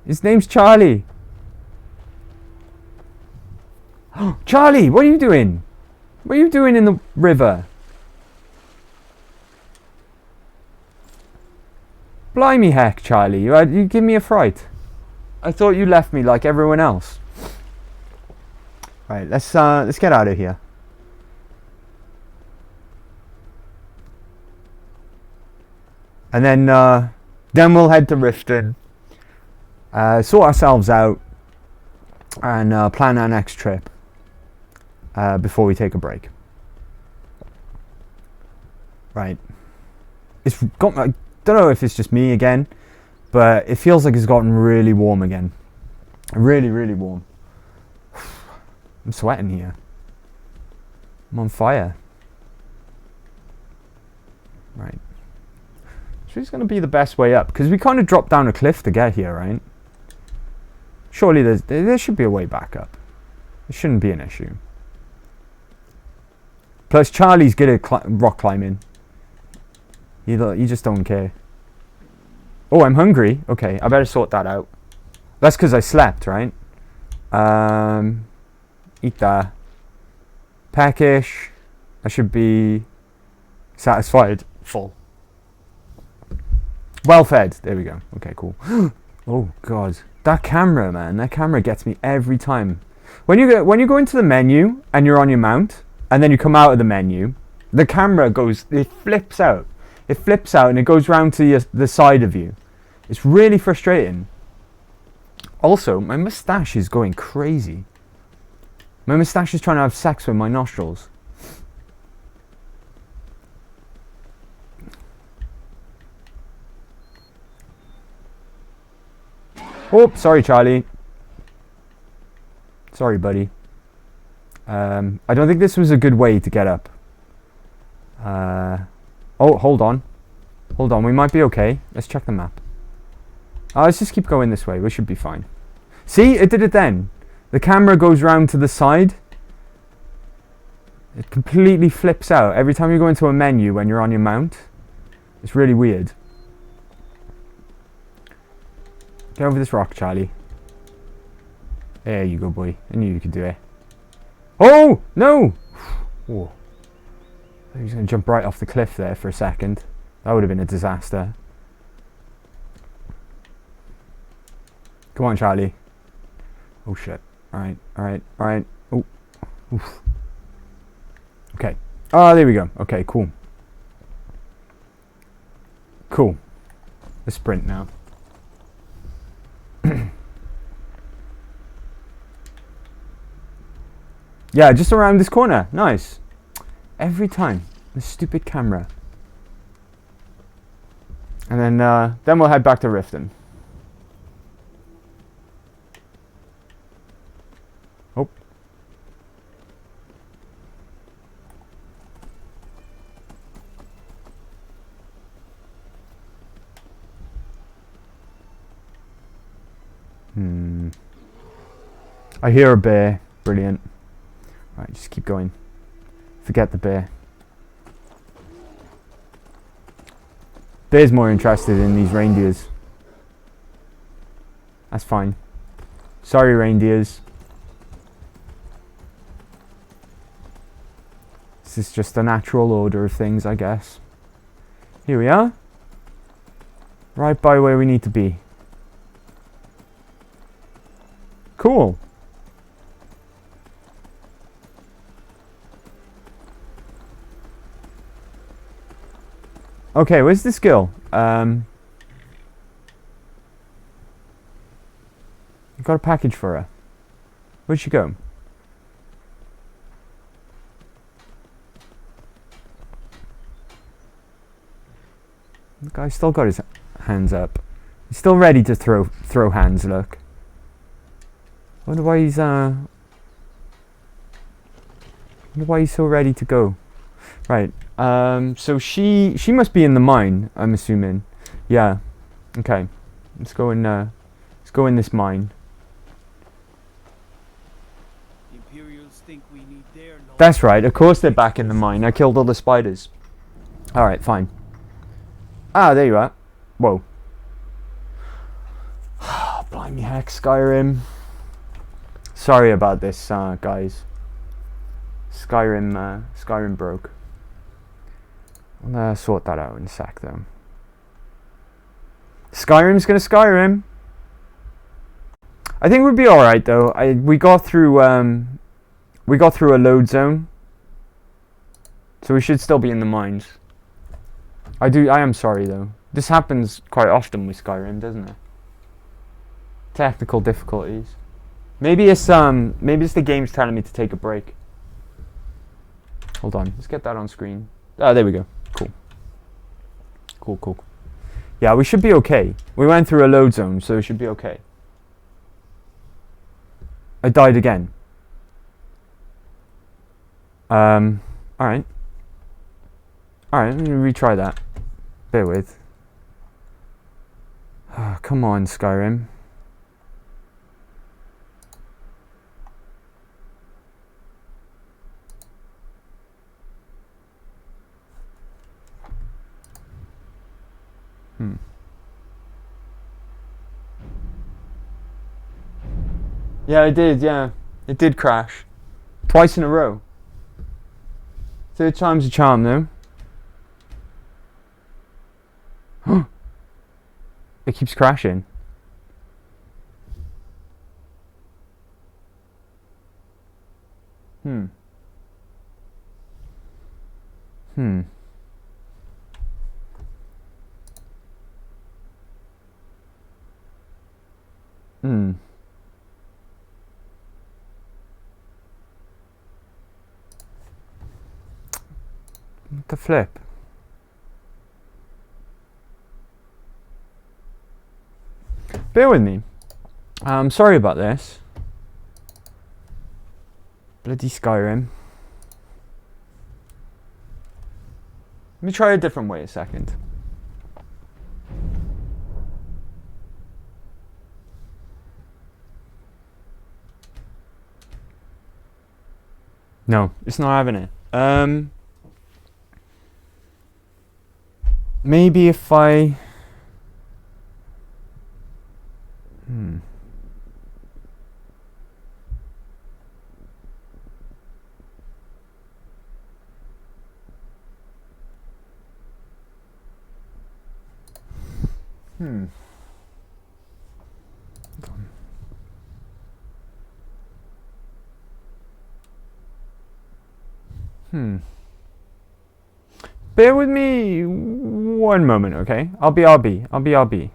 His name's Charlie. Oh, Charlie, what are you doing? What are you doing in the river? Blimey heck, Charlie, you give me a fright. I thought you left me like everyone else. Right, let's get out of here. And then we'll head to Riften, sort ourselves out, and plan our next trip before we take a break. Right. It's got. I don't know if it's just me again, but it feels like it's gotten really warm again. Really, really warm. I'm sweating here. I'm on fire. Right. So it's going to be the best way up, because we kind of dropped down a cliff to get here, right? Surely there should be a way back up. It shouldn't be an issue. Plus, Charlie's good at rock climbing. You just don't care. Oh, I'm hungry. Okay, I better sort that out. That's because I slept, right? Eat that. Peckish. I should be satisfied. Full. Well fed. There we go. Okay, cool. Oh god, that camera, man. That camera gets me every time. When you go into the menu and you're on your mount, and then you come out of the menu, the camera goes. It flips out. It flips out and it goes round to the side of you. It's really frustrating. Also, my moustache is going crazy. My moustache is trying to have sex with my nostrils. Oh, sorry, Charlie. Sorry, buddy. I don't think this was a good way to get up. Oh, hold on. Hold on, we might be okay. Let's check the map. Let's just keep going this way. We should be fine. See, it did it then. The camera goes round to the side. It completely flips out every time you go into a menu when you're on your mount. It's really weird. Get over this rock, Charlie. There you go, boy. I knew you could do it. Oh! No! Whoa. He was going to jump right off the cliff there for a second. That would have been a disaster. Come on, Charlie. Oh, shit. Alright, alright, alright. Oh. Oof. Okay. Oh, there we go. Okay, cool. Cool. Let's sprint now. Yeah, just around this corner. Nice. Every time. The stupid camera. And then we'll head back to Riften. Oh. I hear a bear. Brilliant. Right, just keep going. Forget the bear. Bear's more interested in these reindeers. That's fine. Sorry, reindeers. This is just the natural order of things, I guess. Here we are. Right by where we need to be. Cool. Okay, where's this girl? I've got a package for her. Where'd she go? The guy's still got his hands up. He's still ready to throw hands, look. Wonder why he's so ready to go. Right. So she must be in the mine, I'm assuming. Yeah. Okay. Let's go in this mine. The Imperials think we need their knowledge. That's right. Of course they're back in the mine. I killed all the spiders. All right, fine. Ah, there you are. Whoa. Blimey heck, Skyrim. Sorry about this, guys. Skyrim broke. I'll sort that out in a sec, though. Skyrim's gonna Skyrim. I think we'd be all right, though. We got through a load zone, so we should still be in the mines. I am sorry, though. This happens quite often with Skyrim, doesn't it? Technical difficulties. Maybe it's the game's telling me to take a break. Hold on, let's get that on screen. Oh, there we go. Cool. Yeah, we should be okay. We went through a load zone, so we should be okay. I died again. Alright. Alright, let me retry that. Bear with. Oh, come on, Skyrim. Yeah, it did, yeah. It did crash. Twice in a row. Third time's a charm, though. It keeps crashing. What the flip? Bear with me. I'm sorry about this. Bloody Skyrim. Let me try a different way a second. No, it's not having it. Maybe if I... Bear with me one moment, okay? I'll be.